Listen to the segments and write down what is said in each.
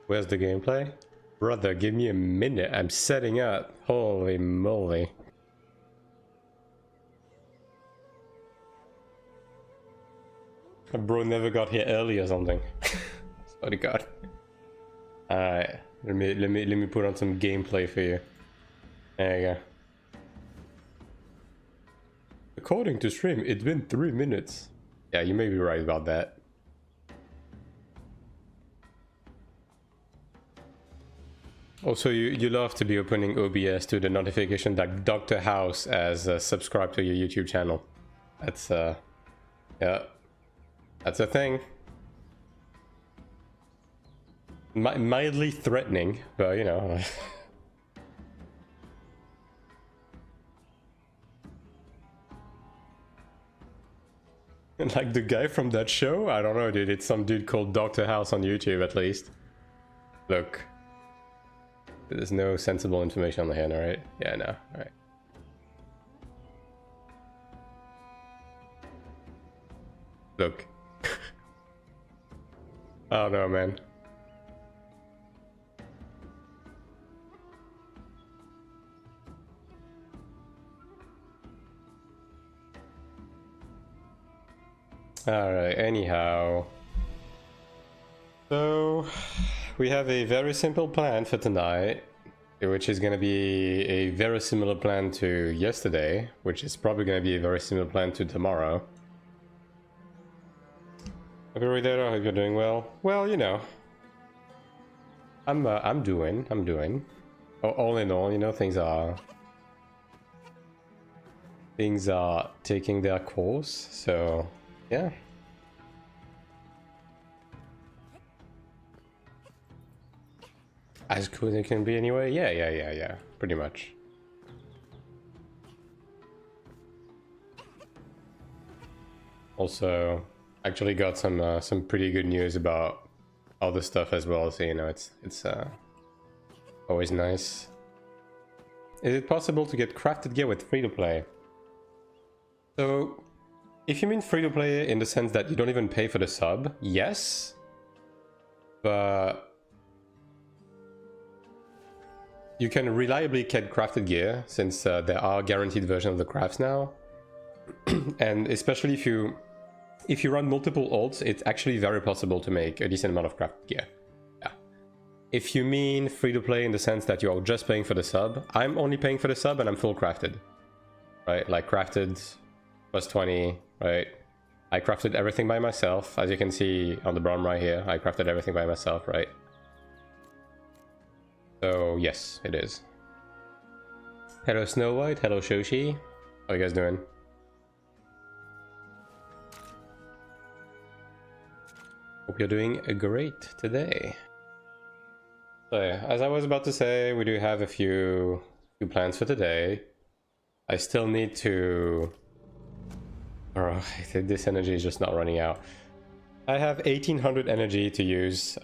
Where's the gameplay? Brother, give me a minute. I'm setting up. Holy moly. Bro never got here early or something. Swear to God. Alright. Let me put on some gameplay for you. There you go. According to stream, it's been 3 minutes. Yeah, you may be right about that. Also, you love to be opening OBS to the notification that Dr. House has subscribed to your YouTube channel. That's, yeah. That's a thing. Mildly threatening, but you know. Like the guy from that show? I don't know, dude. It's some dude called Dr. House on YouTube, at least. Look. There's no sensible information on the hand, alright? Yeah, no. Alright. Look. I don't know, man. Alright, anyhow. So, we have a very simple plan for tonight, which is going to be a very similar plan to yesterday, which is probably going to be a very similar plan to tomorrow. Okay, right there, I hope you're doing well. Well, you know, I'm doing. All in all, you know, things are taking their course, so yeah. As cool as it can be anyway. Yeah, pretty much. Also, actually got some pretty good news about other stuff as well, so you know, it's always nice. Is it possible to get crafted gear with free-to-play? So, if you mean free-to-play in the sense that you don't even pay for the sub, yes. But you can reliably get crafted gear since there are guaranteed versions of the crafts now. And especially if you run multiple ults, it's actually very possible to make a decent amount of crafted gear. Yeah. If you mean free-to-play in the sense that you're just paying for the sub, I'm only paying for the sub and I'm full crafted. Right? Like crafted plus 20, right? I crafted everything by myself. As you can see on the bottom right here, I crafted everything by myself, right? So yes, it is. Hello Snow White, hello Shoshi. How are you guys doing? Hope you're doing great today. So yeah, as I was about to say, we do have a few plans for today. I still need to... Oh, this energy is just not running out. I have 1800 energy to use.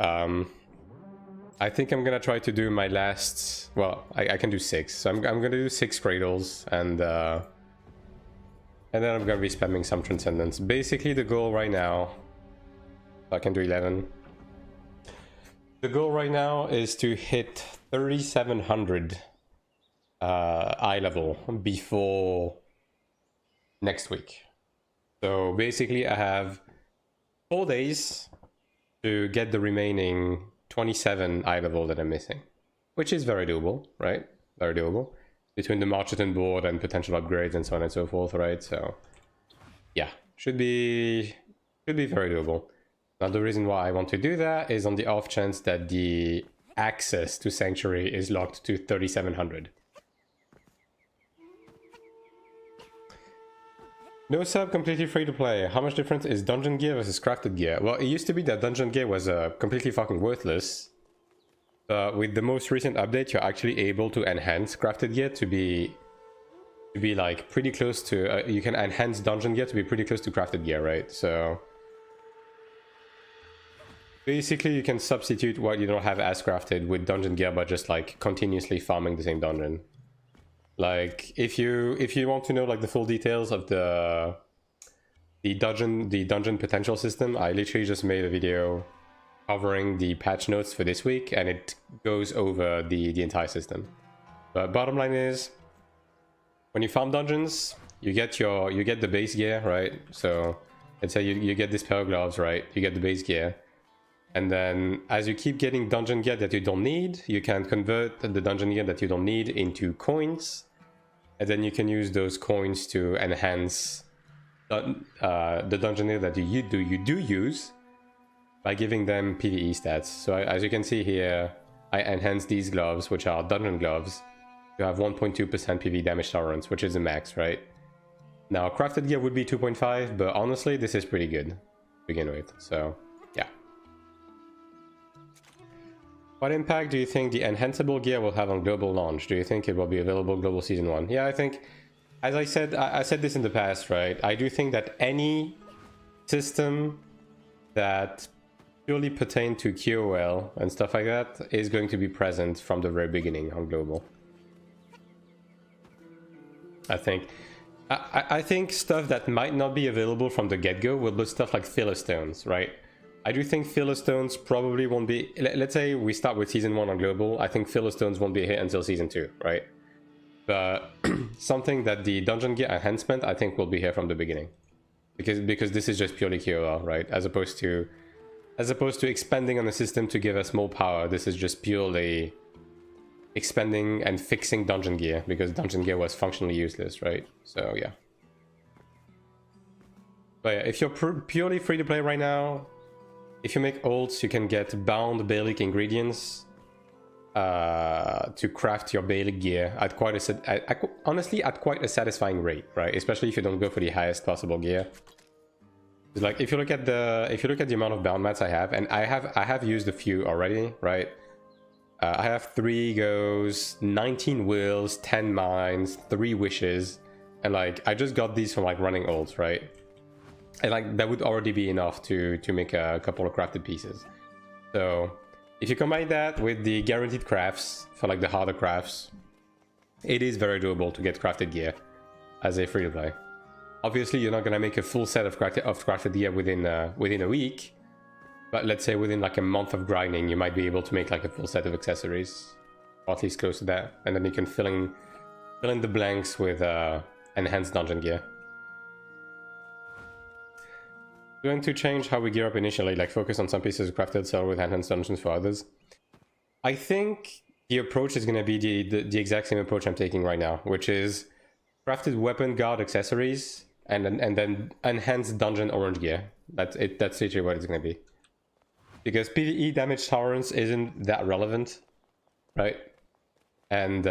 I think I'm gonna try to do my last... Well, I can do 6. So I'm gonna do 6 cradles and then I'm gonna be spamming some transcendence. Basically the goal right now... I can do 11. The goal right now is to hit 3700 eye level before next week. So basically I have 4 days to get the remaining 27 eye level that I'm missing, which is very doable, right? Very doable between the Marcheton board and potential upgrades and so on and so forth, right? So yeah, should be very doable. Now the reason why I want to do that is on the off chance that the access to Sanctuary is locked to 3700. No sub, completely free to play. How much difference is dungeon gear versus crafted gear? Well, it used to be that dungeon gear was completely fucking worthless. With the most recent update, you're actually able to enhance crafted gear to be like pretty close to... you can enhance dungeon gear to be pretty close to crafted gear, right? So basically you can substitute what you don't have as crafted with dungeon gear by just like continuously farming the same dungeon. Like if you want to know like the full details of the dungeon potential system, I literally just made a video covering the patch notes for this week, and it goes over the entire system. But bottom line is, when you farm dungeons, you get the base gear, right? So let's say you get this pair of gloves, right? You get the base gear. And then as you keep getting dungeon gear that you don't need, you can convert the dungeon gear that you don't need into coins. And then you can use those coins to enhance the dungeon gear that you do use by giving them PvE stats. So as you can see here, I enhanced these gloves, which are dungeon gloves. You have 1.2% PvE damage tolerance, which is the max, right? Now crafted gear would be 2.5, but honestly, this is pretty good to begin with. So yeah. What impact do you think the enhanceable gear will have on global launch? Do you think it will be available global season 1? Yeah, I think, as I said this in the past, right? I do think that any system that purely pertain to QOL and stuff like that is going to be present from the very beginning on global. I think stuff that might not be available from the get-go will be stuff like filler stones, right? I do think filler stones probably won't be... Let's say we start with Season 1 on Global. I think filler stones won't be a hit until Season 2, right? But something that the Dungeon Gear enhancement, I think, will be here from the beginning. Because this is just purely QOL, right? As opposed to expanding on the system to give us more power, this is just purely expanding and fixing Dungeon Gear, because Dungeon Gear was functionally useless, right? So, yeah. But yeah, if you're purely free to play right now, if you make ults, you can get bound Bailic ingredients to craft your Bailic gear at honestly at quite a satisfying rate, right? Especially if you don't go for the highest possible gear. It's like if you look at the amount of bound mats I have, and I have used a few already, right? I have 3 goes, 19 wills, 10 mines, 3 wishes, and like I just got these from like running ults, right? And like that would already be enough to make a couple of crafted pieces. So if you combine that with the guaranteed crafts for like the harder crafts, it is very doable to get crafted gear as a free to play. Obviously, you're not gonna make a full set of crafted gear within a week, but let's say within like a month of grinding, you might be able to make like a full set of accessories, or at least close to that, and then you can fill in the blanks with enhanced dungeon gear. Going to change how we gear up initially, like focus on some pieces of crafted, sell with enhanced dungeons for others. I think the approach is going to be the exact same approach I'm taking right now, which is crafted weapon guard accessories and then enhanced dungeon orange gear. That's it. That's literally what it's going to be. Because PvE damage tolerance isn't that relevant, right? And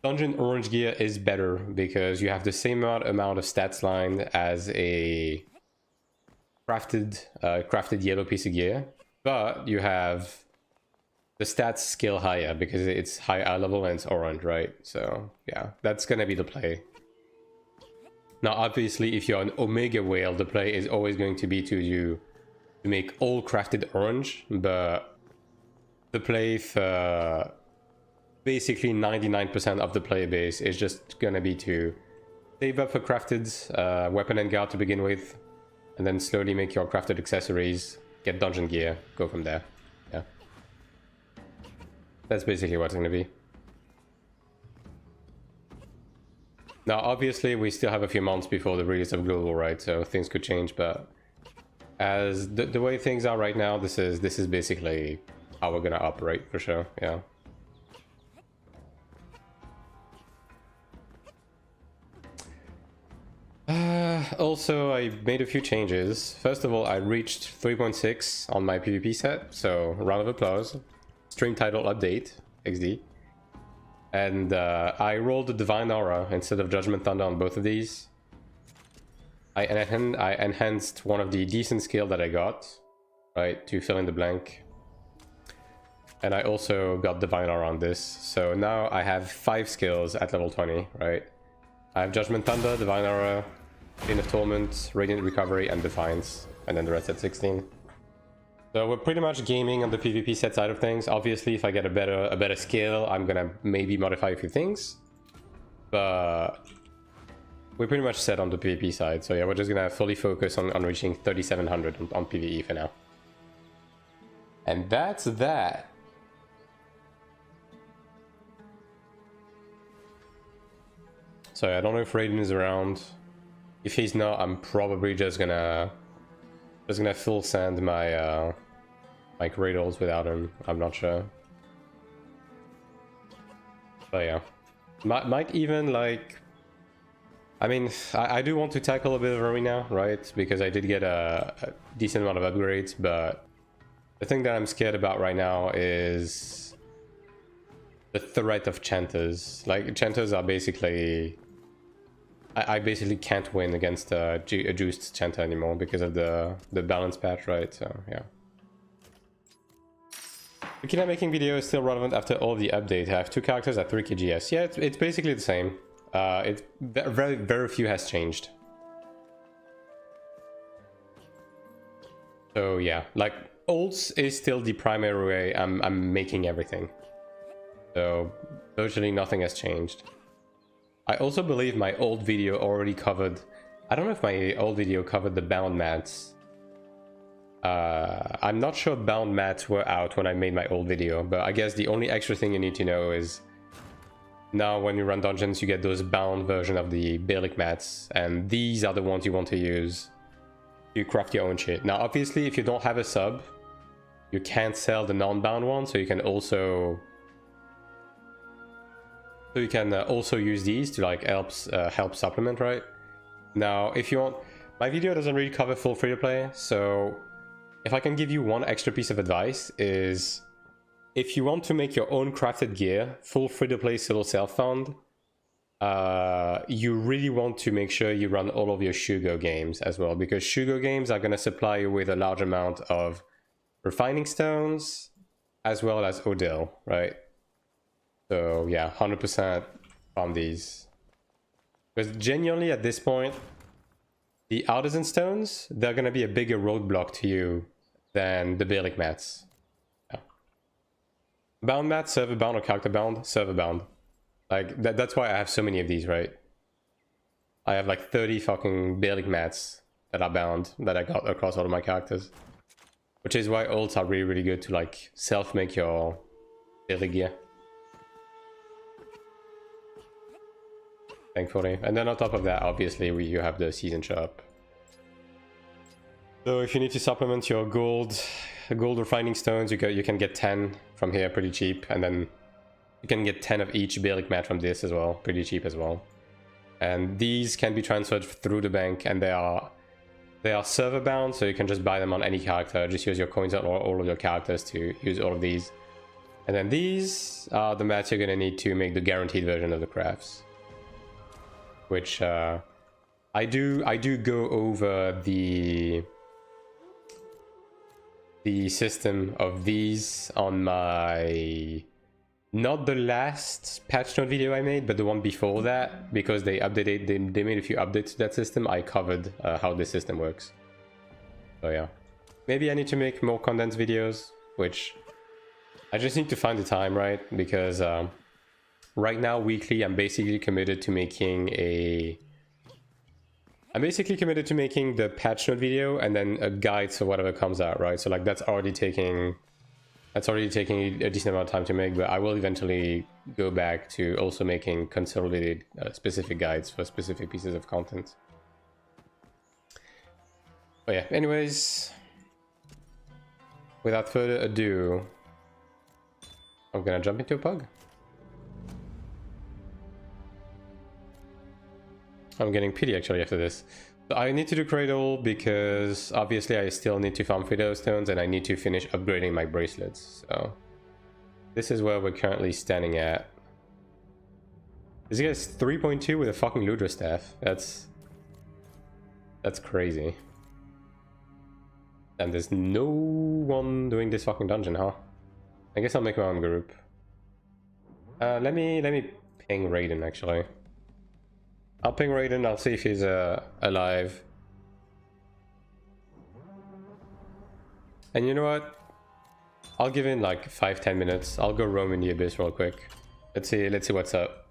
dungeon orange gear is better because you have the same amount of stats line as a crafted yellow piece of gear, but you have the stats scale higher because it's higher level and it's orange, right? So yeah, that's gonna be the play. Now obviously if you're an Omega whale, the play is always going to be to make all crafted orange, but the play for basically 99% of the player base is just gonna be to save up for crafted weapon and guard to begin with, and then slowly make your crafted accessories, get dungeon gear, go from there. Yeah, that's basically what it's gonna be. Now obviously we still have a few months before the release of Global, right? So things could change, but as the way things are right now, this is basically how we're gonna operate for sure. Yeah. Also, I made a few changes. First of all, I reached 3.6 on my PvP set, so round of applause. Stream title update, XD. And I rolled the Divine Aura instead of Judgment Thunder on both of these. I enhanced one of the decent skill that I got, right, to fill in the blank. And I also got Divine Aura on this, so now I have 5 skills at level 20, right? I have Judgment Thunder, Divine Aura, Chain of Torment, Radiant Recovery, and Defiance, and then the rest at 16. So we're pretty much gaming on the PvP set side of things. Obviously, if I get a better skill, I'm gonna maybe modify a few things, but we're pretty much set on the PvP side. So yeah, we're just gonna fully focus on reaching 3700 on PvE for now. And that's that. So I don't know if Raiden is around. If he's not, I'm probably just gonna full send my my Cradles without him. I'm not sure. But yeah, might even like. I mean, I do want to tackle a bit of arena, right? Because I did get a decent amount of upgrades, but the thing that I'm scared about right now is the threat of Chanters. Like, Chanters are basically... I basically can't win against a juiced Chanter anymore because of the balance patch, right? So, yeah. The kid I'm making video is still relevant after all the update. I have 2 characters at 3 KGS. Yeah, it's basically the same. It's very few has changed. So yeah, like ults is still the primary way I'm making everything. So virtually nothing has changed. I also believe my old video already covered. I don't know if my old video covered the bound mats. I'm not sure bound mats were out when I made my old video, but I guess the only extra thing you need to know is now when you run dungeons you get those bound version of the Beylik mats, and these are the ones you want to use to craft your own shit. Now obviously if you don't have a sub, you can't sell the non-bound one, so you can also use these to like help supplement, right? Now if you want, my video doesn't really cover full free-to-play, so if I can give you one extra piece of advice is, if you want to make your own crafted gear, full free-to-play solo self-found, you really want to make sure you run all of your Shugo games as well, because Shugo games are going to supply you with a large amount of refining stones, as well as Odil, right? So yeah, 100% on these. Because genuinely at this point, the artisan stones, they're going to be a bigger roadblock to you than the Beylik mats. Bound mat, server bound, or character bound? Server bound. Like, that's why I have so many of these, right? I have like 30 fucking Beylik mats that are bound, that I got across all of my characters. Which is why ults are really good to like self-make your Beylik gear. Thankfully. And then on top of that, obviously, you have the season shop. So if you need to supplement your gold refining stones, you can get 10 from here pretty cheap, and then you can get 10 of each Beylik mat from this as well, pretty cheap as well. And these can be transferred through the bank, and they are server bound, so you can just buy them on any character. Just use your coins on all of your characters to use all of these. And then these are the mats you're gonna need to make the guaranteed version of the crafts, which I do go over the system of these on my, not the last patch note video I made, but the one before that, because they updated, they made a few updates to that system. I covered how this system works. So yeah, maybe I need to make more condensed videos, which I just need to find the time, right? Because right now weekly I'm basically committed to making the patch note video and then a guide for whatever comes out, right? So like that's already taking a decent amount of time to make, but I will eventually go back to also making consolidated specific guides for specific pieces of content. But yeah, anyways, without further ado, I'm gonna jump into a pug. I'm getting pity actually after this. So I need to do Cradle because obviously I still need to farm Fido stones and I need to finish upgrading my bracelets. So this is where we're currently standing at. This guy's 3.2 with a fucking Ludra staff. That's crazy. And there's no one doing this fucking dungeon, huh? I guess I'll make my own group. Let me ping Raiden actually. I'll ping Raiden, I'll see if he's alive. And you know what? I'll give in like 5-10 minutes. I'll go roam in the abyss real quick. Let's see what's up.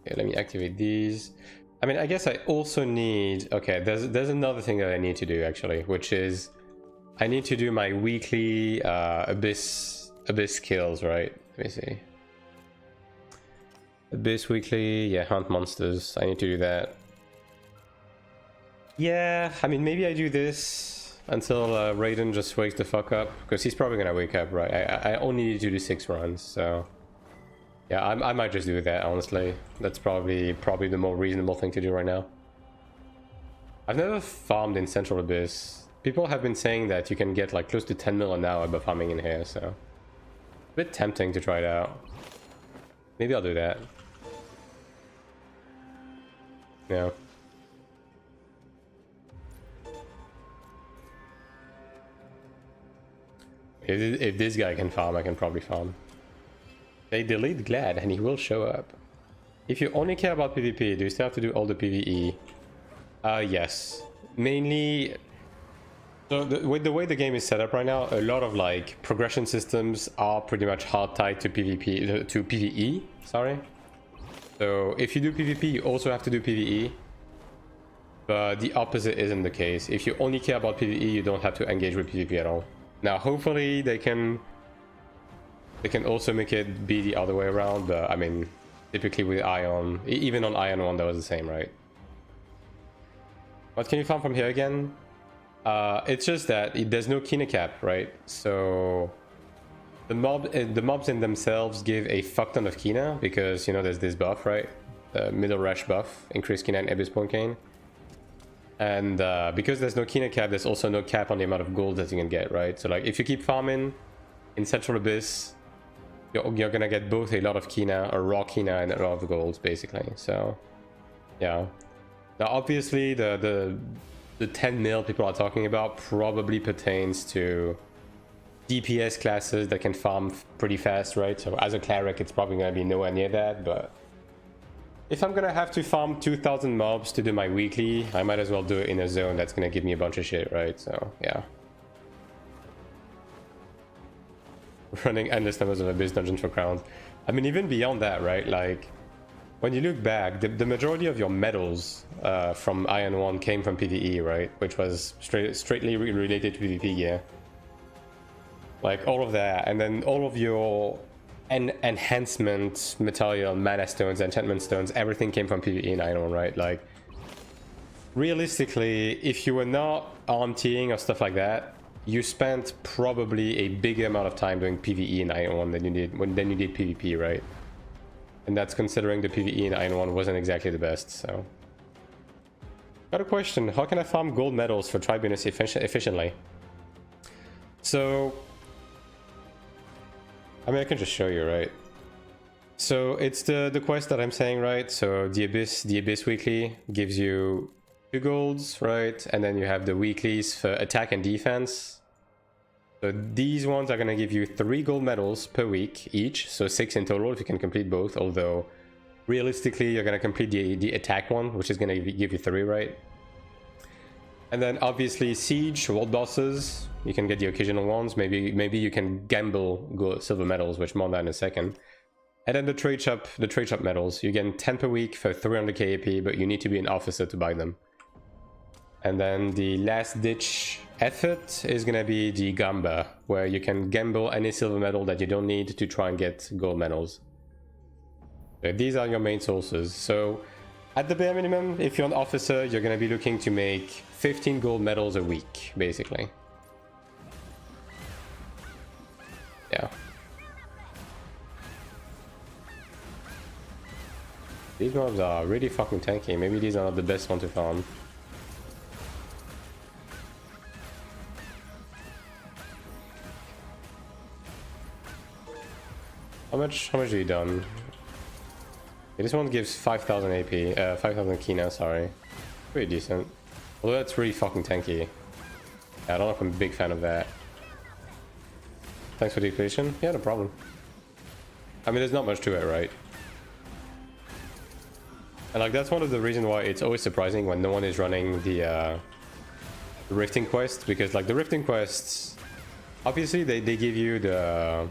Okay, let me activate these. I mean, I guess I also need... Okay, there's another thing that I need to do, actually, which is... I need to do my weekly Abyss skills, right? Let me see. Abyss weekly, yeah, hunt monsters. I need to do that. Yeah, I mean, maybe I do this until Raiden just wakes the fuck up, because he's probably gonna wake up, right? I only need to do 6 runs, so... Yeah, I might just do that, honestly. That's probably the more reasonable thing to do right now. I've never farmed in Central Abyss. People have been saying that you can get like close to 10 mil an hour by farming in here, so... A bit tempting to try it out. Maybe I'll do that. Yeah. If this guy can farm, I can probably farm. They delete Glad and he will show up. If you only care about PvP, do you still have to do all the PvE? Yes. Mainly... So with the way the game is set up right now, a lot of like progression systems are pretty much hard tied to PvE, sorry. So if you do PvP, you also have to do PvE. But the opposite isn't the case. If you only care about PvE, you don't have to engage with PvP at all. Now, hopefully they can also make it be the other way around, but I mean, typically with Ion, even on Ion 1, that was the same, right? What can you farm from here again? It's just that there's no Kina cap, right? So the mobs in themselves give a fuck ton of Kina because, you know, there's this buff, right? The middle rush buff, increased Kina and Abyss point gain. And because there's no Kina cap, there's also no cap on the amount of gold that you can get, right? So like if you keep farming in Central Abyss, you're gonna get both a lot of Kina, or raw Kina, and a lot of gold, basically. So yeah. Now obviously the 10 mil people are talking about probably pertains to DPS classes that can farm pretty fast, right? So as a cleric, it's probably gonna be nowhere near that, but if I'm gonna have to farm 2,000 mobs to do my weekly, I might as well do it in a zone that's gonna give me a bunch of shit, right? So yeah. Running endless numbers of Abyss dungeons for crowns. I mean, even beyond that, right? Like, when you look back, the majority of your medals from Iron 1 came from PvE, right? Which was straightly related to PvP gear. Like, all of that, and then all of your enhancement material, mana stones, enchantment stones, everything came from PvE in Iron 1, right? Like, realistically, if you were not RMTing or stuff like that, you spent probably a bigger amount of time doing PvE in Iron 1 than you did PvP, right? And that's considering the PvE in Iron 1 wasn't exactly the best, so... Got a question. How can I farm gold medals for Tribunus efficiently? So... I mean, I can just show you, right? So it's the quest that I'm saying, right? So the Abyss weekly gives you 2 golds, right? And then you have the weeklies for attack and defense. So these ones are going to give you 3 gold medals per week each, so 6 in total if you can complete both, although realistically you're going to complete the attack one, which is going to give you 3, right? And then obviously Siege, World Bosses, you can get the occasional ones, maybe you can gamble silver medals, which more on that in a second. And then the trade shop medals, you get 10 per week for 300k AP, but you need to be an officer to buy them. And then the last ditch effort is gonna be the Gamba, where you can gamble any silver medal that you don't need to try and get gold medals. So these are your main sources. So at the bare minimum, if you're an officer, you're gonna be looking to make 15 gold medals a week, basically. Yeah. These mobs are really fucking tanky. Maybe these are not the best one to farm. How much have you done? Yeah, this one gives 5,000 AP, 5,000 Kina, sorry. Pretty decent. Although that's really fucking tanky. Yeah, I don't know if I'm a big fan of that. Thanks for the explanation. Yeah, no problem. I mean, there's not much to it, right? And like, that's one of the reasons why it's always surprising when no one is running the rifting quest, because like the rifting quests, obviously they give you the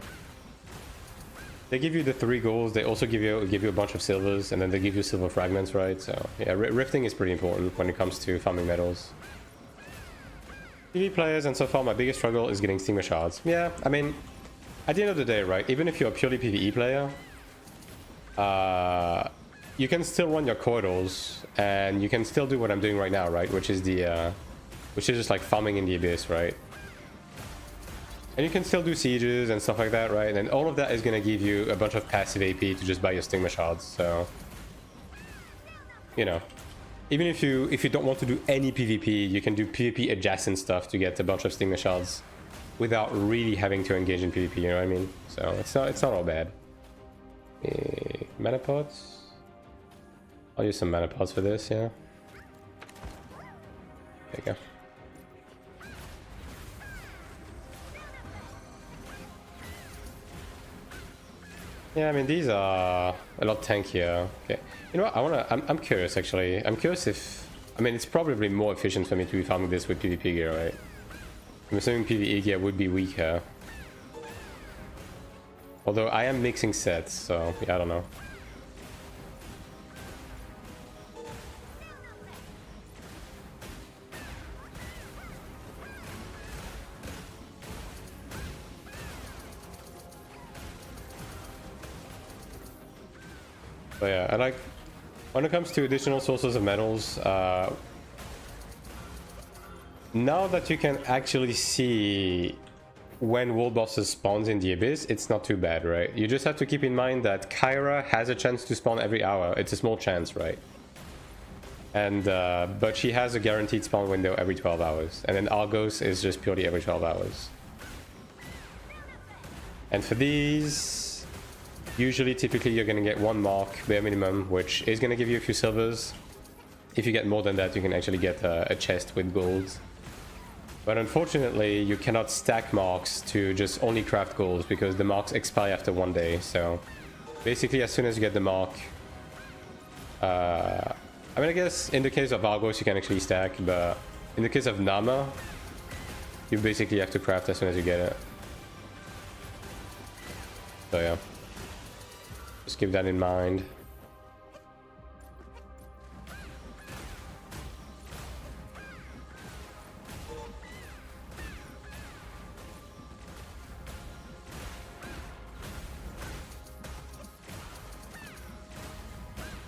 They give you the 3 golds, they also give you a bunch of silvers, and then they give you silver fragments, right? So yeah, rifting is pretty important when it comes to farming metals. PvP players, and so far my biggest struggle is getting Stigma shards. Yeah, I mean, at the end of the day, right, even if you're a purely PvE player, you can still run your corridors, and you can still do what I'm doing right now, right? Which is just like farming in the abyss, right? And you can still do sieges and stuff like that, right? And all of that is going to give you a bunch of passive AP to just buy your Stigma shards. So, you know, even if you don't want to do any PvP, you can do PvP adjacent stuff to get a bunch of Stigma shards without really having to engage in PvP. You know what I mean? So it's not all bad. Mana pots. I'll use some mana pots for this. Yeah. There you go. Yeah, I mean, these are a lot tankier. Okay. You know what? I'm curious, actually. I'm curious if... I mean, it's probably more efficient for me to be farming this with PvP gear, right? I'm assuming PvE gear would be weaker. Although I am mixing sets, so yeah, I don't know. But yeah, I like, when it comes to additional sources of metals, now that you can actually see when world bosses spawns in the abyss, it's not too bad, right? You just have to keep in mind that Kyra has a chance to spawn every hour. It's a small chance, right? And but she has a guaranteed spawn window every 12 hours, and then Argos is just purely every 12 hours. And for these, usually, typically, you're going to get 1 mark, bare minimum, which is going to give you a few silvers. If you get more than that, you can actually get a chest with gold. But unfortunately, you cannot stack marks to just only craft golds, because the marks expire after 1 day. So basically, as soon as you get the mark... I mean, I guess in the case of Argos, you can actually stack, but in the case of Nama, you basically have to craft as soon as you get it. So yeah. Just keep that in mind.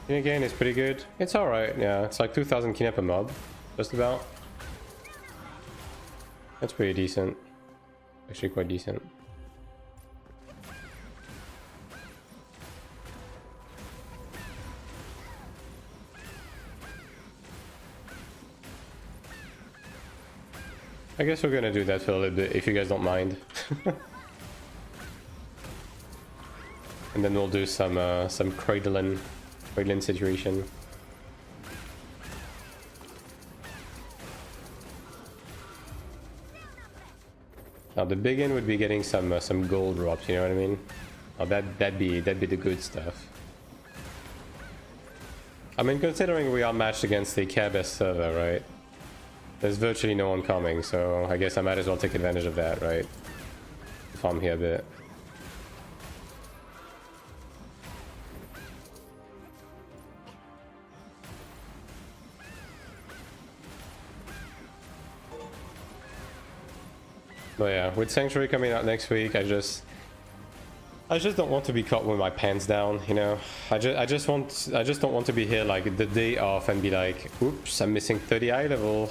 Kina gain is pretty good. It's alright, yeah. It's like 2000 Kina per mob, just about. That's pretty decent. Actually quite decent. I guess we're gonna do that for a little bit, if you guys don't mind. And then we'll do some cradling situation. Now the big end would be getting some gold drops, you know what I mean? Oh, that'd be the good stuff. I mean, considering we are matched against the care-best server, right? There's virtually no one coming, so I guess I might as well take advantage of that, right? Farm here a bit. But yeah, with Sanctuary coming out next week, I just don't want to be caught with my pants down, you know. I just don't want to be here like the day off and be like, oops, I'm missing 30 eye level.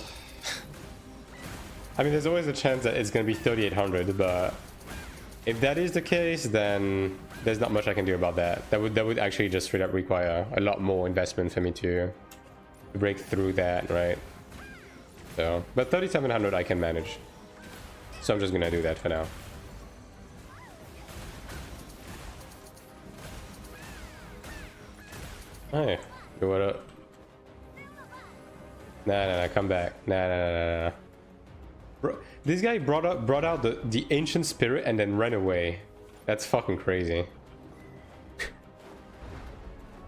I mean, there's always a chance that it's going to be 3800, but if that is the case, then there's not much I can do about that. That would actually just straight up require a lot more investment for me to break through that, right? So, but 3700 I can manage. So I'm just going to do that for now. Hey, what up? Nah, come back. Nah. Bro, this guy brought out the ancient spirit and then ran away. That's fucking crazy.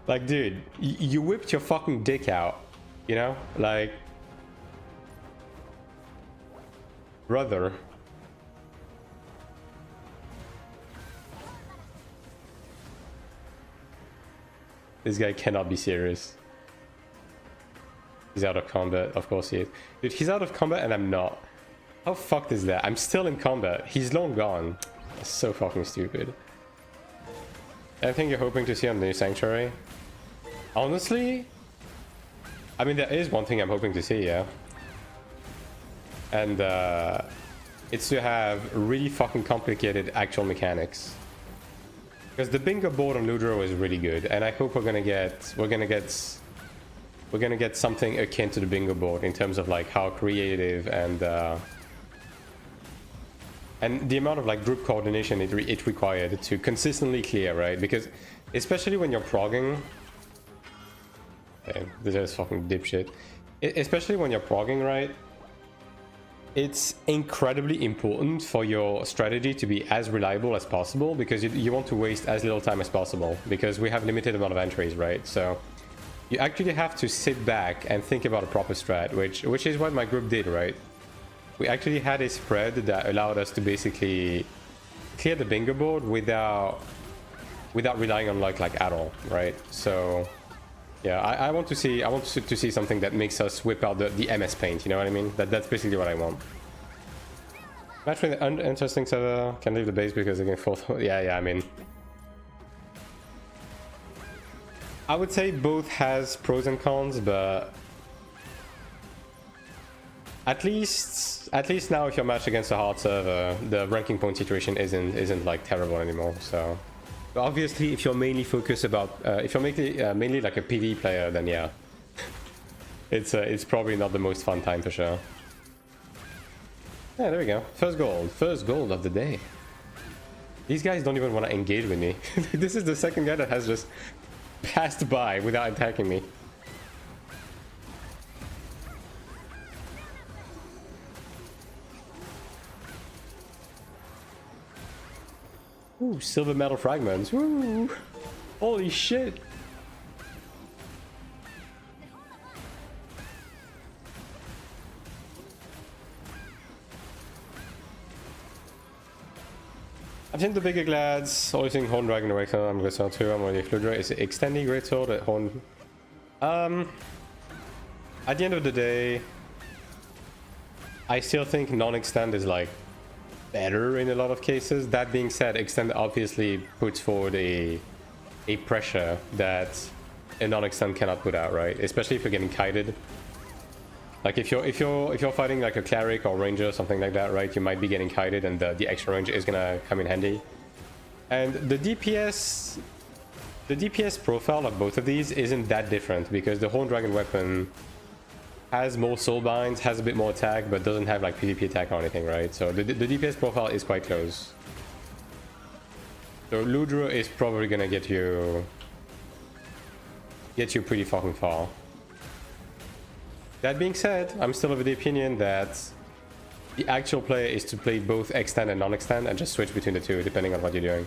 Like, dude, you whipped your fucking dick out, you know? Like, brother. This guy cannot be serious. He's out of combat. Of course he is. Dude, he's out of combat and I'm not. How fucked is that? I'm still in combat. He's long gone. That's so fucking stupid. Anything you're hoping to see on the new Sanctuary? Honestly, I mean, there is one thing I'm hoping to see, yeah. And it's to have really fucking complicated actual mechanics. Because the bingo board on Ludro is really good, and I hope we're gonna get something akin to the bingo board in terms of like how creative and the amount of like group coordination it required to consistently clear, right? Because especially when you're progging, okay, this is fucking dipshit. Especially when you're progging, right? It's incredibly important for your strategy to be as reliable as possible, because you want to waste as little time as possible, because we have limited amount of entries, right? So you actually have to sit back and think about a proper strat, which is what my group did, right? We actually had a spread that allowed us to basically clear the bingo board without relying on luck like at all, right? So yeah, I want to see something that makes us whip out the MS paint, you know what I mean? That's basically what I want. Match with an interesting server, can leave the base because they can fourth. Yeah, I mean, I would say both has pros and cons, but at least now if you're matched against a hard server, the ranking point situation isn't like terrible anymore. So but obviously, if you're mainly focused about if you're mainly like a PvE player, then yeah, it's probably not the most fun time for sure. Yeah, there we go. First gold of the day. These guys don't even want to engage with me. This is the second guy that has just passed by without attacking me. Ooh, silver metal fragments. Ooh, holy shit. I've seen the bigger glads, always seeing Horn Dragon Awakener. I'm going to sell too. I'm already Fludra. Is it extending Greatsword at Horn? At the end of the day, I still think non-extend is like better in a lot of cases. That being said, extend obviously puts forward a pressure that a non-extend cannot put out, right? Especially if you're getting kited. Like if you're fighting like a cleric or ranger or something like that, right? You might be getting kited, and the extra range is gonna come in handy. And the DPS profile of both of these isn't that different, because the Horn Dragon weapon has more soul binds, has a bit more attack, but doesn't have like PvP attack or anything, right? So the DPS profile is quite close. So Ludra is probably gonna get you pretty fucking far. That being said, I'm still of the opinion that the actual play is to play both extend and non-extend and just switch between the two depending on what you're doing.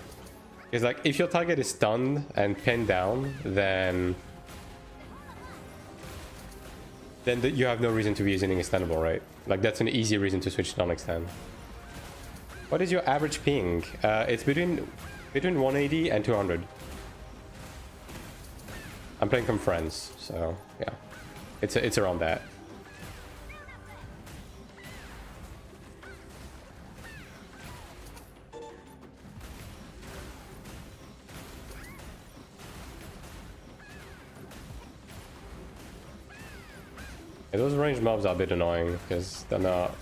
Because like if your target is stunned and pinned down, then you have no reason to be using extendable, right? Like that's an easy reason to switch to non-extend. What is your average ping? It's between 180 and 200. I'm playing from friends, so yeah. It's around that. Yeah, those ranged mobs are a bit annoying because they're not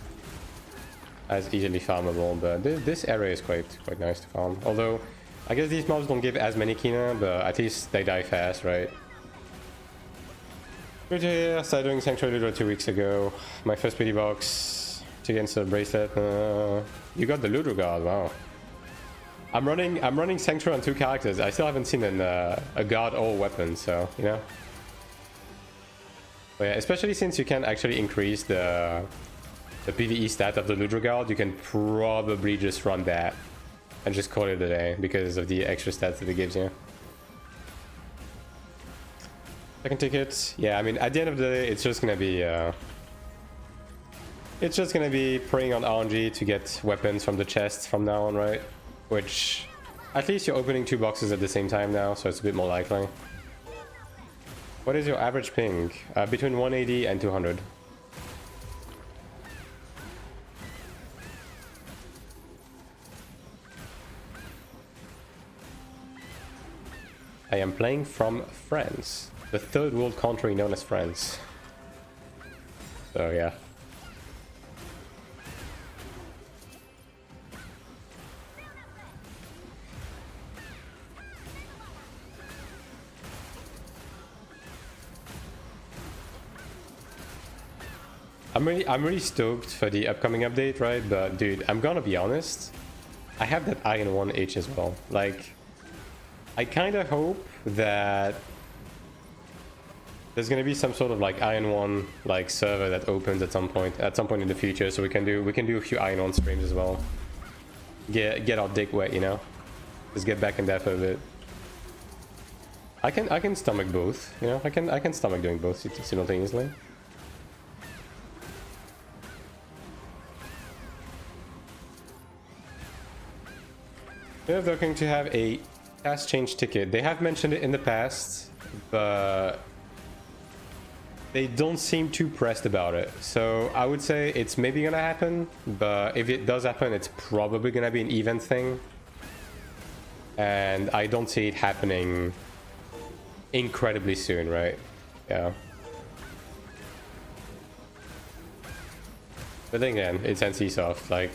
as easily farmable, but this area is quite nice to farm. Although I guess these mobs don't give as many Kina, but at least they die fast, right? Good to hear. I started doing Sanctuary Ludra 2 weeks ago. My first PD box against a bracelet. You got the Ludra guard, wow. I'm running Sanctuary on 2 characters. I still haven't seen a guard or weapon, so you know. But yeah, especially since you can actually increase the PvE stat of the Ludra guard, you can probably just run that and just call it a day because of the extra stats that it gives you. Second ticket, yeah, I mean, at the end of the day, it's just gonna be preying on RNG to get weapons from the chest from now on, right? Which, at least you're opening 2 boxes at the same time now, so it's a bit more likely. What is your average ping? Between 180 and 200. I am playing from France, the third world country known as France. So yeah. I'm really stoked for the upcoming update, right? But dude, I'm gonna be honest, I have that Iron 1 itch as well. Like, I kind of hope that there's gonna be some sort of like Iron 1 like server that opens at some point in the future, so we can do a few Iron 1 streams as well. Get our dick wet, you know? Just get back in there for a bit. I can stomach both, you know? I can stomach doing both simultaneously. They're looking to have a task change ticket. They have mentioned it in the past, but they don't seem too pressed about it. So I would say it's maybe gonna happen, but if it does happen, it's probably gonna be an event thing. And I don't see it happening incredibly soon, right? Yeah. But then again, it's NCSoft. Like,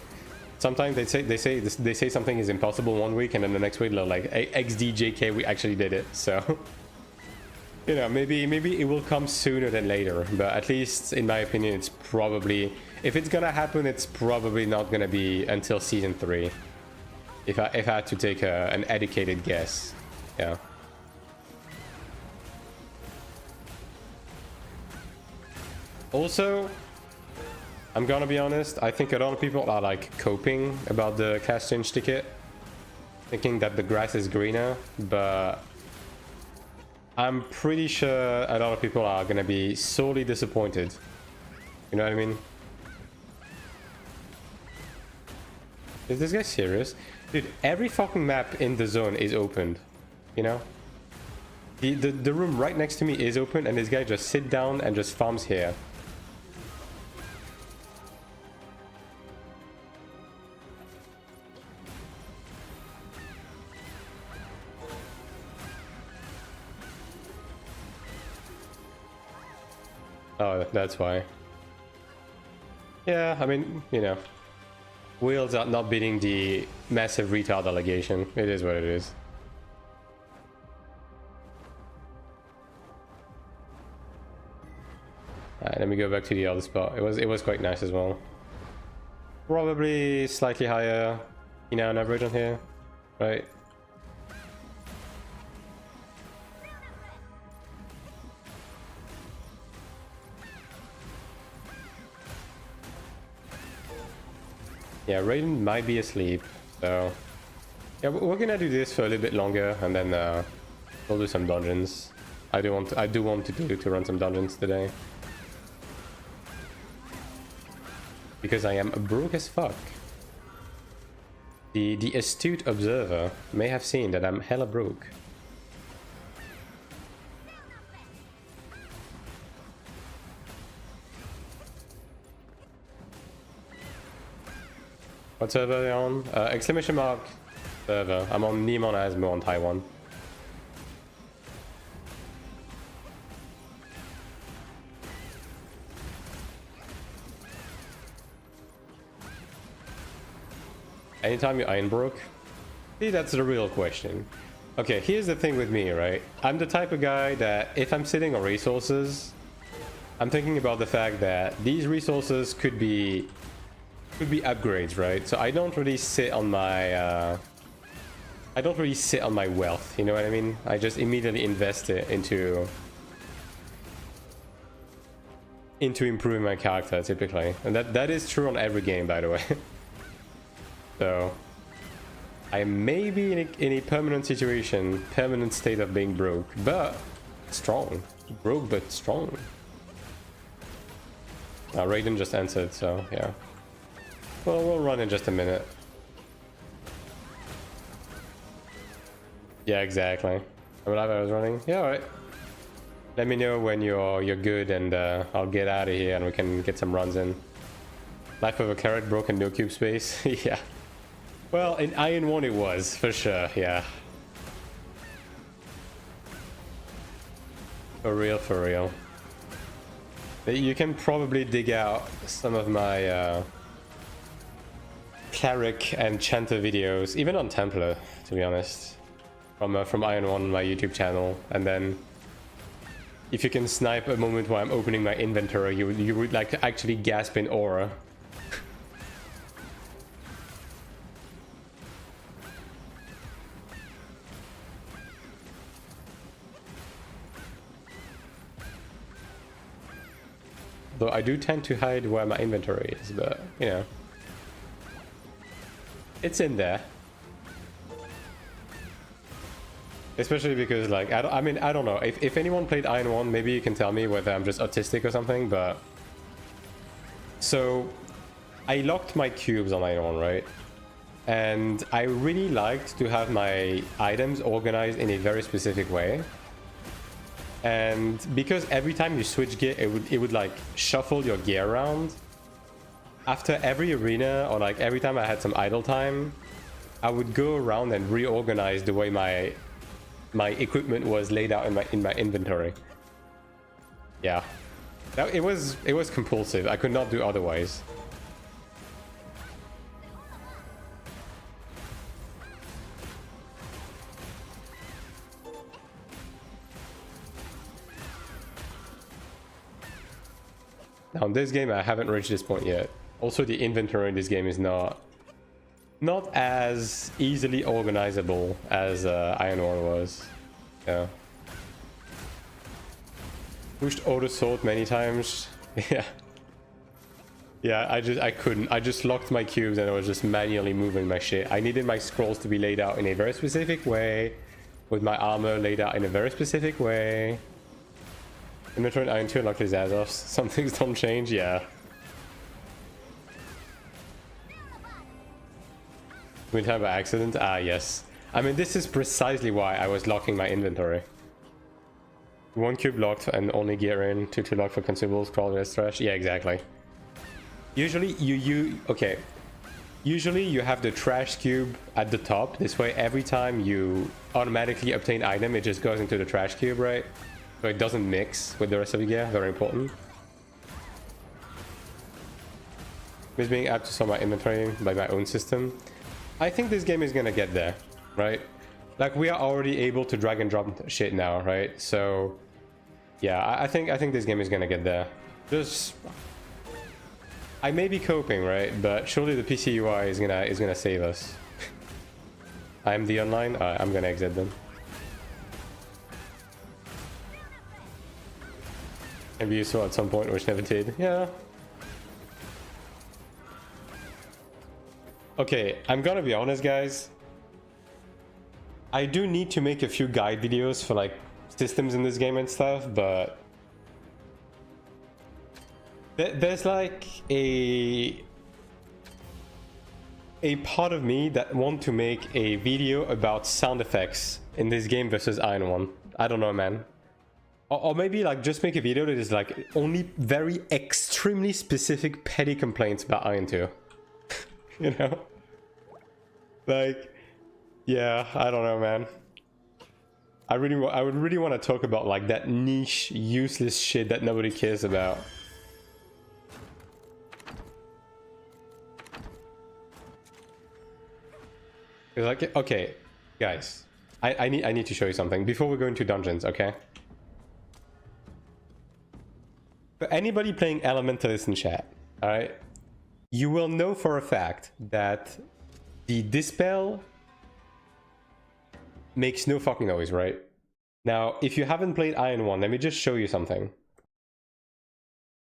sometimes they say something is impossible one week, and then the next week they're like, XDJK, we actually did it. So, you know, maybe it will come sooner than later. But at least, in my opinion, it's probably, if it's gonna happen, it's probably not gonna be until season 3. If I had to take an educated guess, yeah. Also, I'm gonna be honest, I think a lot of people are like coping about the class change ticket, thinking that the grass is greener, but I'm pretty sure a lot of people are gonna be sorely disappointed. You know what I mean? Is this guy serious? Dude, every fucking map in the zone is opened, you know? The room right next to me is open, and this guy just sit down and just farms here. Oh, that's why. Yeah, I mean, you know, Wheels are not beating the massive retard allegation. It is what it is. Alright, let me go back to the other spot. It was quite nice as well. Probably slightly higher, you know, on average on here, right? Yeah, Raiden might be asleep, so yeah, we're gonna do this for a little bit longer, and then we'll do some dungeons. I do want to run some dungeons today because I am broke as fuck. The astute observer may have seen that I'm hella broke. What server are you on? Exclamation mark server. I'm on Neiman Asmo on Taiwan. Anytime you iron broke? See, that's the real question. Okay, here's the thing with me, right? I'm the type of guy that if I'm sitting on resources, I'm thinking about the fact that these resources could be upgrades, right? So I don't really sit on my wealth, you know what I mean? I just immediately invest it into improving my character typically, and that is true on every game, by the way. So I may be in a permanent state of being broke, but strong. Broke but strong. Raiden just answered, so yeah. Well, we'll run in just a minute. Yeah, exactly. I was running. Yeah, alright. Let me know when you're good, and I'll get out of here and we can get some runs in. Life of a Cleric broken no cube space. Yeah. Well, in Iron 1 it was, for sure, yeah. For real, for real. You can probably dig out some of my Cleric and Chanter videos, even on Templar, to be honest. From Iron 1 on my YouTube channel, and then if you can snipe a moment where I'm opening my inventory, you would like to actually gasp in aura. Though I do tend to hide where my inventory is, but you know, it's in there. Especially because, like, I mean, I don't know. If anyone played Iron 1, maybe you can tell me whether I'm just autistic or something, but... So, I locked my cubes on Iron 1, right? And I really liked to have my items organized in a very specific way. And because every time you switch gear, it would like, shuffle your gear around. After every arena, or like every time I had some idle time, I would go around and reorganize the way my equipment was laid out in my inventory. Yeah, it was compulsive. I could not do otherwise. Now in this game I haven't reached this point yet. Also, the inventory in this game is not as easily organizable as Iron 1 was. Yeah. Pushed auto sort many times. Yeah. Yeah, I couldn't. I just locked my cubes and I was just manually moving my shit. I needed my scrolls to be laid out in a very specific way, with my armor laid out in a very specific way. Inventory in Iron 2 unlocked his ass off. Some things don't change, yeah. We'd have an accident? Ah, yes. I mean, this is precisely why I was locking my inventory. 1 cube locked and only gear in, 2 locked for consumables, crawl rest trash. Yeah, exactly. Usually okay. Usually you have the trash cube at the top. This way, every time you automatically obtain item, it just goes into the trash cube, right? So it doesn't mix with the rest of the gear. Very important. Is being added to some of my inventory by my own system. I think this game is gonna get there, right? Like, we are already able to drag and drop shit now, right? So yeah, I think this game is gonna get there. Just, I may be coping, right? But surely the PC UI is gonna save us. I'm the online. I'm gonna exit them. Maybe you saw at some point, which never did. Yeah. Okay, I'm gonna be honest, guys. I do need to make a few guide videos for like systems in this game and stuff, but there's like a part of me that want to make a video about sound effects in this game versus Iron 1. I don't know, man. Or maybe like just make a video that is like only very extremely specific petty complaints about Iron 2. You know? Like, yeah, I don't know, man. I would really want to talk about like that niche, useless shit that nobody cares about. It's like, okay, guys, I need to show you something before we go into dungeons, okay? For anybody playing Elementalist in chat, alright? You will know for a fact that the Dispel makes no fucking noise, right? Now, if you haven't played Iron 1, let me just show you something.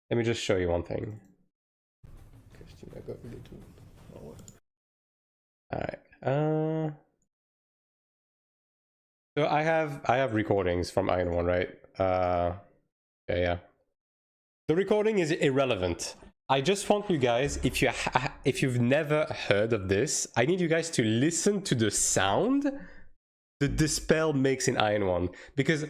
Let me just show you one thing. Alright. So I have recordings from Iron 1, right? Yeah. The recording is irrelevant. I just want you guys, if you've never heard of this, I need you guys to listen to the sound the Dispel makes in Iron 1, because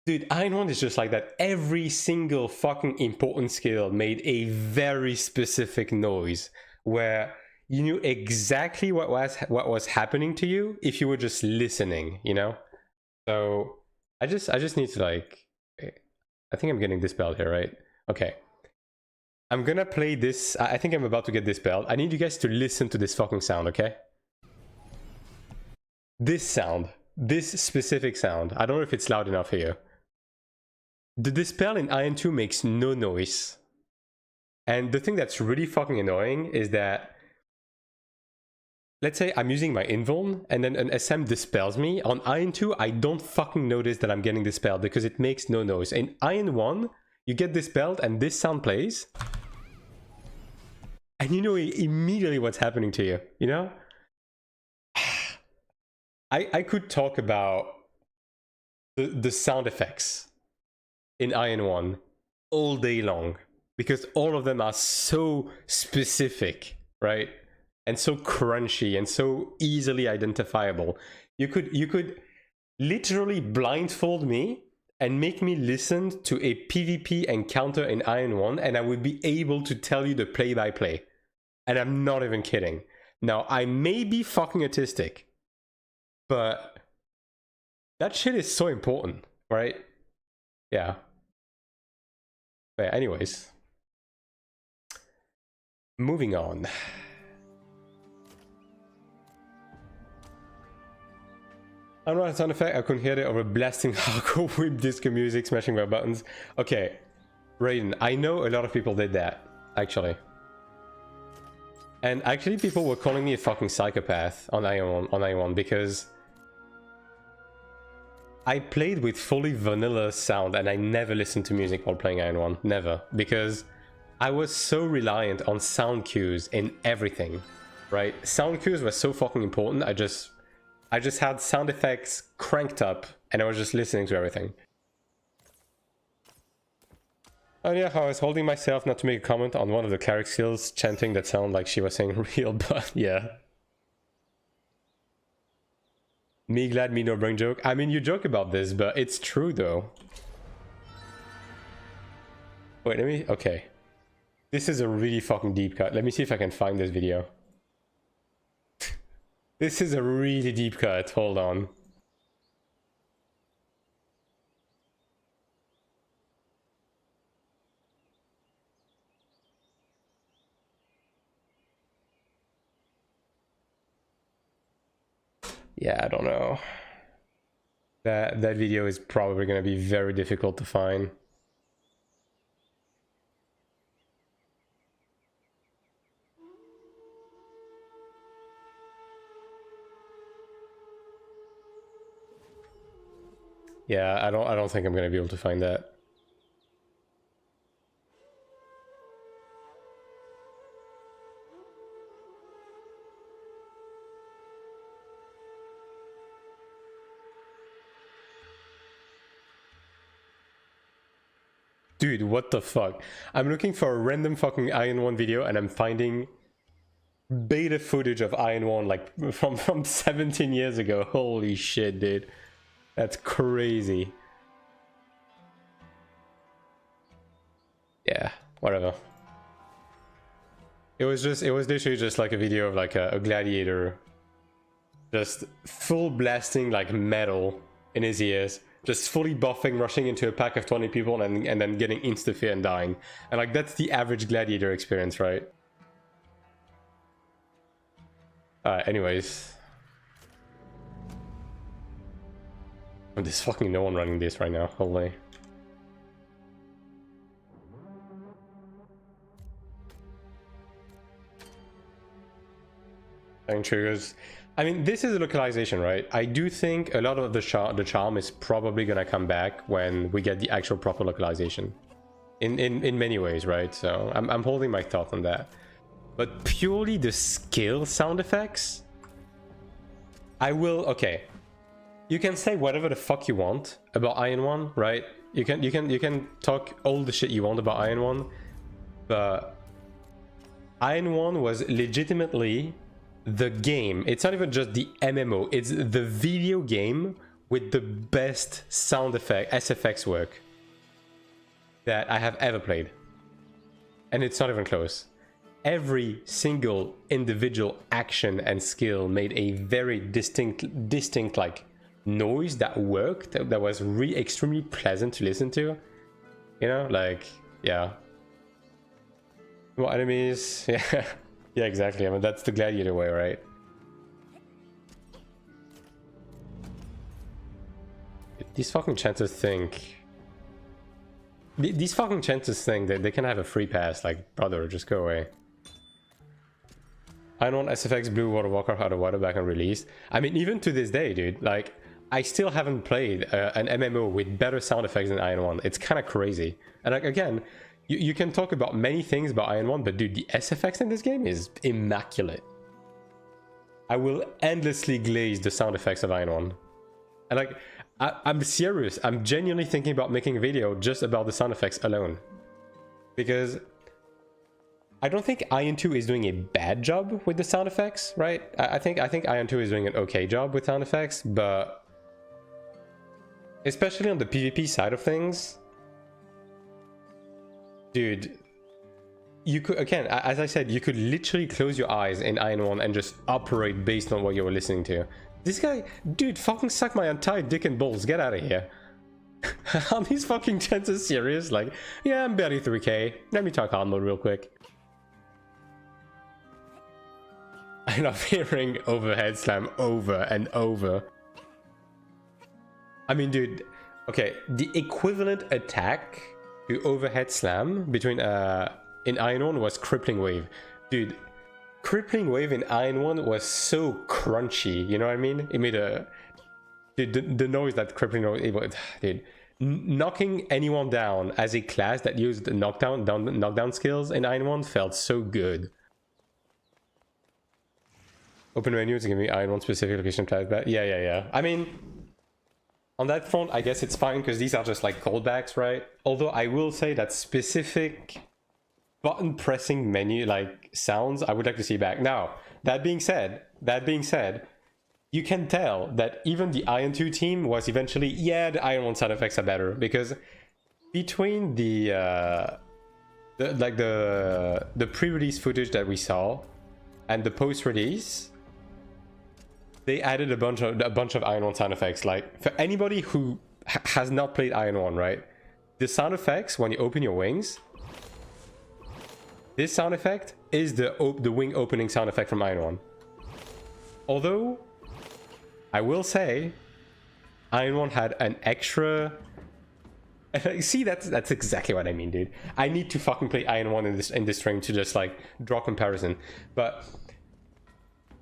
Dude, Iron 1 is just like that. Every single fucking important skill made a very specific noise where you knew exactly what was happening to you if you were just listening, you know? So I just need to like, I think I'm getting dispelled here, right? Okay. I'm gonna play this. I think I'm about to get dispelled. I need you guys to listen to this fucking sound, okay? This sound, this specific sound. I don't know if it's loud enough here. The dispel in Iron 2 makes no noise. And the thing that's really fucking annoying is that, let's say I'm using my invuln and then an SM dispels me. On Iron 2, I don't fucking notice that I'm getting dispelled because it makes no noise. In Iron 1, you get dispelled and this sound plays. And you know immediately what's happening to you, you know? I could talk about the sound effects in Iron 1 all day long because all of them are so specific, right? And so crunchy and so easily identifiable. You could literally blindfold me and make me listen to a PvP encounter in Iron 1 and I would be able to tell you the play-by-play. And I'm not even kidding. Now, I may be fucking autistic, but that shit is so important, right? Yeah. But anyways. Moving on. I'm not a sound effect. I couldn't hear it over blasting hardcore whip disco music, smashing my buttons. Okay, Raiden, I know a lot of people did that, actually. And actually people were calling me a fucking psychopath on Iron 1 because I played with fully vanilla sound and I never listened to music while playing Iron 1. Never. Because I was so reliant on sound cues in everything, right? Sound cues were so fucking important. I just had sound effects cranked up and I was just listening to everything. Oh yeah, I was holding myself not to make a comment on one of the Cleric skills, chanting that sounded like she was saying real, but yeah. Me glad, me no brain joke. I mean, you joke about this, but it's true though. Wait, let me... Okay. This is a really fucking deep cut. Let me see if I can find this video. This is a really deep cut. Hold on. Yeah, I don't know. That video is probably going to be very difficult to find. Yeah, I don't think I'm going to be able to find that. Dude, what the fuck? I'm looking for a random fucking Iron 1 video and I'm finding beta footage of Iron 1 like from 17 years ago. Holy shit, dude. That's crazy. Yeah, whatever. It was literally just like a video of like a gladiator just full blasting like metal in his ears, just fully buffing, rushing into a pack of 20 people and then getting insta-fear and dying. And like that's the average gladiator experience, right? Anyways. Oh, there's fucking no one running this right now, holy. Triggers. I mean, this is a localization, right? I do think a lot of the charm is probably gonna come back when we get the actual proper localization. In many ways, right? So I'm holding my thought on that. But purely the skill sound effects, I will... Okay. You can say whatever the fuck you want about Iron 1, right? You can talk all the shit you want about Iron 1, but Iron 1 was legitimately the game. It's not even just the MMO, it's the video game with the best sound effect, SFX work that I have ever played. And it's not even close. Every single individual action and skill made a very distinct like noise that worked, that was really extremely pleasant to listen to. You know, like, yeah. More enemies, yeah. Yeah, exactly. I mean, that's the gladiator way, right? These fucking chances think... These fucking chances think that they can have a free pass, like, brother, just go away. Iron 1, SFX, Blue, World of Warcraft, Out of Water, back and released. I mean, even to this day, dude, like, I still haven't played an MMO with better sound effects than Iron 1. It's kind of crazy. And like, again, you can talk about many things about Iron 1, but dude, the SFX in this game is immaculate. I will endlessly glaze the sound effects of Iron 1. And like, I'm serious. I'm genuinely thinking about making a video just about the sound effects alone. Because I don't think Iron 2 is doing a bad job with the sound effects, right? I think Iron 2 is doing an okay job with sound effects, but especially on the PvP side of things, dude, you could, again, as I said, you could literally close your eyes in Iron 1 and just operate based on what you were listening to. This guy, dude, fucking suck my entire dick and balls. Get out of here. Are these fucking chances serious? Like, yeah, I'm barely 3k. Let me talk hard mode real quick. I love hearing overhead slam over and over. I mean, dude, okay, the equivalent attack to overhead slam between in Iron 1 was crippling wave. Dude, crippling wave in Iron 1 was so crunchy, you know what I mean? It made a... Dude, the noise that crippling wave... Dude, knocking anyone down as a class that used knockdown skills in Iron 1 felt so good. Open menu to give me Iron 1 specific location class back. Yeah. I mean, on that front, I guess it's fine because these are just like callbacks, right? Although I will say that specific button pressing menu like sounds, I would like to see back. Now, that being said, you can tell that even the Iron 2 team was eventually, yeah, the Iron 1 sound effects are better, because between the pre-release footage that we saw and the post-release, they added a bunch of Iron 1 sound effects. Like, for anybody who has not played Iron 1, right? The sound effects when you open your wings, this sound effect is the wing opening sound effect from Iron 1. Although, I will say, Iron 1 had an extra... See, that's exactly what I mean, dude. I need to fucking play Iron 1 in this stream to just, like, draw comparison. But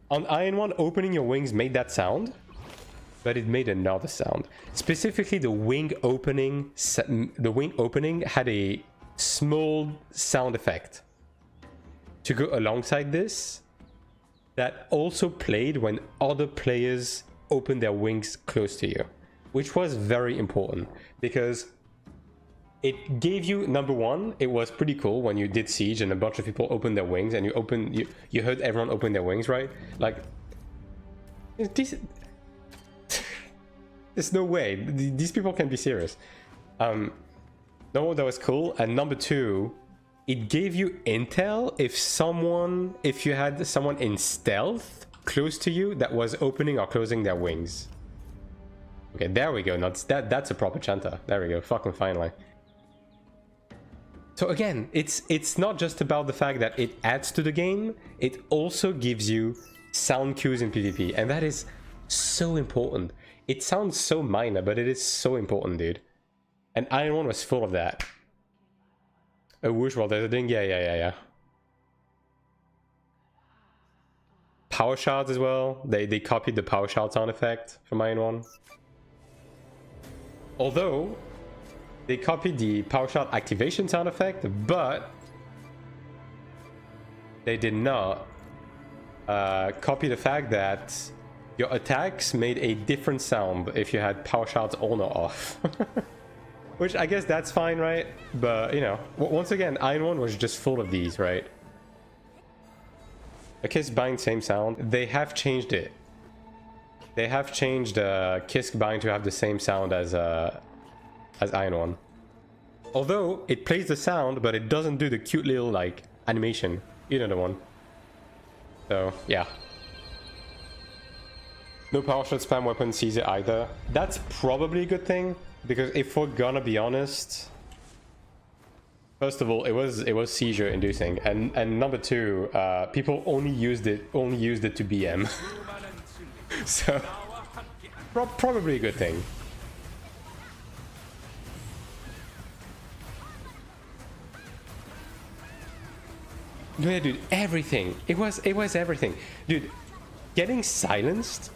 on Iron 1, opening your wings made that sound, but it made another sound. Specifically, the wing opening had a small sound effect to go alongside this that also played when other players opened their wings close to you, which was very important because it gave you, number one, it was pretty cool when you did siege and a bunch of people opened their wings and you heard everyone open their wings, right? Like, there's no way these people can be serious. No, that was cool. And number two, it gave you intel if you had someone in stealth close to you that was opening or closing their wings. Okay, there we go. That's a proper chanter. There we go. Fucking finally. So again, it's not just about the fact that it adds to the game, it also gives you sound cues in PvP, and that is so important. It sounds so minor, but it is so important, dude. And Iron 1 was full of that. A whoosh while there's a ding, yeah. Power shards as well. They copied the power shard sound effect from Iron 1. Although they copied the power shard activation sound effect, but they did not copy the fact that your attacks made a different sound if you had power shards on or off. Which I guess that's fine, right? But, you know, once again, Iron 1 was just full of these, right? A kiss bind, same sound. They have changed it. they have changed Kisk Bind to have the same sound as Iron One. Although it plays the sound, but it doesn't do the cute little like animation. You know the one. So yeah. No power shot spam weapon seizure either. That's probably a good thing, because if we're gonna be honest, first of all, it was seizure inducing, and number two, people only used it to BM. So probably a good thing. Yeah, dude, everything. It was everything. Dude, getting silenced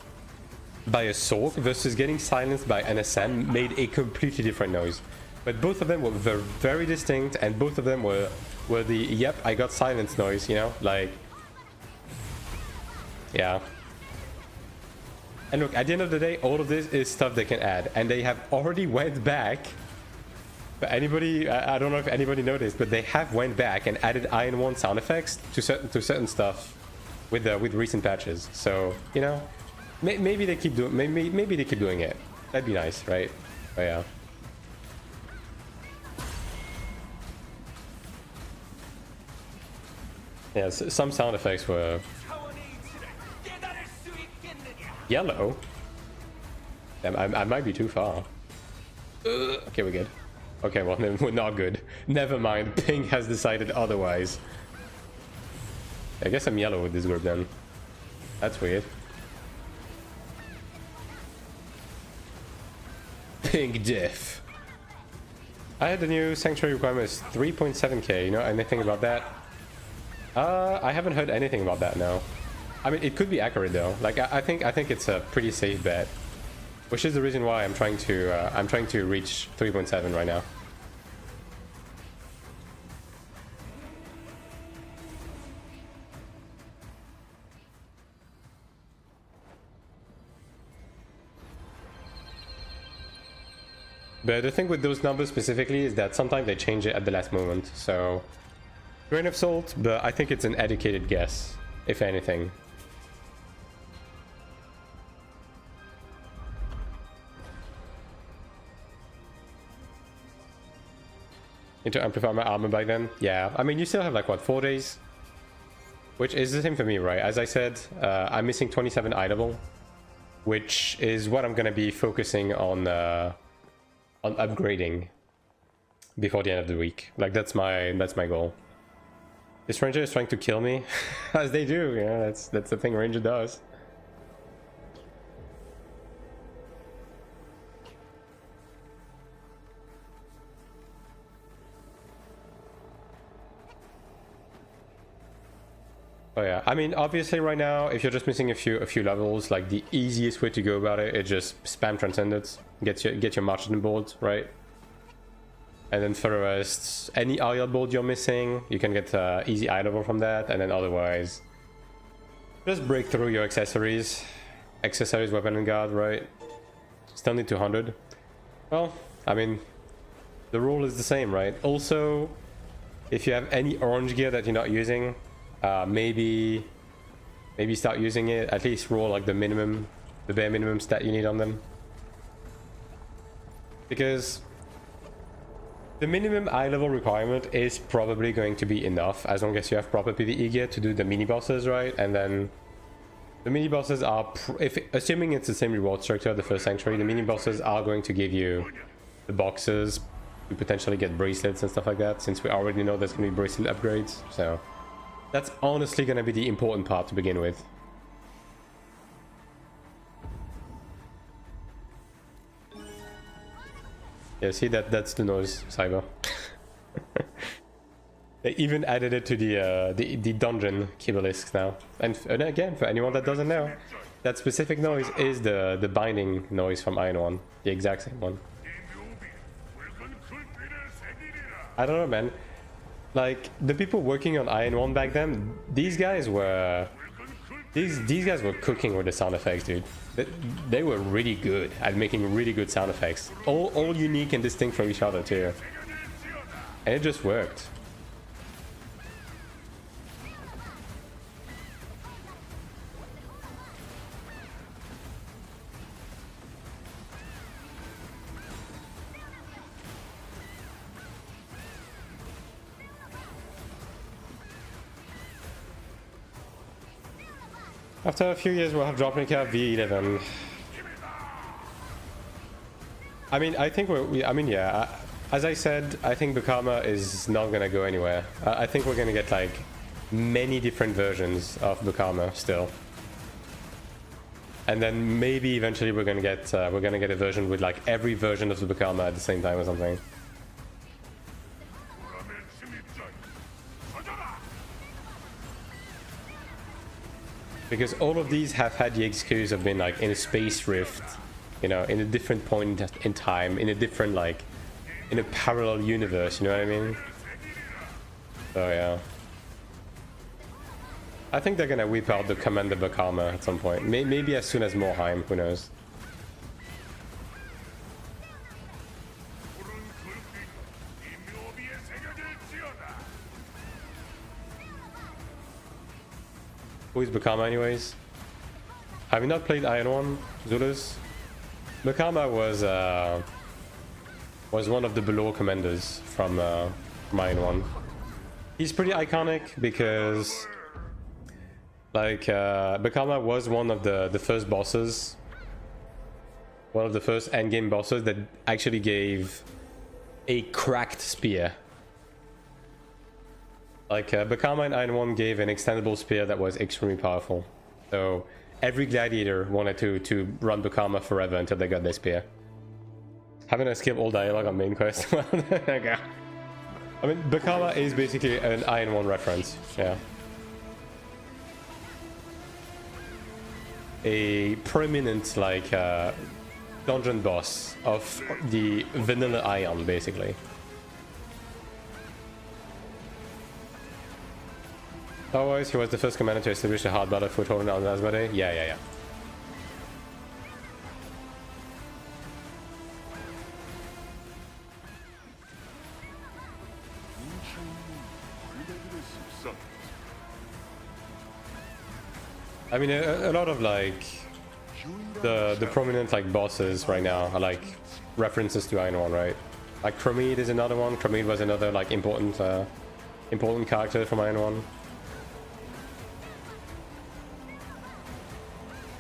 by a Sork versus getting silenced by NSM made a completely different noise. But both of them were very distinct, and both of them were the yep, I got silenced noise, you know? Like, yeah. And look, at the end of the day, all of this is stuff they can add, and they have already went back. But anybody, I don't know if anybody noticed, but they have went back and added Iron One sound effects to certain stuff with recent patches. So you know, maybe they keep doing maybe they keep doing it. That'd be nice, right? But yeah. Yeah, some sound effects were yellow. Damn, I might be too far. Okay, we're good. Okay, well, we're not good. Never mind, Pink has decided otherwise. I guess I'm yellow with this group then. That's weird. Pink diff. I had the new sanctuary requirement is 3.7k, you know anything about that? I haven't heard anything about that, no. I mean, it could be accurate though. Like, I think it's a pretty safe bet. Which is the reason why I'm trying to reach 3.7 right now. But the thing with those numbers specifically is that sometimes they change it at the last moment. So, grain of salt, but I think it's an educated guess, if anything. Need to amplify my armor by then. Yeah, I mean, you still have like what, 4 days, which is the same for me, right? As I said, I'm missing 27 eye level, which is what I'm gonna be focusing on upgrading before the end of the week. Like that's my goal. This ranger is trying to kill me, as they do. Yeah, that's the thing ranger does. Oh yeah, I mean, obviously right now, if you're just missing a few levels, like the easiest way to go about it is just spam Transcendence, get your marching board, right? And then for the rest, any Ariel board you're missing, you can get easy eye level from that, and then otherwise, just break through your accessories, weapon and guard, right? Still need 200. Well, I mean, the rule is the same, right? Also, if you have any orange gear that you're not using, maybe start using it. At least roll like the bare minimum stat you need on them, because the minimum eye level requirement is probably going to be enough as long as you have proper PvE gear to do the mini bosses, right? And then the mini bosses are, assuming it's the same reward structure the first sanctuary, the mini bosses are going to give you the boxes to potentially get bracelets and stuff like that, since we already know there's gonna be bracelet upgrades. So that's honestly gonna be the important part to begin with. Yeah, see, that's the noise, Cyber. They even added it to the dungeon keybolisks now. And again, for anyone that doesn't know, that specific noise is the binding noise from Iron One, the exact same one. I don't know, man. Like, the people working on Iron One back then, these guys were cooking with the sound effects, dude. They were really good at making really good sound effects, all unique and distinct from each other too, and it just worked. After a few years, we'll have Dropnica V11. I mean, I think I mean, yeah. As I said, I think Bukama is not gonna go anywhere. I think we're gonna get like many different versions of Bukama still, and then maybe eventually we're gonna get a version with like every version of the Bukama at the same time or something. Because all of these have had the excuse of being like in a space rift, you know, in a different point in time, in a different like, in a parallel universe, you know what I mean? So yeah. I think they're gonna whip out the Commander Bukama at some point. Maybe as soon as Morheim, who knows? Who is Bukama anyways? Have you not played Iron 1, Zulus? Bukama was one of the below commanders from Iron 1. He's pretty iconic because like Bukama was one of the first bosses, one of the first endgame bosses that actually gave a cracked spear. Like Bukama in Iron 1 gave an extendable spear that was extremely powerful. So every gladiator wanted to run Bukama forever until they got their spear. Having to skip all dialogue on main quest. Okay. I mean, Bukama is basically an Iron 1 reference. Yeah. A prominent like dungeon boss of the vanilla Ion, basically. Otherwise, he was the first commander to establish a hard battle foothold on Asmodee. Yeah. I mean, a lot of like the prominent like bosses right now are like references to Iron 1, right? Like Chromede is another one. Chromede was another like important character from Iron 1.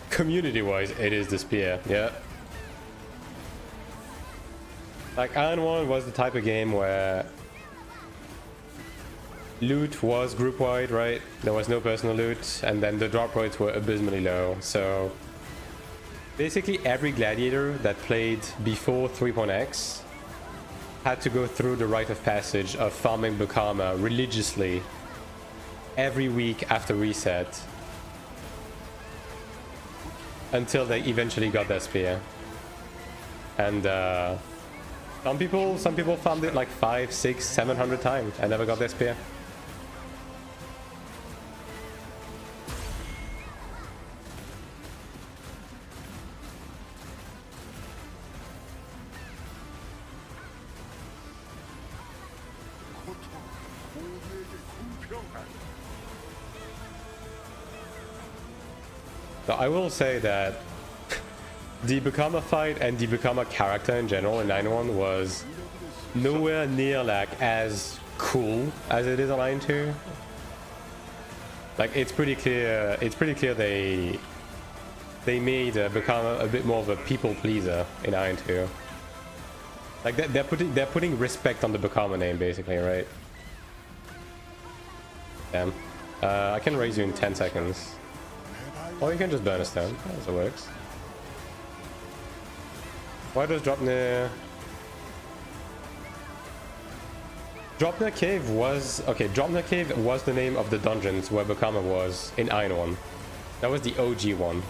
Community-wise, it is the spear, yeah. Like, Iron 1 was the type of game where loot was group-wide, right? There was no personal loot, and then the drop rates were abysmally low, so... Basically, every gladiator that played before 3.x had to go through the rite of passage of farming Bukama religiously every week after reset, until they eventually got their spear. And some people farmed it like 500, 600, 700 times and never got their spear. So I will say that the Bukama fight and the Bukama character in general in 9.1 was nowhere near like as cool as it is on 9.2. Like it's pretty clear they made Bukama a bit more of a people pleaser in 9.2. Like they're putting respect on the Bukama name basically, right? Damn. I can raise you in 10 seconds. Or you can just burn a stone, as it works. Why does Dropner... Dropner Cave was... Okay, Dropner Cave was the name of the dungeons where Bukama was in Iron 1. That was the OG one.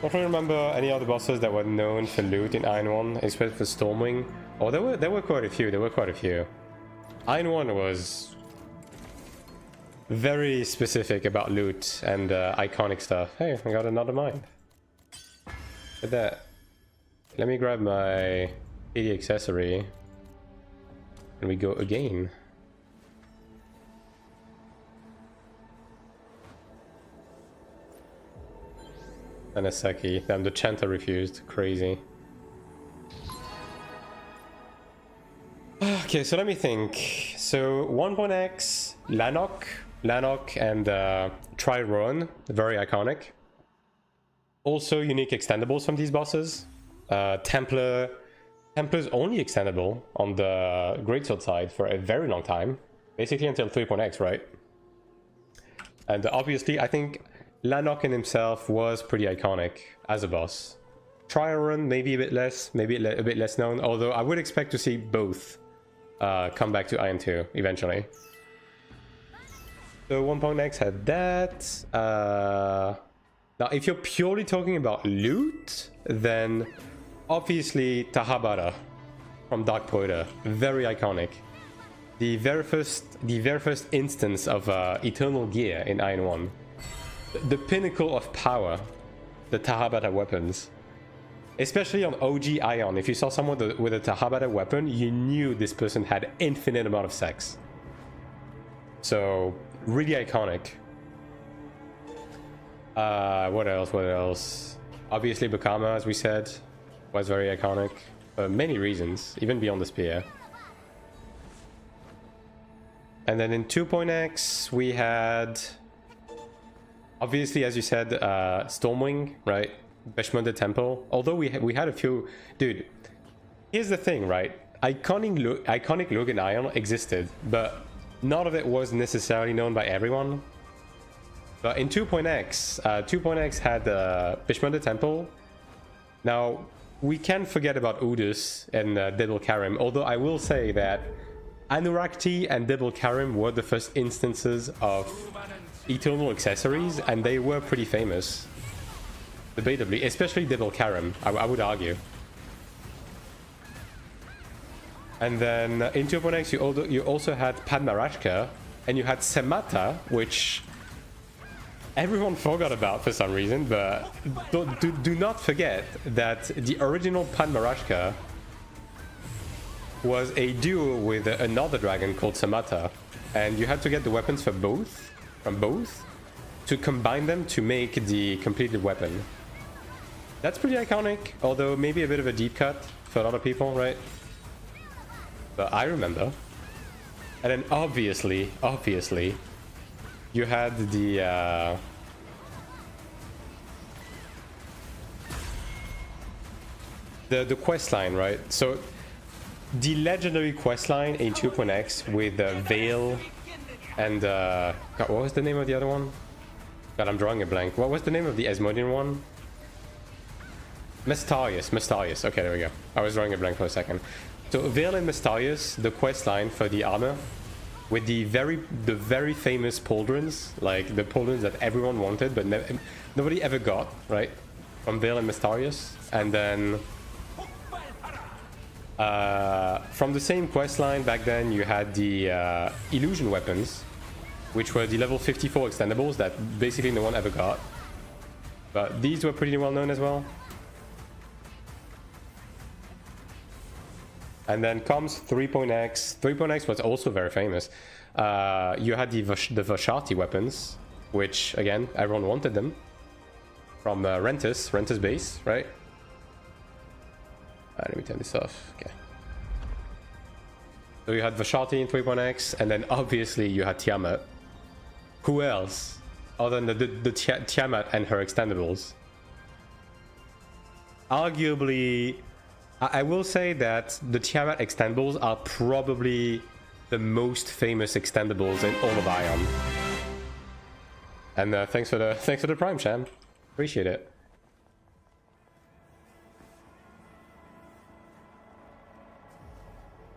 I don't remember any other bosses that were known for loot in Iron 1, especially for Stormwing. Oh, there were quite a few. Iron 1 was very specific about loot and iconic stuff. Hey, I got another mine. Look at that. Let me grab my 80 accessory. And we go again. and a Seki. Damn, the Chanter refused. Crazy. Okay, so let me think. So 1.x, Lanok and Triron, very iconic. Also unique extendables from these bosses. Templar's only extendable on the Greatsword side for a very long time. Basically until 3.x, right? And obviously, I think Lanok in himself was pretty iconic as a boss. Triron, maybe a bit less, maybe a bit less known, although I would expect to see both come back to Iron 2 eventually. So 1.x had that. Now, if you're purely talking about loot, then obviously Tahabara from Dark Poeta, very iconic. The very first instance of Eternal Gear in Iron 1. The pinnacle of power, the Tahabara weapons. Especially on OG Ion, if you saw someone with a Tahabara weapon, you knew this person had infinite amount of sex. So, really iconic. What else? Obviously Bakama, as we said, was very iconic. For many reasons, even beyond the spear. And then in 2.x, we had... Obviously, as you said, Stormwing, right? Beshmunda Temple. Although we had a few... Dude, here's the thing, right? Iconic look in Ion existed, but none of it was necessarily known by everyone. But in 2.x, 2.x had Beshmunda Temple. Now, we can't forget about Udus and Dibble Karim, although I will say that Anurakti and Dibble Karim were the first instances of Eternal accessories, and they were pretty famous. Debatably, especially Dibble Karim, I would argue. And then in 2.x you also had Padmarashka, and you had Semata, which everyone forgot about for some reason, but do not forget that the original Padmarashka was a duo with another dragon called Semata, and you had to get the weapons from both, to combine them to make the completed weapon. That's pretty iconic, although maybe a bit of a deep cut for a lot of people, right? But I remember. And then obviously, you had the quest line, right? So the legendary quest line in 2.x with Veil and God, what was the name of the other one? God, I'm drawing a blank. What was the name of the Asmodean one? Mystarius. Okay, there we go. I was drawing a blank for a second. So Veil and Mystarius, the quest line for the armor, with the very famous pauldrons, like the pauldrons that everyone wanted but nobody ever got, right? From Veil and Mystarius, and then from the same quest line back then, you had the illusion weapons, which were the level 54 extendables that basically no one ever got. But these were pretty well known as well. And then comes 3.x. 3.x was also very famous. You had the Vashati weapons, which, again, everyone wanted them. From Rentus base, right? Let me turn this off. Okay. So you had Vashati in 3.x, and then obviously you had Tiamat. Who else? Other than the Tiamat and her extendables. Arguably, I will say that the Tiamat extendables are probably the most famous extendables in all of Ion. And thanks for the Prime, Sham. Appreciate it.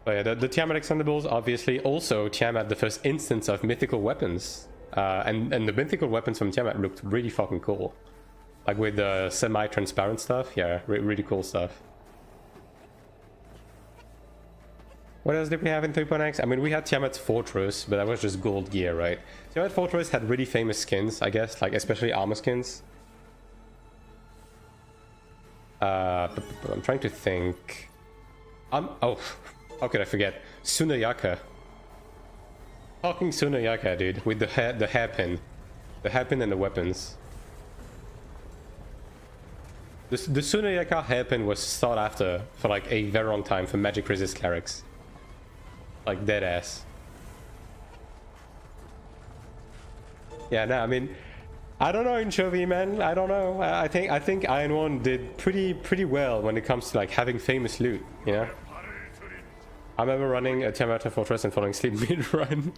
But yeah, the Tiamat extendables, obviously, also Tiamat, the first instance of mythical weapons. And the mythical weapons from Tiamat looked really fucking cool. Like with the semi-transparent stuff. Yeah, really cool stuff. What else did we have in 3.x? I mean, we had Tiamat's Fortress, but that was just gold gear, right? Tiamat Fortress had really famous skins, I guess, like especially armor skins. But I'm trying to think. Oh, how could I forget? Sunayaka. Talking Sunayaka, dude, with the hairpin and the weapons. The Sunayaka hairpin was sought after for like a very long time for magic resist clerics. Like dead ass. Yeah, no, I mean, I don't know Anchovy, man. I don't know. I think Iron One did pretty well when it comes to like having famous loot, you know? I remember running a Tiamat Fortress and falling asleep mid-run.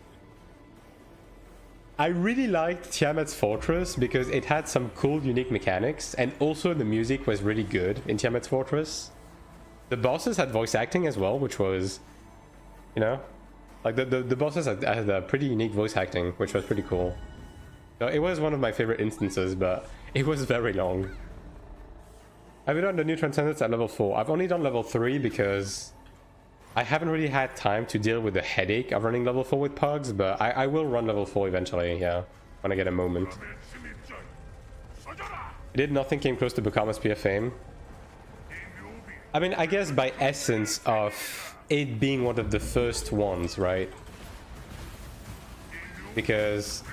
I really liked Tiamat's Fortress because it had some cool, unique mechanics, and also the music was really good in Tiamat's Fortress. The bosses had voice acting as well, which was, you know, like the bosses had a pretty unique voice acting, which was pretty cool. So it was one of my favorite instances, but it was very long. I've done the new Transcendence at level 4. I've only done level 3 because I haven't really had time to deal with the headache of running level 4 with pugs, but I will run level 4 eventually, yeah, when I get a moment. It did nothing came close to Bukama's Spear fame. I mean, I guess by essence of it being one of the first ones, right? Because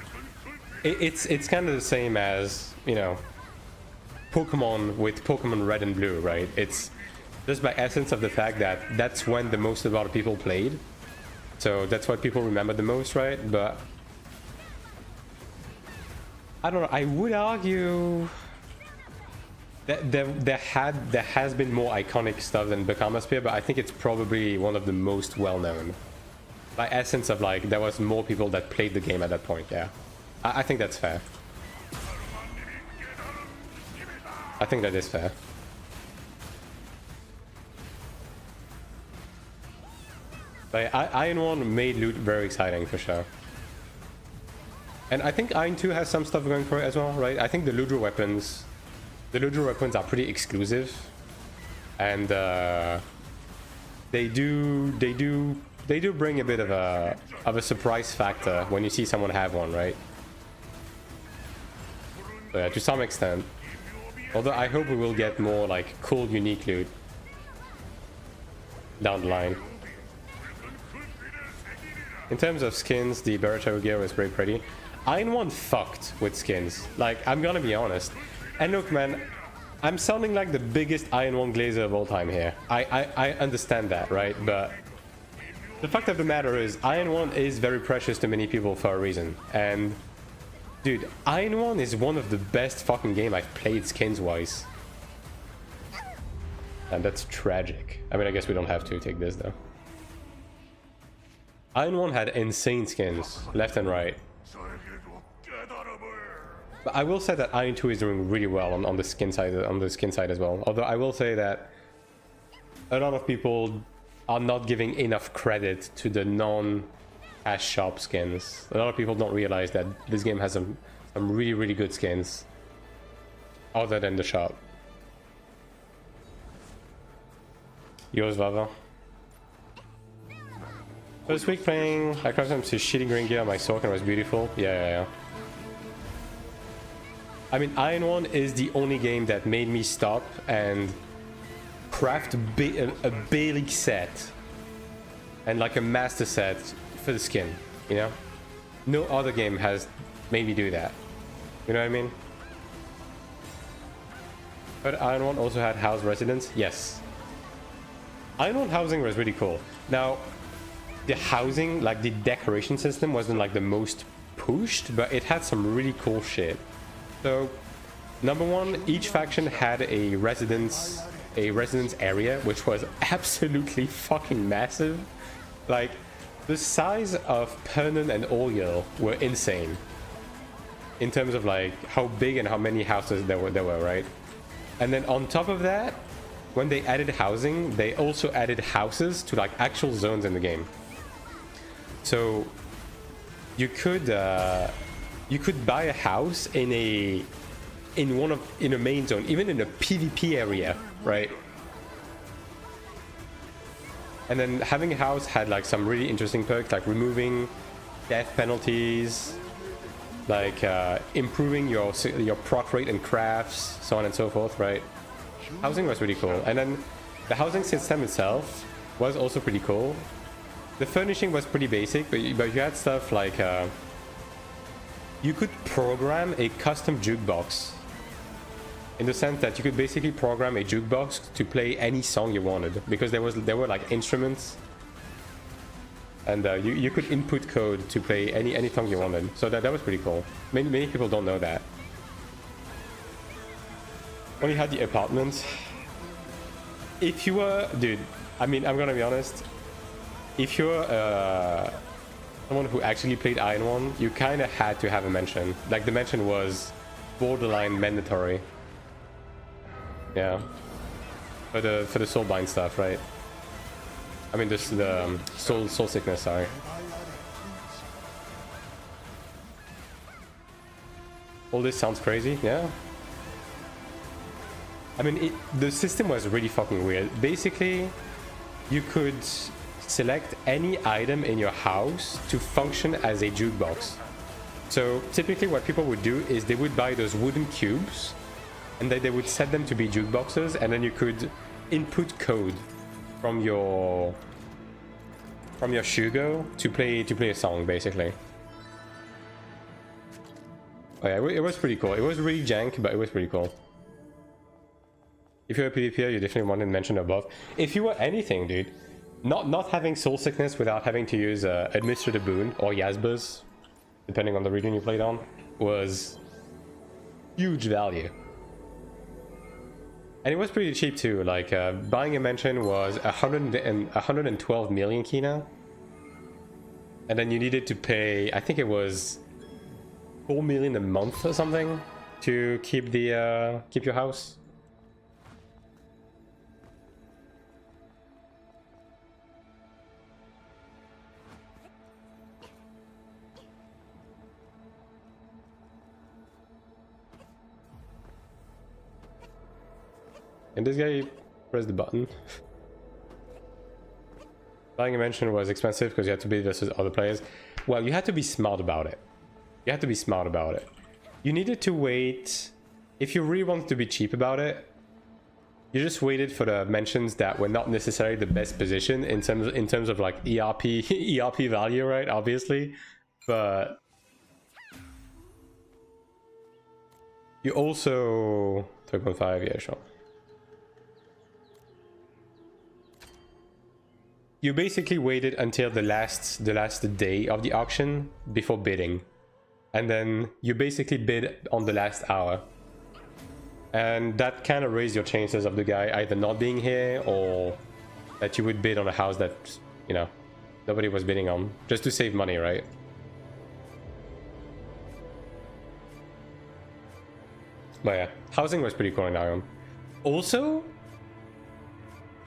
it's kind of the same as, you know, Pokemon with Pokemon Red and Blue, right? It's just by essence of the fact that that's when the most amount of people played, so that's what people remember the most, right? But I don't know, I would argue that there has been more iconic stuff than Bukama Spear, but I think it's probably one of the most well-known by essence of like there was more people that played the game at that point. Yeah, I think that's fair. I think that is fair. But Iron 1 made loot very exciting for sure. And I think Iron 2 has some stuff going for it as well, right? I think the Ludra weapons are pretty exclusive. And they do bring a bit of a surprise factor when you see someone have one, right? So yeah, to some extent. Although I hope we will get more like cool, unique loot down the line. In terms of skins, the Barataro gear was very pretty. Iron 1 fucked with skins. Like, I'm gonna be honest. And look, man, I'm sounding like the biggest Iron 1 glazer of all time here. I understand that, right? But the fact of the matter is, Iron 1 is very precious to many people for a reason. And dude, Iron 1 is one of the best fucking game I've played skins-wise. And that's tragic. I mean, I guess we don't have to take this, though. Iron 1 had insane skins, left and right. But I will say that Iron 2 is doing really well on the skin side as well. Although I will say that a lot of people are not giving enough credit to the non-cash shop skins. A lot of people don't realize that this game has some really good skins other than the shop. Yours, Vava. First week playing, I crafted some shitty green gear on my sword and it was beautiful. Yeah. I mean, Iron 1 is the only game that made me stop and craft a Balik set and like a master set for the skin, you know? No other game has made me do that. You know what I mean? But Iron 1 also had house residence? Yes. Iron 1 housing was really cool. Now, the housing, like the decoration system wasn't like the most pushed, but it had some really cool shit. So, number one, each faction had a residence area, which was absolutely fucking massive. Like, the size of Pernon and Oriel were insane. In terms of like how big and how many houses there were, right? And then on top of that, when they added housing, they also added houses to like actual zones in the game. So you could buy a house in a main zone, even in a PvP area, right? And then having a house had like some really interesting perks, like removing death penalties, like improving your proc rate and crafts, so on and so forth, right? Housing was really cool. And then the housing system itself was also pretty cool. The furnishing was pretty basic, but you had stuff like you could program a custom jukebox in the sense that you could basically program a jukebox to play any song you wanted, because there were like instruments, and you could input code to play any song you wanted. So that was pretty cool. Many people don't know that. When you had the apartment, if you were, dude, I mean, I'm gonna be honest, if you're someone who actually played Iron One, you kind of had to have a mention. Like, the mention was borderline mandatory. Yeah, for the soulbind stuff, right? I mean, this the soul sickness. Sorry. All this sounds crazy, yeah. I mean, the system was really fucking weird. Basically, you could select any item in your house to function as a jukebox. So typically what people would do is they would buy those wooden cubes, and then they would set them to be jukeboxes, and then you could input code from your Shugo to play a song, basically. Oh yeah, it was pretty cool. It was really jank, but it was pretty cool. If you're a PvPer, you definitely wanted to mention above. If you were anything, dude, not having soul sickness without having to use Administer the Boon or Yazbas, depending on the region you played on, was huge value. And it was pretty cheap too. Like, buying a mention was 112 million kina, and then you needed to pay, I think it was 4 million a month or something to keep the keep your house. And this guy pressed the button. Buying a mention was expensive because you had to bid versus other players. Well, you had to be smart about it. You had to be smart about it. You needed to wait. If you really wanted to be cheap about it, you just waited for the mentions that were not necessarily the best position in terms of like ERP value, right? Obviously, but you also 3.5, yeah, sure. You basically waited until the last day of the auction before bidding, and then you basically bid on the last hour, and that kind of raised your chances of the guy either not being here or that you would bid on a house that, you know, nobody was bidding on, just to save money, right? But yeah, housing was pretty cool in Iron. Also,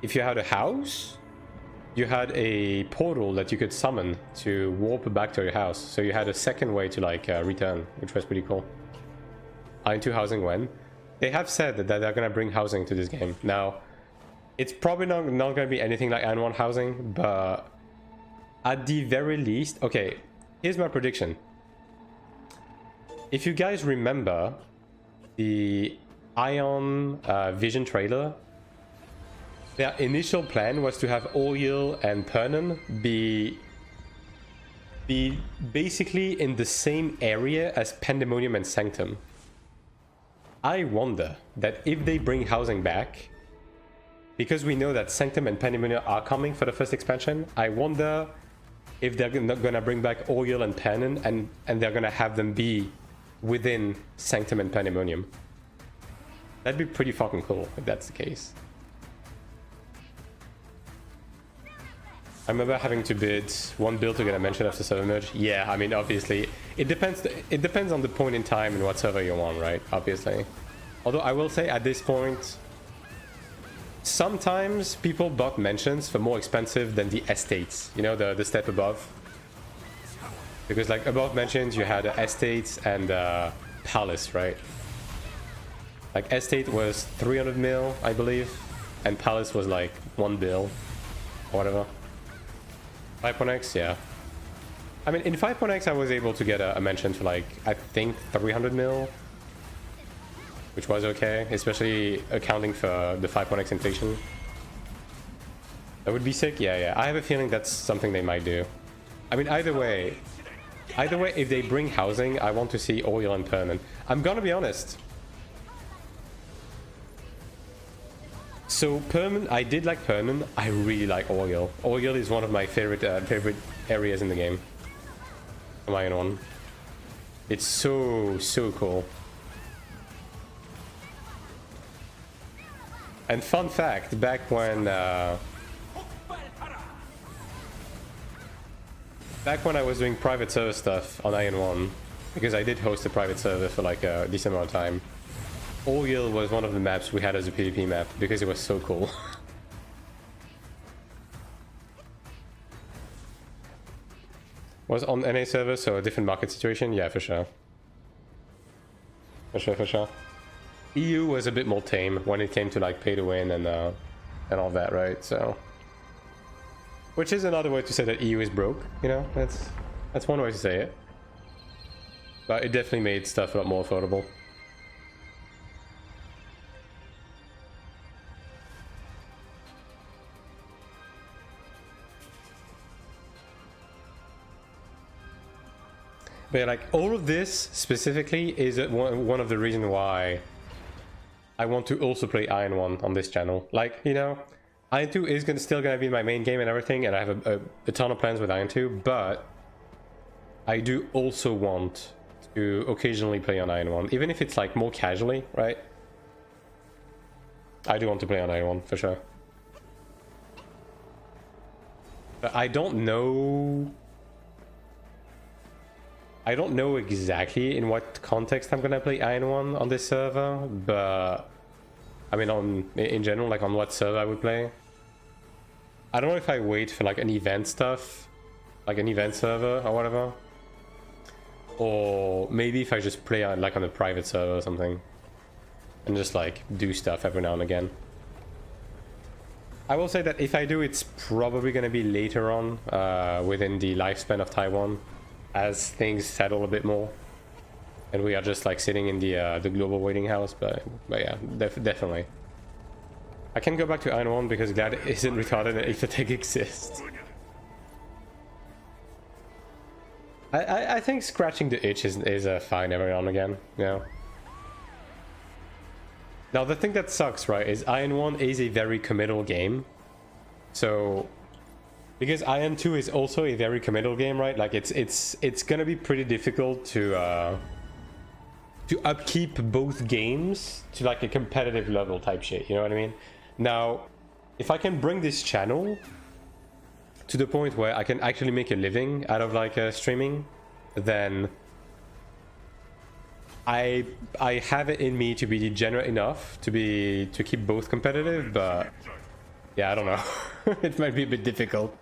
if you had a house, you had a portal that you could summon to warp back to your house. So you had a second way to like return, which was pretty cool. Iron 2 housing when? They have said that they're gonna bring housing to this game. Now, it's probably not gonna be anything like Iron 1 housing, but at the very least, okay, here's my prediction. If you guys remember the Ion Vision trailer, their initial plan was to have Oriel and Pernon be basically in the same area as Pandemonium and Sanctum. I wonder that if they bring housing back, because we know that Sanctum and Pandemonium are coming for the first expansion, I wonder if they're gonna bring back Oriel and Pernon and they're gonna have them be within Sanctum and Pandemonium. That'd be pretty fucking cool if that's the case. I remember having to bid one build to get a mention after server merge. Yeah, I mean, obviously, it depends on the point in time and what server you're on, right? Obviously. Although I will say at this point, sometimes people bought mentions for more expensive than the estates, you know, the step above. Because like above mentions, you had estates and palace, right? Like estate was 300 mil, I believe, and palace was like 1 bill or whatever. 5.x, yeah. I mean, in 5.x, I was able to get a mention for like, I think 300 mil, which was okay, especially accounting for the 5.x inflation. That would be sick, yeah. I have a feeling that's something they might do. I mean, either way, if they bring housing, I want to see Oriel and Pernon. I'm gonna be honest. So Perman, I did like Perman. I really like Oil. Oil is one of my favorite areas in the game. Am I in one? It's so cool. And fun fact, back when I was doing private server stuff on Iron 1, because I did host a private server for like a decent amount of time, Oil was one of the maps we had as a PvP map because it was so cool. Was on NA server, so a different market situation? Yeah, for sure. For sure. EU was a bit more tame when it came to like pay to win and all that, right? So, which is another way to say that EU is broke. You know, that's one way to say it. But it definitely made stuff a lot more affordable. But yeah, like all of this specifically is one of the reasons why I want to also play Iron 1 on this channel. Like, you know, Iron 2 is still gonna be my main game and everything, and I have a ton of plans with Iron 2, but I do also want to occasionally play on Iron 1, even if it's like more casually, right? I do want to play on Iron 1 for sure. But I don't know exactly in what context I'm gonna play Iron 1 on this server, but I mean in general, like on what server I would play. I don't know if I wait for like an event stuff, like an event server or whatever, or maybe if I just play on like on a private server or something and just like do stuff every now and again. I will say that if I do, it's probably gonna be later on within the lifespan of Taiwan, as things settle a bit more and we are just like sitting in the global waiting house. But yeah, definitely I can go back to Iron 1 because Glad isn't retarded and Aethertech exists. I think scratching the itch is fine every now and again, you know. Now the thing that sucks, right, is Iron 1 is a very committal game. So because Iron 2 is also a very committal game, right? Like it's gonna be pretty difficult to upkeep both games to like a competitive level type shit, you know what I mean? Now, if I can bring this channel to the point where I can actually make a living out of like streaming, then I have it in me to be degenerate enough to keep both competitive, but yeah, I don't know. It might be a bit difficult.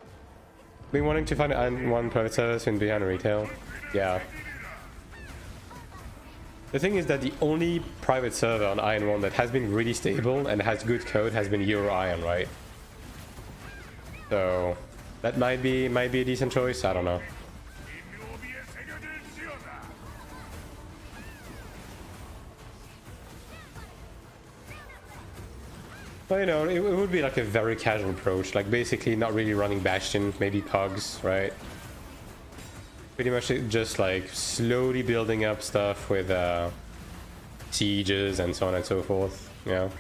Been wanting to find one private service in behind retail. Yeah. The thing is that the only private server on Iron 1 that has been really stable and has good code has been Euro Iron, right? So that might be a decent choice. I don't know. But you know, it would be like a very casual approach, like basically not really running Bastion, maybe Pugs, right? Pretty much just like slowly building up stuff with sieges and so on and so forth, you know?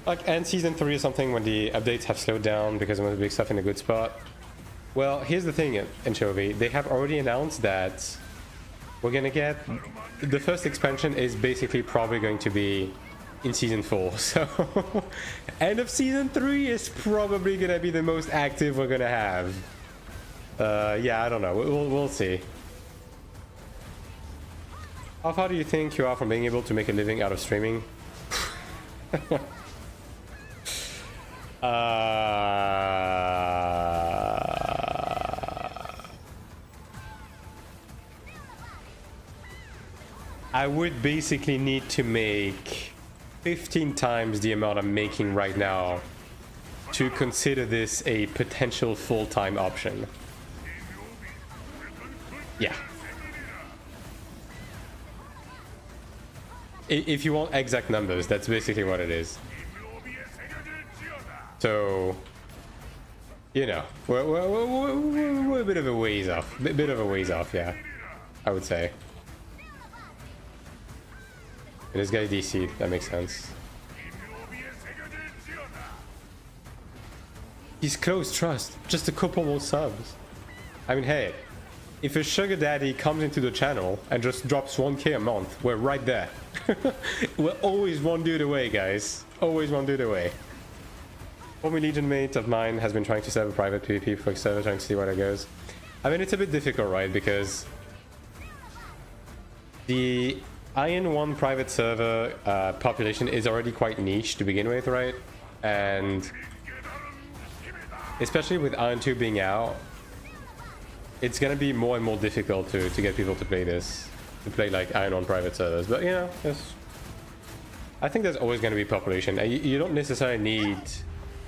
Like end season 3 or something when the updates have slowed down because of the big stuff in a good spot. Well, here's the thing, Anchovy, they have already announced that we're gonna get the first expansion is basically probably going to be in season 4, so end of season 3 is probably gonna be the most active we're gonna have. Yeah, I don't know, we'll see. How far do you think you are from being able to make a living out of streaming? I would basically need to make 15 times the amount I'm making right now to consider this a potential full-time option. Yeah. If you want exact numbers, that's basically what it is. So, you know, we're a bit of a ways off. Yeah, I would say. And this guy DC, that makes sense. He's close, trust. Just a couple more subs. I mean, hey, if a sugar daddy comes into the channel and just drops 1k a month, we're right there. We're always one dude away, guys. Always one dude away. Former Legion mate of mine has been trying to set up a private PvP for a server, trying to see where it goes. I mean, it's a bit difficult, right? Because the Iron 1 private server population is already quite niche to begin with, right? And especially with Iron 2 being out, it's gonna be more and more difficult to get people to play this, to play like Iron 1 private servers. But you know, I think there's always gonna be population. You don't necessarily need,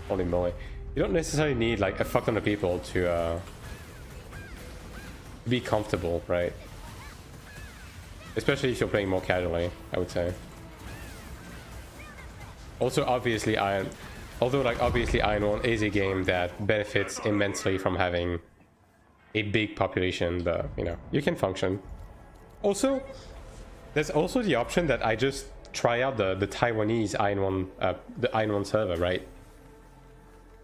holy moly, you don't necessarily need like a fuck ton of people to be comfortable, right? Especially if you're playing more casually, I would say. Also, obviously, obviously Iron 1 is a game that benefits immensely from having a big population, but you know, you can function. Also, there's also the option that I just try out the Taiwanese Iron 1 server, right?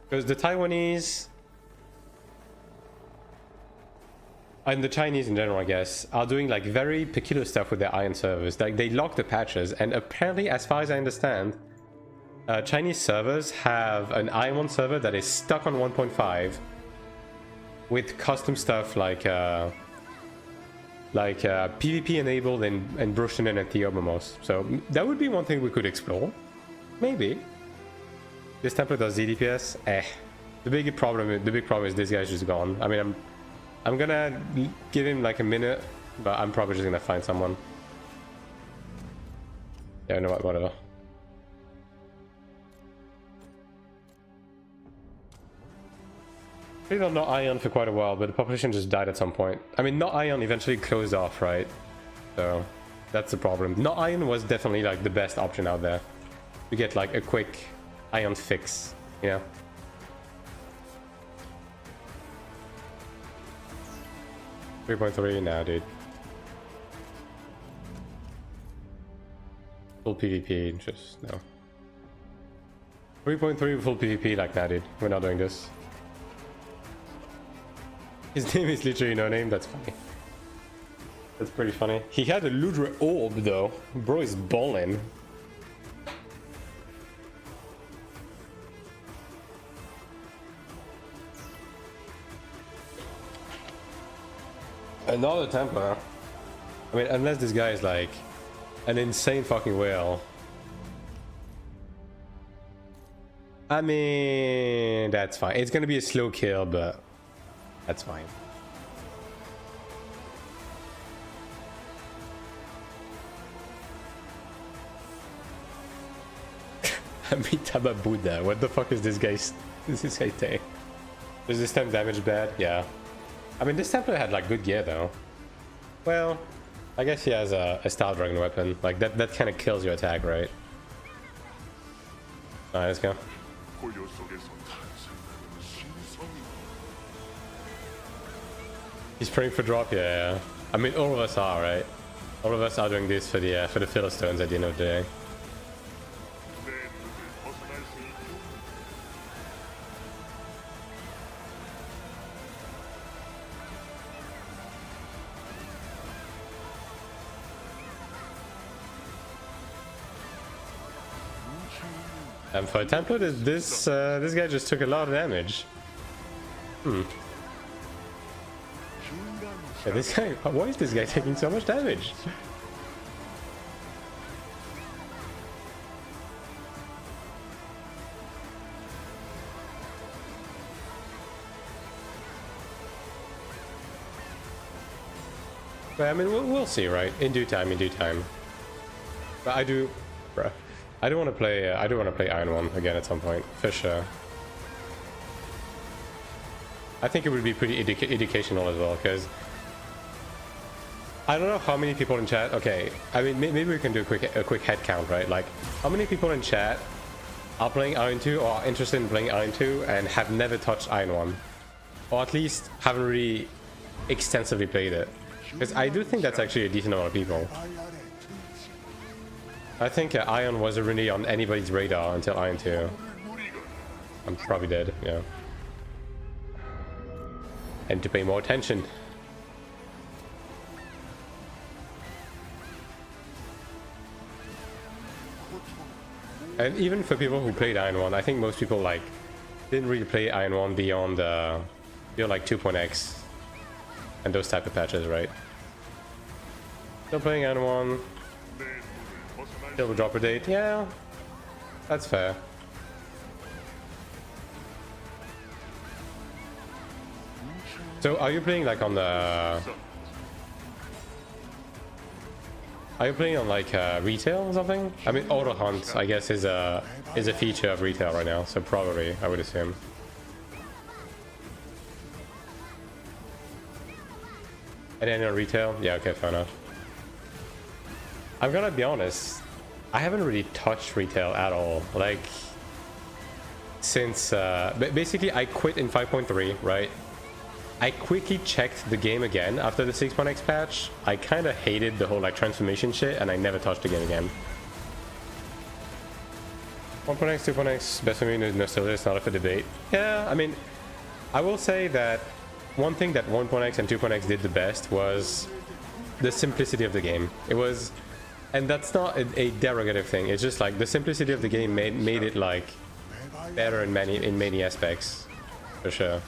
Because the Taiwanese and the Chinese in general, I guess, are doing like very peculiar stuff with their Iron servers. Like they lock the patches, and apparently, as far as I understand, Chinese servers have an Iron 1 server that is stuck on 1.5 with custom stuff like PvP enabled and Brushin and Theobamos. So that would be one thing we could explore. Maybe. This template does ZDPS? The big problem is this guy's just gone. I mean, I'm gonna give him like a minute, but I'm probably just gonna find someone. Yeah, you know what, whatever. Played on Not Ion for quite a while, but the population just died at some point. I mean, Not Ion eventually closed off, right? So that's the problem. Not Ion was definitely like the best option out there to get like a quick Ion fix, you know? .3 now, dude. Full PvP, just no. 3.3 full PvP, like, nah, dude. We're not doing this. His name is literally no name. That's funny. That's pretty funny. He had a Ludra orb though. Bro is ballin'. Another Templar. I mean, unless this guy is like an insane fucking whale. I mean, that's fine. It's gonna be a slow kill, but that's fine. Amitabha Buddha. What the fuck is this guy saying? Does this time damage bad? Yeah. I mean, this Templar had like good gear though. Well, I guess he has a Style Dragon weapon. Like that kind of kills your attack, right? Alright, let's go. He's praying for drop, yeah. I mean, all of us are, right? All of us are doing this for the Philistines at the end of the day. And for a Templar, this guy just took a lot of damage. Yeah, this guy, why is this guy taking so much damage? But I mean, we'll see, right? In due time, in due time. But I do, bruh. I do want to play. I do want to play Iron 1 again at some point, for sure. I think it would be pretty educational as well, because I don't know how many people in chat. Okay, I mean, maybe we can do a quick head count, right? Like, how many people in chat are playing Iron 2 or are interested in playing Iron 2 and have never touched Iron 1, or at least haven't really extensively played it? Because I do think that's actually a decent amount of people. I think Ion wasn't really on anybody's radar until Ion 2. I'm probably dead, yeah. And to pay more attention. And even for people who played Iron 1, I think most people like didn't really play Iron 1 beyond like 2.x and those type of patches, right? Still playing Iron 1. Still a dropper date, yeah, that's fair. So are you playing like on the... Are you playing on like retail or something? I mean, auto hunt, I guess, is a feature of retail right now, so probably, I would assume. And then on retail? Yeah, okay, fair enough. I'm gonna be honest, I haven't really touched retail at all. Like, since, basically I quit in 5.3, right? I quickly checked the game again after the 6.x patch. I kind of hated the whole like transformation shit, and I never touched the game again. 1.x, 2.x, best for me, no still is not up for debate. Yeah, I mean, I will say that one thing that 1.x and 2.x did the best was the simplicity of the game. It was, and that's not a derogative thing. It's just like the simplicity of the game made it like better in many aspects, for sure.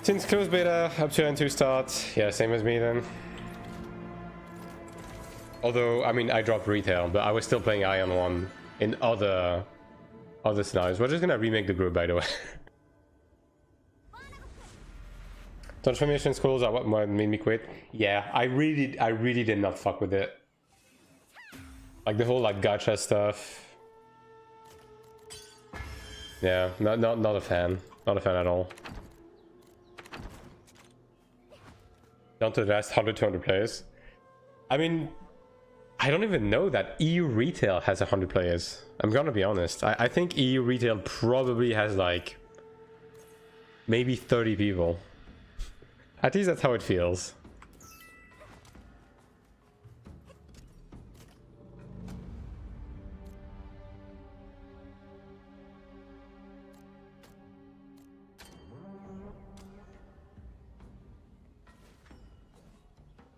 Since closed beta up to N2 start, yeah, same as me then. Although, I mean, I dropped retail, but I was still playing Ion 1 in other scenarios. We're just gonna remake the group, by the way. Transformation schools are what made me quit. Yeah, I really did not fuck with it. Like the whole like gacha stuff. Yeah, not a fan. Not a fan at all. Down to the last 100-200 players. I mean, I don't even know that EU retail has 100 players. I'm gonna be honest. I think EU retail probably has like maybe 30 people. At least that's how it feels.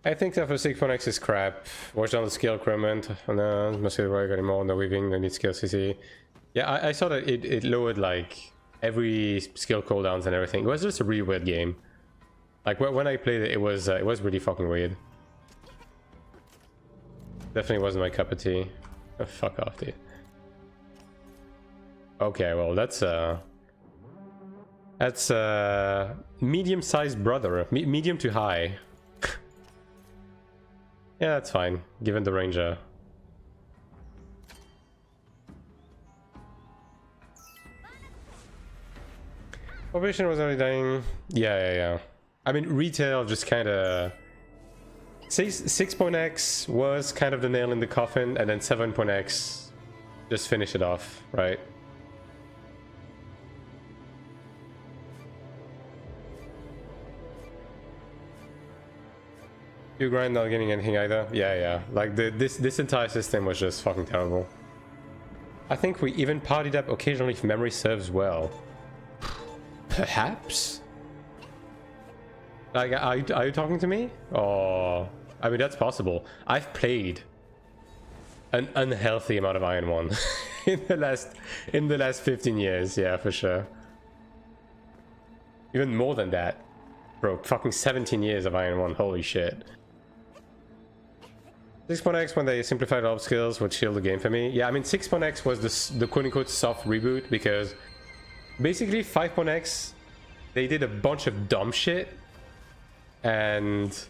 I think that for 6.x is crap. Watch down the skill increment. No, must be right anymore. No weaving, no need skill CC. Yeah, I saw that it lowered like every skill cooldowns and everything. It was just a really weird game. Like when I played it, it was really fucking weird. Definitely wasn't my cup of tea. Oh, fuck off, dude. Okay, well that's medium-sized brother, medium to high. Yeah, that's fine, given the ranger. Population was already dying. Yeah. I mean, retail just kind of... 6.x was kind of the nail in the coffin, and then 7.x just finish it off, right? You grind not getting anything either. Yeah. Like this entire system was just fucking terrible. I think we even partied up occasionally if memory serves well. Perhaps? Like, are you talking to me? Oh, I mean, that's possible. I've played an unhealthy amount of Iron 1 in the last 15 years. Yeah, for sure. Even more than that. Bro, fucking 17 years of Iron 1. Holy shit. 6.x, when they simplified all skills, would shield the game for me. Yeah, I mean, 6.x was the quote-unquote soft reboot, because basically 5.x, they did a bunch of dumb shit, and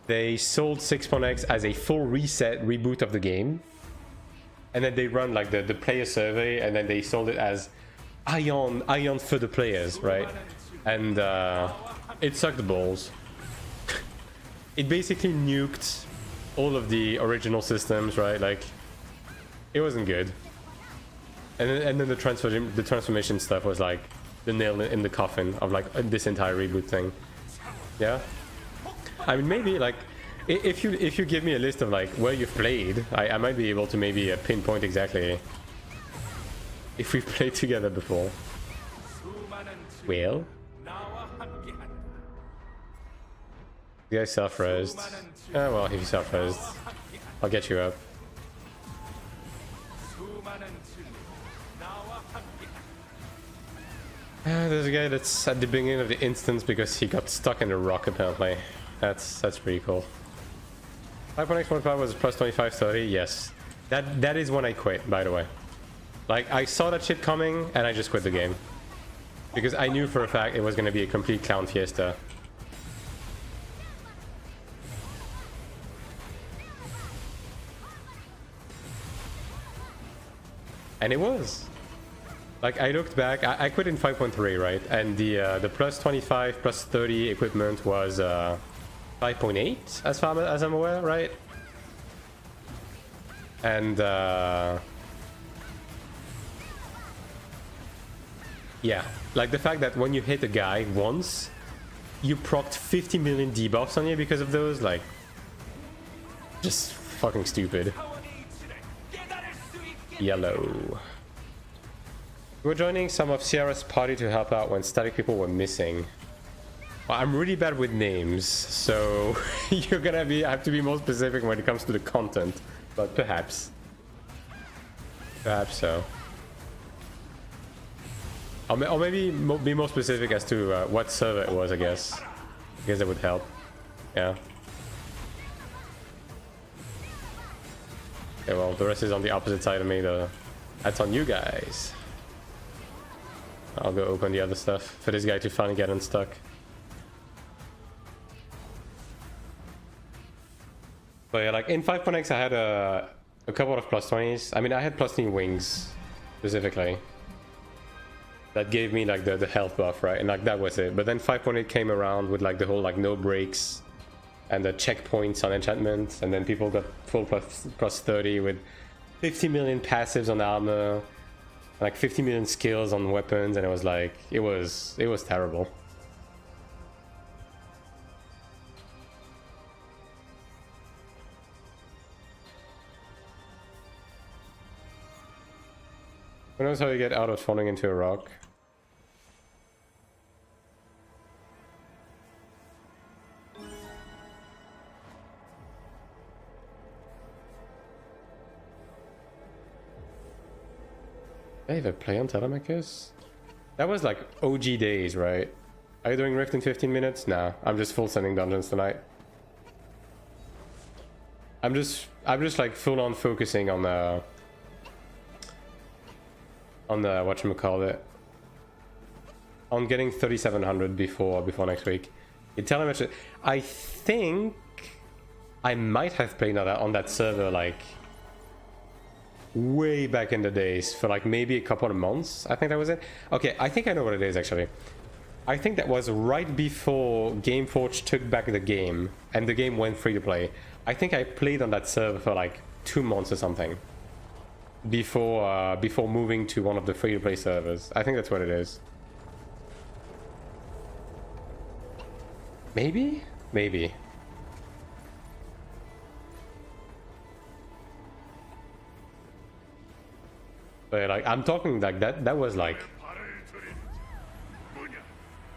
they sold 6.x as a full reset reboot of the game, and then they run like the player survey, and then they sold it as Ion for the players, right? And it sucked balls. It basically nuked all of the original systems, right? Like, it wasn't good. And then the transformation stuff was like the nail in the coffin of like this entire reboot thing. Yeah? I mean, maybe like if you give me a list of like where you've played, I might be able to maybe pinpoint exactly if we've played together before. Well, you guys self-resed. Oh well, if you self-resed, I'll get you up. There's a guy that's at the beginning of the instance because he got stuck in a rock apparently. That's pretty cool. 5.x.5 was plus 2530. Yes, that is when I quit, by the way. Like, I saw that shit coming and I just quit the game because I knew for a fact it was going to be a complete clown fiesta. And it was. Like, I looked back, I quit in 5.3, right? And the plus 25, plus 30 equipment was 5.8, as far as I'm aware, right? And yeah, like the fact that when you hit a guy once, you procced 50 million debuffs on you because of those, like, just fucking stupid. Yellow. We're joining some of Sierra's party to help out when static people were missing. Well, I'm really bad with names, so you're gonna have to be more specific when it comes to the content, but perhaps so. Or maybe be more specific as to what server it was, I guess that would help. Yeah. Okay, well, the rest is on the opposite side of me, though. That's on you guys. I'll go open the other stuff for this guy to finally get unstuck. But yeah, like in 5.x I had a couple of plus 20s. I mean, I had plus 20 wings specifically. That gave me like the health buff, right? And like that was it. But then 5.8 came around with like the whole like no breaks and the checkpoints on enchantment. And then people got full plus 30 with 50 million passives on armor. Like 50 million skills on weapons, and it was like it was terrible. Who knows how you get out of falling into a rock? Did I ever play on Telemachus? That was like OG days, right? Are you doing Rift in 15 minutes? Nah, I'm just full sending dungeons tonight. I'm just like full on focusing on the whatchamacallit, on getting 3700 before next week. In Telemachus, I think I might have played on that server like way back in the days for like maybe a couple of months. I think that was it. Okay, I think I know what it is actually. I think that was right before Gameforge took back the game and the game went free to play. I think I played on that server for like 2 months or something before moving to one of the free to play servers. I think that's what it is. Maybe. But like, I'm talking like that was like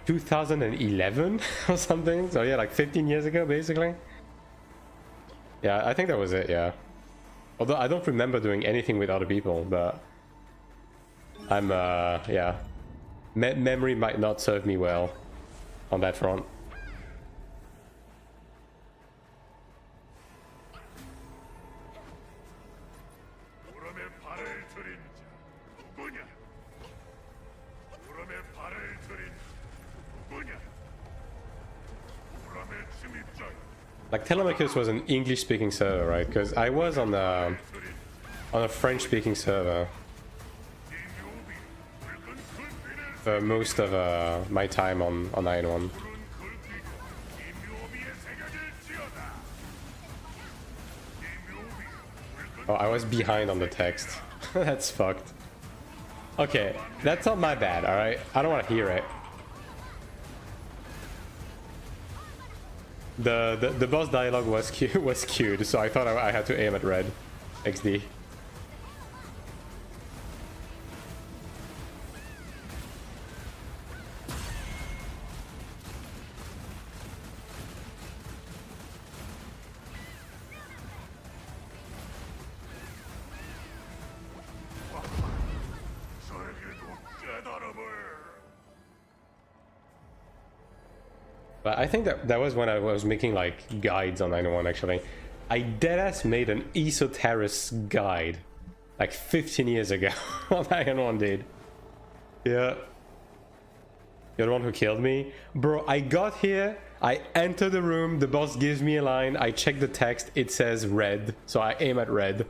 2011 or something. So yeah, like 15 years ago, basically. Yeah, I think that was it, yeah. Although I don't remember doing anything with other people, but I'm, yeah. Memory might not serve me well on that front. Like Telemachus was an English-speaking server, right? Because I was on a French-speaking server for most of my time on 9.1. Oh, I was behind on the text. That's fucked. Okay, that's not my bad, alright? I don't want to hear it. The boss dialogue was was cute, so I thought I had to aim at red. XD. But I think that was when I was making like guides on 901 actually. I deadass made an Esoterrorist guide like 15 years ago on 901, dude. Yeah. You're the one who killed me? Bro, I got here, I enter the room, the boss gives me a line, I check the text, it says red, so I aim at red.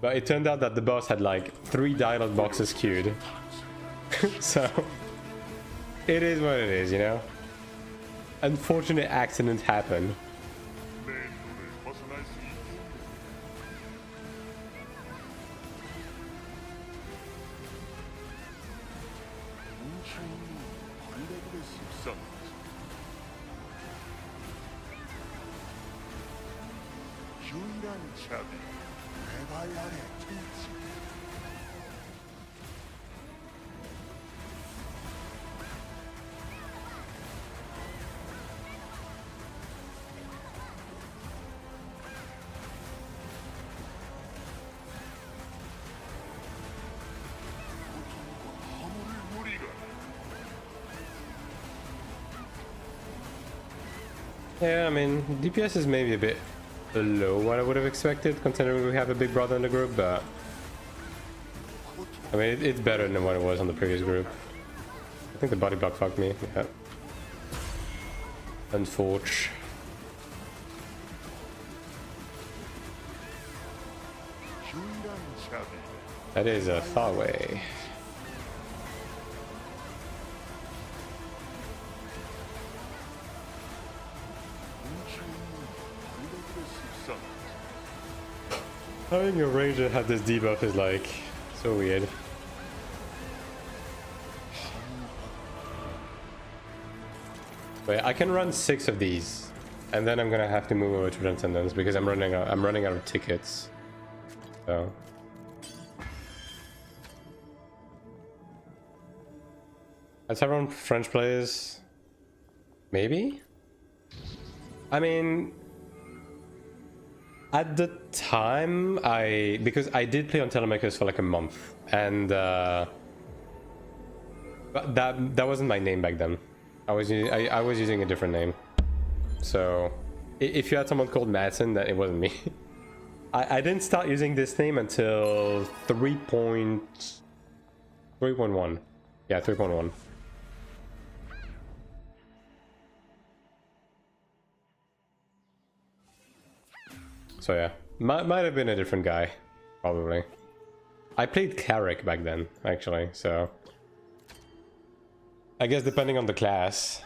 But it turned out that the boss had like 3 dialogue boxes queued. So, it is what it is, you know? Unfortunate accident happened. Yeah, I mean, DPS is maybe a bit below what I would have expected, considering we have a big brother in the group, but... I mean, it's better than what it was on the previous group. I think the body block fucked me, yeah. Unfortunate. That is a far way. Having a ranger have this debuff is like so weird. Wait, I can run 6 of these, and then I'm gonna have to move over to Transcendence because I'm running out of tickets. So let's have run French players. Maybe? I mean, at the time, because I did play on Telemakers for like a month, and but that wasn't my name back then. I was using a different name. So if you had someone called Madsen, then it wasn't me. I didn't start using this name until 3.1. Yeah, 3.1. So yeah, might have been a different guy, probably. I played Cleric back then, actually, so... I guess depending on the class.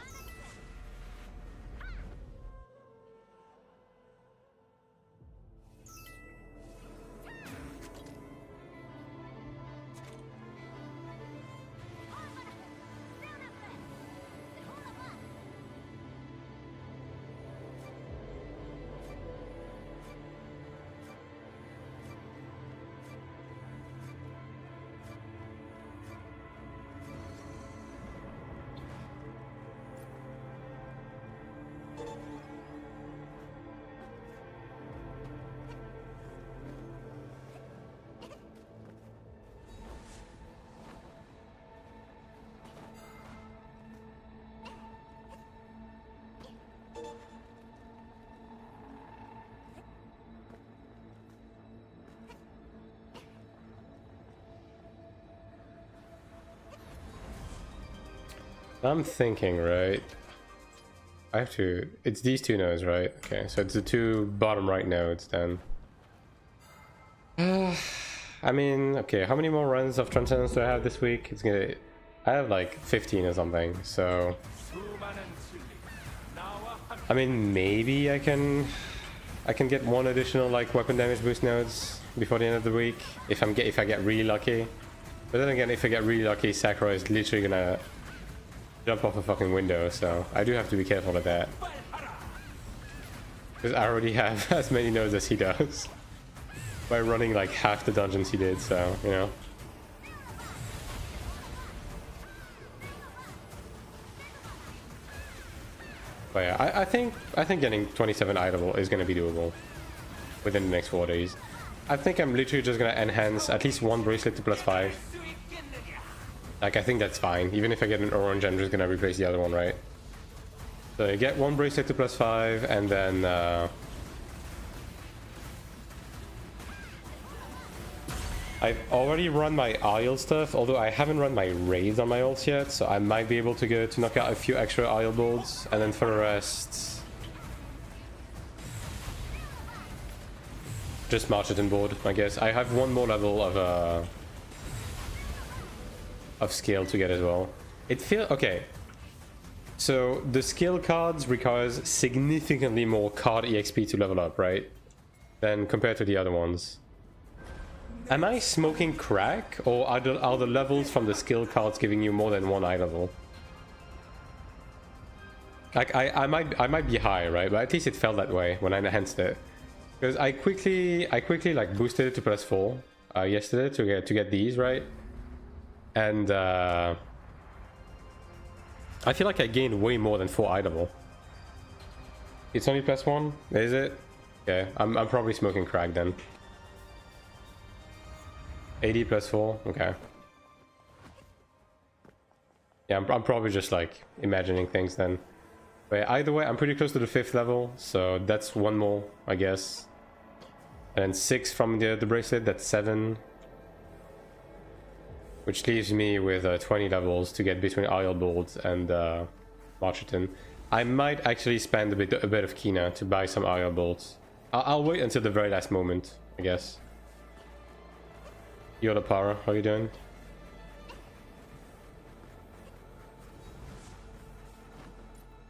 I'm thinking, right? I have to... It's these 2 nodes, right? Okay, so it's the 2 bottom right nodes then. I mean, okay, how many more runs of Transcendence do I have this week? It's gonna... I have like 15 or something, so... I mean, maybe I can get 1 additional like weapon damage boost nodes before the end of the week if I get really lucky. But then again, if I get really lucky, Sakura is literally gonna jump off a fucking window, so I do have to be careful of that. Because I already have as many nodes as he does. By running like half the dungeons he did, so, you know. But yeah, I think getting 27 idle is going to be doable within the next 4 days. I think I'm literally just going to enhance at least one bracelet to +5. Like, I think that's fine. Even if I get an orange, I'm just going to replace the other one, right? So you get one bracelet to +5, and then I've already run my Isle stuff, although I haven't run my raids on my ults yet, so I might be able to knock out a few extra Isle builds, and then for the rest, just march it in board, I guess. I have one more level of skill to get as well. It feels okay. So the skill cards requires significantly more card EXP to level up, right? Than compared to the other ones. Am I smoking crack, or are the levels from the skill cards giving you more than one eye level? Like I might be high, right? But at least it felt that way when I enhanced it. Because I quickly like boosted it to +4 yesterday to get these, right? And I feel like I gained way more than 4 eye level. It's only +1, is it? Okay, I'm probably smoking crack then. 80 +4, okay. Yeah, I'm probably just like imagining things then. But either way, I'm pretty close to the 5th level, so that's one more, I guess. And then 6 from the bracelet, that's 7. Which leaves me with 20 levels to get between Isle Bolt and Marcheton. I might actually spend a bit of Kina to buy some Isle Bolts. I'll wait until the very last moment, I guess. Yoda Power, how you doing?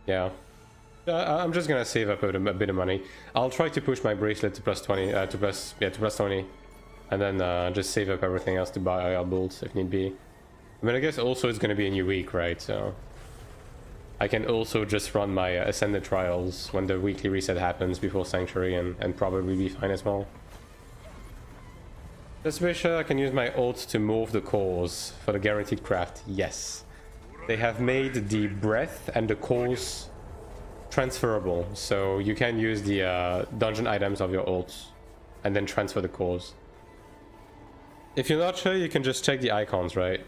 Yeah. I'm just gonna save up a bit of money. I'll try to push my bracelet to +20, to +20. And then just save up everything else to buy IR bolts if need be. I mean, I guess also it's gonna be a new week, right? So I can also just run my Ascended Trials when the weekly reset happens before Sanctuary and probably be fine as well. Just wish I can use my ult to move the cores for the guaranteed craft. Yes. They have made the breath and the cores transferable, so you can use the dungeon items of your ult and then transfer the cores. If you're not sure, you can just check the icons, right?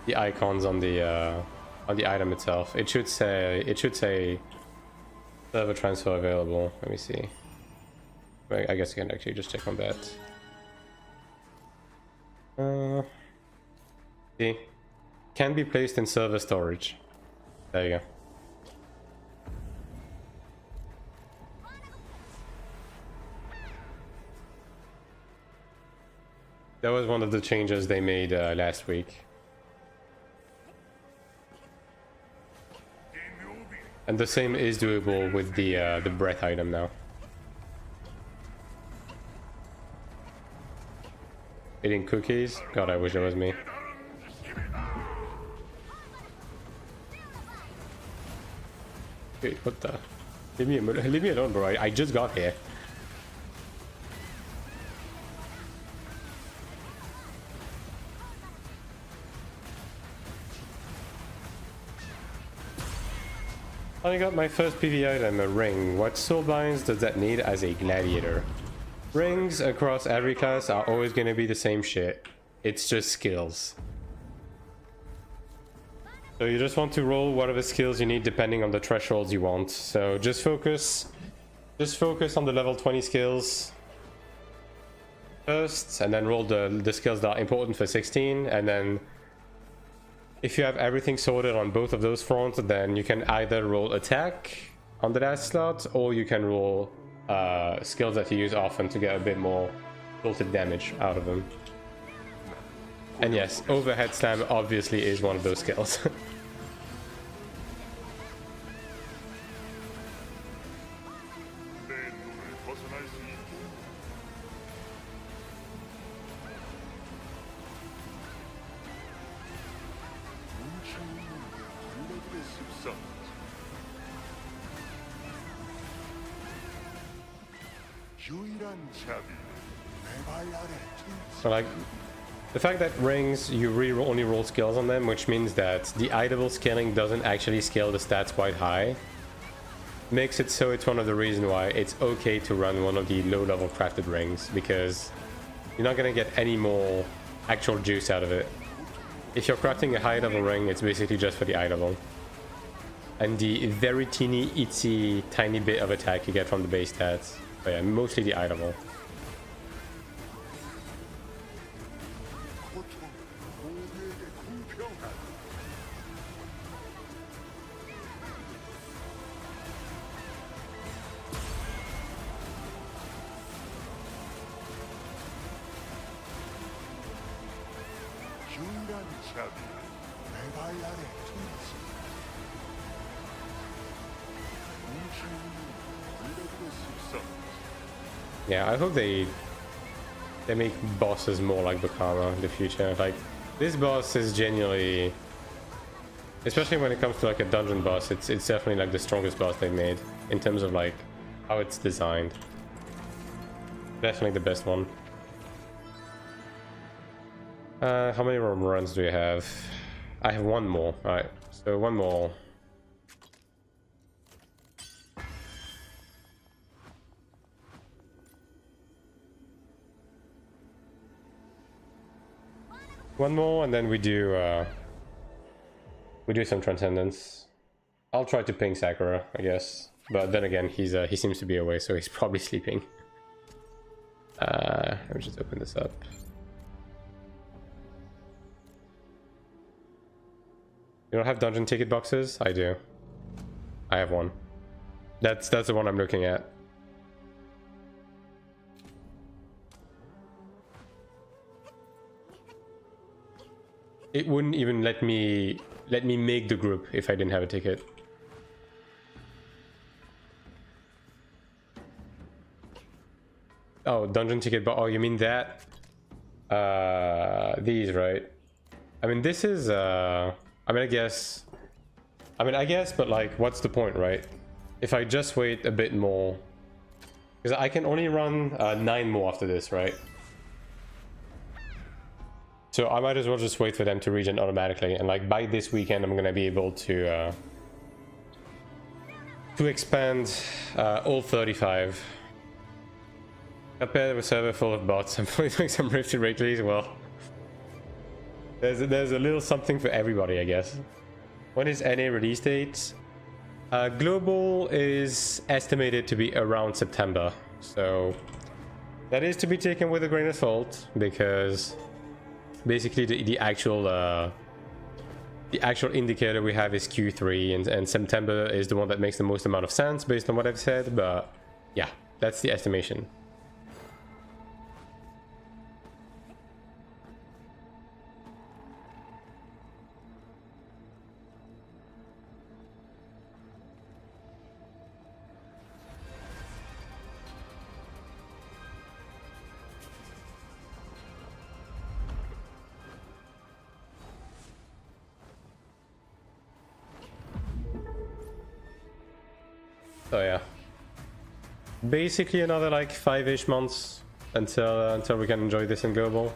The icons on the item itself. It should say server transfer available. Let me see. I guess you can actually just check on that. See, can be placed in server storage. There you go. That was one of the changes they made last week. And the same is doable with the breath item now. Eating cookies? God, I wish it was me. Wait, what the? Leave me alone, bro. I just got here. I got my first PV item, a ring. What soul binds does that need as a gladiator? Rings across every class are always going to be the same shit. It's just skills. So you just want to roll whatever skills you need depending on the thresholds you want. So just focus on the level 20 skills first, and then roll the skills that are important for 16, and then if you have everything sorted on both of those fronts, then you can either roll attack on the last slot, or you can roll skills that you use often to get a bit more tilted damage out of them. And yes, overhead slam obviously is one of those skills. So like, the fact that rings, you really only roll skills on them, which means that the idle scaling doesn't actually scale the stats quite high, makes it so it's one of the reasons why it's okay to run one of the low-level crafted rings, because you're not going to get any more actual juice out of it. If you're crafting a high-level ring, it's basically just for the eye-level. And the very teeny, itsy, tiny bit of attack you get from the base stats. But yeah, mostly the eye-level. Yeah, I hope they make bosses more like Bakama in the future. Like, this boss is genuinely, especially when it comes to like a dungeon boss, it's definitely like the strongest boss they've made in terms of like how it's designed. Definitely the best one. How many more runs do we have? I have one more. Alright, so one more. One more, and then we do some Transcendence. I'll try to ping Sakura, I guess. But then again, he seems to be away, so he's probably sleeping. Let me just open this up. You don't have dungeon ticket boxes? I do. I have one. That's the one I'm looking at. It wouldn't even let me make the group if I didn't have a ticket. Oh, dungeon ticket, but oh, you mean that? These, right? I mean, this is I mean, I guess, but like, what's the point, right? If I just wait a bit more, because I can only run 9 more after this, right? So I might as well just wait for them to regen automatically, and like by this weekend I'm gonna be able to expand all 35. Compared with a server full of bots, I'm probably doing some Rifted Rayleigh as well. There's a little something for everybody, I guess. When is NA release date? Global is estimated to be around September, so that is to be taken with a grain of salt, because basically the actual indicator we have is Q3, and September is the one that makes the most amount of sense based on what I've said. But yeah, that's the estimation. So yeah, basically another like 5-ish months until we can enjoy this in global.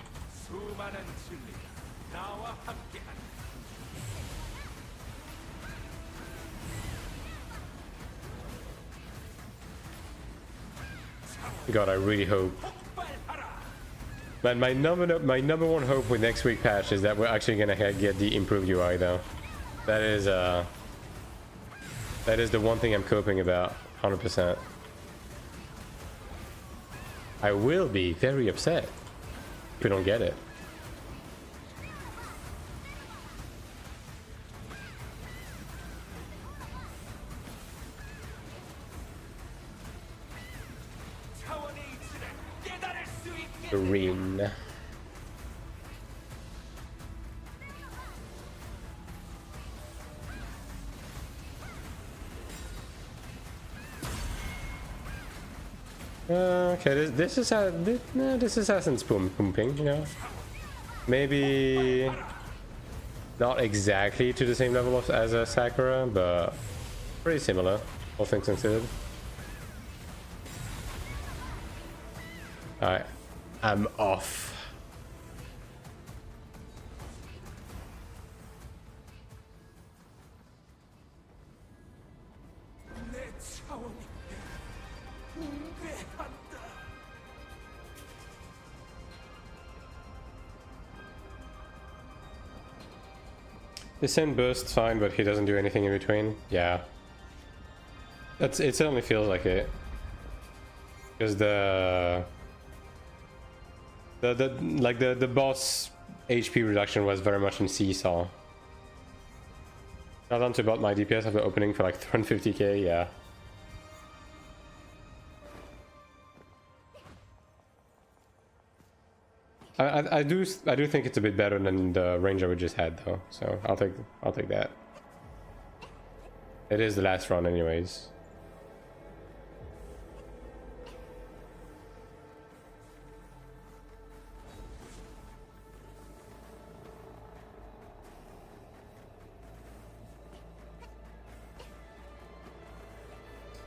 God, I really hope. Man, my number one hope with next week patch is that we're actually gonna get the improved UI though. That is the one thing I'm coping about, 100%. I will be very upset if we don't get it. Green. Okay, this is Assassin's pumping, you know. Maybe not exactly to the same level as a Sakura, but pretty similar, all things considered. Alright, I'm off. The send burst's fine, but he doesn't do anything in between. Yeah. It certainly feels like it. Because the boss HP reduction was very much in seesaw. Now down to about my DPS after opening for like 350k, yeah. I do think it's a bit better than the ranger we just had though, so I'll take that. It is the last run anyways.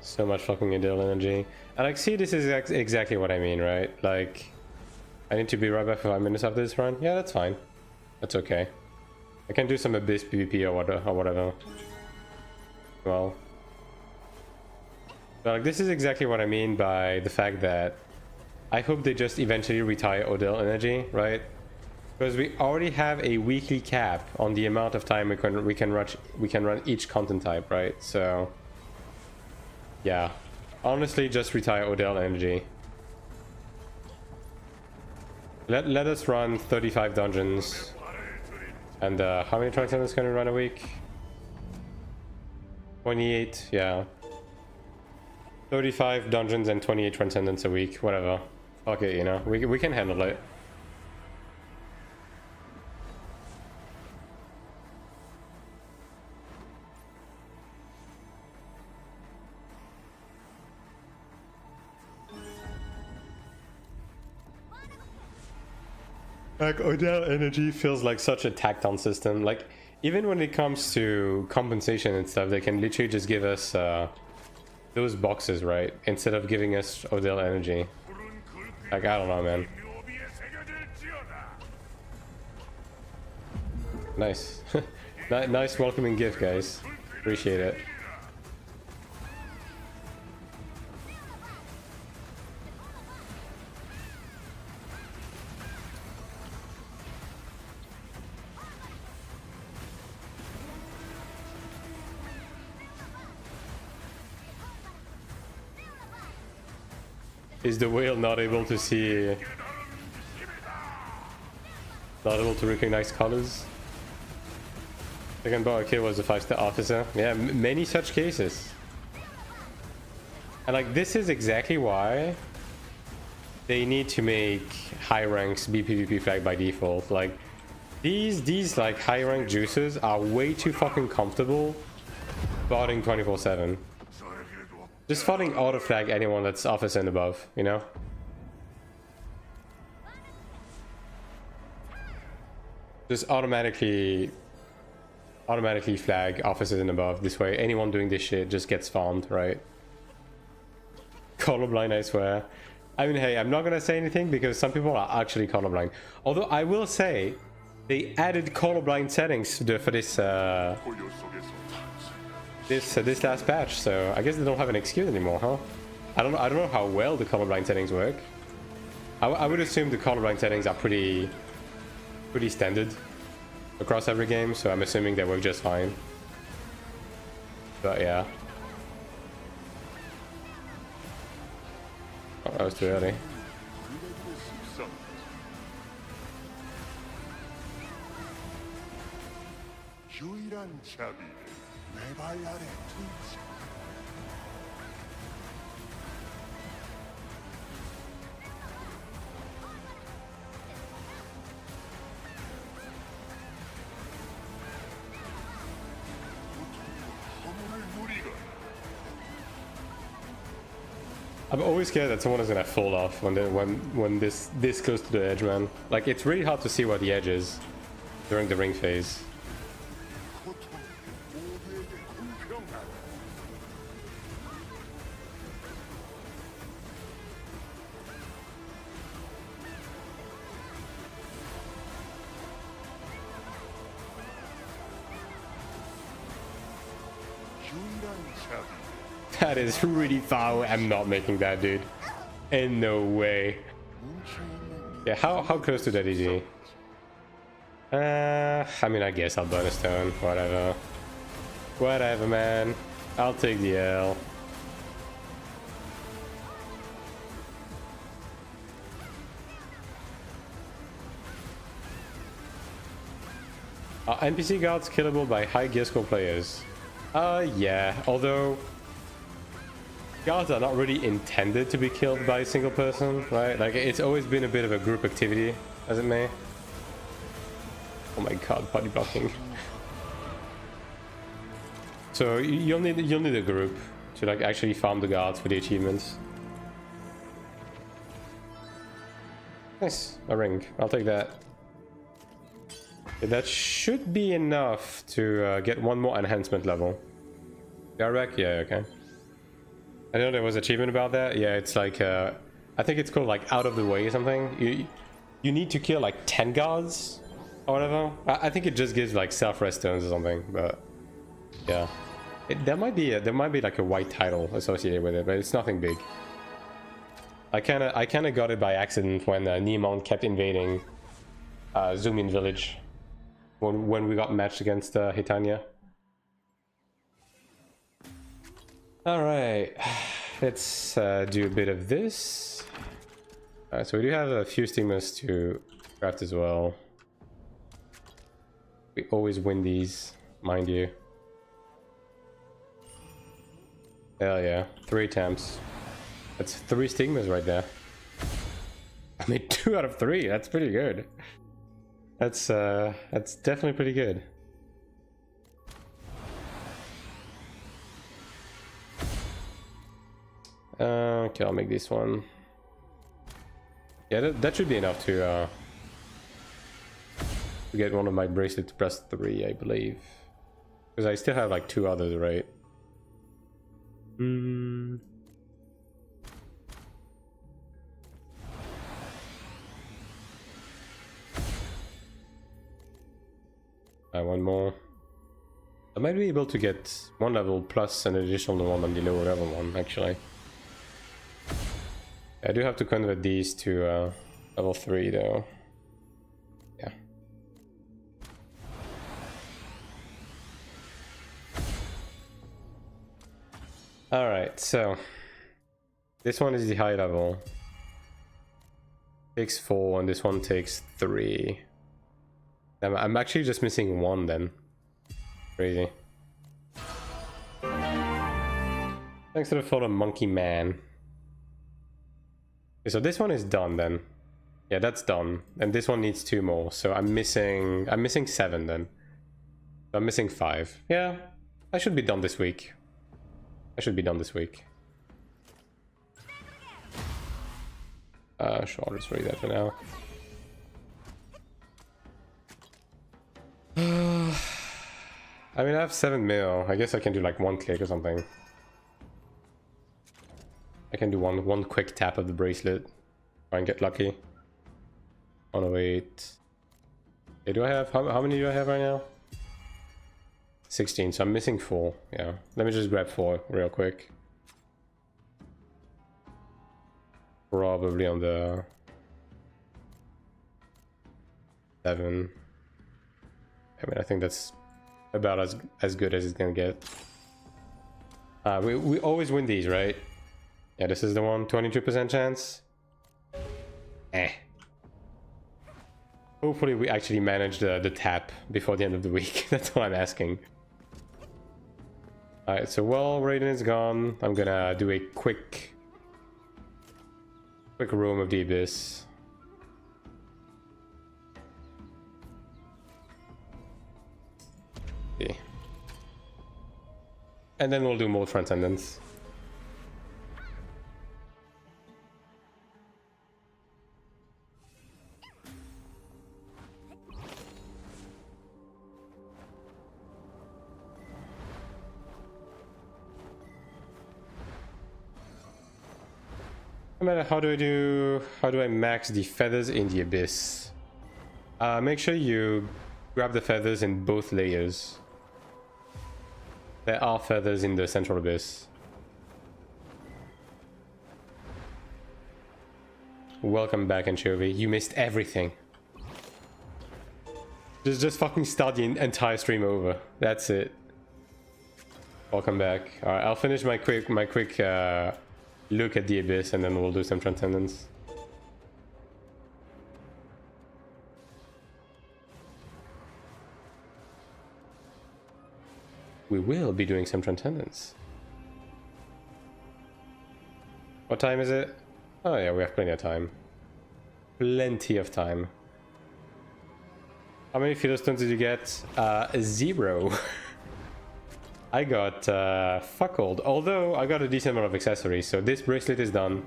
So much fucking ideal energy. And like, see, this is exactly what I mean, right? Like, I need to be right back for 5 minutes after this run. Yeah, that's fine. That's okay. I can do some Abyss PvP or whatever. Well. But like, this is exactly what I mean by the fact that I hope they just eventually retire Odell energy, right? Because we already have a weekly cap on the amount of time we can run each content type, right? So yeah, honestly, just retire Odell energy. Let us run 35 dungeons. And how many transcendents can we run a week? 28, yeah. 35 dungeons and 28 transcendents a week, whatever. Fuck it, you know, we can handle it. Like, Odell energy feels like such a tacked on system. Like, even when it comes to compensation and stuff, they can literally just give us those boxes, right? Instead of giving us Odell energy. Like, I don't know, man. Nice. Nice welcoming gift, guys. Appreciate it. Is the whale not able to see... Not able to recognize colors? Second bar kill was a 5-star officer. Yeah, many such cases. And like, this is exactly why they need to make high ranks be PvP flag by default. Like, these like high rank juices are way too fucking comfortable botting 24/7. Just fighting auto flag anyone that's officer and above, you know? Just automatically flag officers and above. This way, anyone doing this shit just gets farmed, right? Colorblind, I swear. I mean, hey, I'm not gonna say anything because some people are actually colorblind. Although I will say, they added colorblind settings for this last patch, so I guess they don't have an excuse anymore, huh? I don't know how well the colorblind settings work. I would assume the colorblind settings are pretty standard across every game, so I'm assuming they work just fine. But yeah. Oh, that was too early. I'm always scared that someone is gonna fall off when this close to the edge, man. Like, it's really hard to see where the edge is during the ring phase. That is really far away. I'm not making that, dude. In no way. Yeah, how close to that is he? I mean, I guess I'll burn a stone. Whatever. Whatever, man. I'll take the L. Are NPC guards killable by high gear score players? Yeah. Although guards are not really intended to be killed by a single person, right? Like, it's always been a bit of a group activity, as it may. Oh my god, body blocking. So you'll need a group to like actually farm the guards for the achievements. Nice, a ring. I'll take that. Okay, that should be enough to get one more enhancement level. Cleric, yeah, okay. I know there was an achievement about that. Yeah, it's like I think it's called like out of the way or something. You need to kill like 10 guards or whatever. I think it just gives like self-rest stones or something, but yeah. There might be like a white title associated with it, but it's nothing big. I kind of got it by accident when Niemon kept invading Zoomin Village when we got matched against Hitania. All right, let's do a bit of this. All right, so we do have a few steamers to craft as well. We always win these, mind you. Hell yeah, 3 attempts. That's 3 stigmas right there. I made 2 out of 3. That's pretty good. That's definitely pretty good. Okay, I'll make this one. Yeah, that should be enough to get one of my bracelets to press 3, I believe. Because I still have like 2 others, right? One more. I might be able to get 1 level plus an additional one on the lower level one, actually. I do have to convert these to level 3 though. Yeah. Alright, so this one is the high level. Takes 4 and this one takes 3. I'm actually just missing 1 then. Crazy. Thanks to the follow, Monkey Man. Okay, so this one is done then. Yeah, that's done. And this one needs 2 more. So I'm missing 7 then. So I'm missing 5. Yeah, I should be done this week. Sure, I'll just read that for now. I mean, I have 7 mil. I guess I can do like 1 click or something. I can do one quick tap of the bracelet. Try and get lucky. 108. Okay, do I have... How many do I have right now? 16, so I'm missing 4. Yeah, let me just grab 4 real quick. Probably on the 7. I mean, I think that's about as good as it's gonna get. We always win these, right? Yeah, this is the one. 22% chance. Hopefully we actually manage the tap before the end of the week. That's all I'm asking. Alright, so while Raiden is gone, I'm gonna do a quick room of the Abyss. Okay. And then we'll do more Transcendence. How do I max the feathers in the Abyss? Make sure you grab the feathers in both layers. There are feathers in the central abyss. Welcome back, Anchovy. You missed everything. Just fucking start the entire stream over. That's it. Welcome back. Alright, I'll finish my quick look at the abyss and then we'll do some transcendence. We will be doing some transcendence. What time is it? Oh yeah, we have plenty of time. Plenty of time. How many Philistines did you get? 0. I got fuck all. Although I got a decent amount of accessories, so this bracelet is done.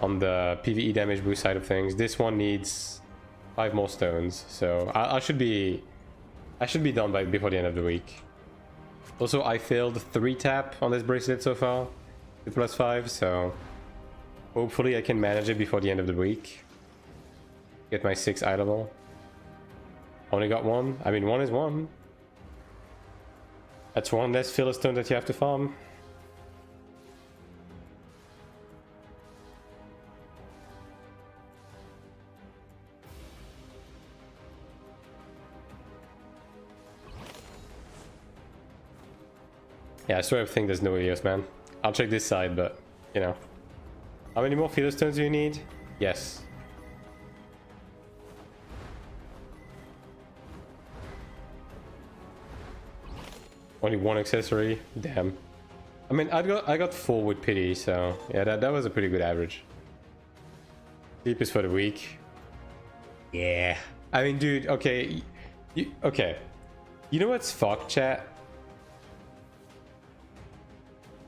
On the PvE damage boost side of things, this one needs 5 more stones, so I should be done before the end of the week. Also, I failed 3 tap on this bracelet so far with +5, so hopefully I can manage it before the end of the week. Get my 6 eye level. Only got 1. I mean, 1 is 1. That's 1 less Philistine that you have to farm. Yeah, I sort of think there's no Ilios, man. I'll check this side, but, you know. How many more Philistines do you need? Yes. Only 1 accessory? Damn. I mean, I got 4 with pity, so yeah, that was a pretty good average. Sleep is for the week. Yeah. I mean, dude, okay. Okay. You know what's fucked, chat?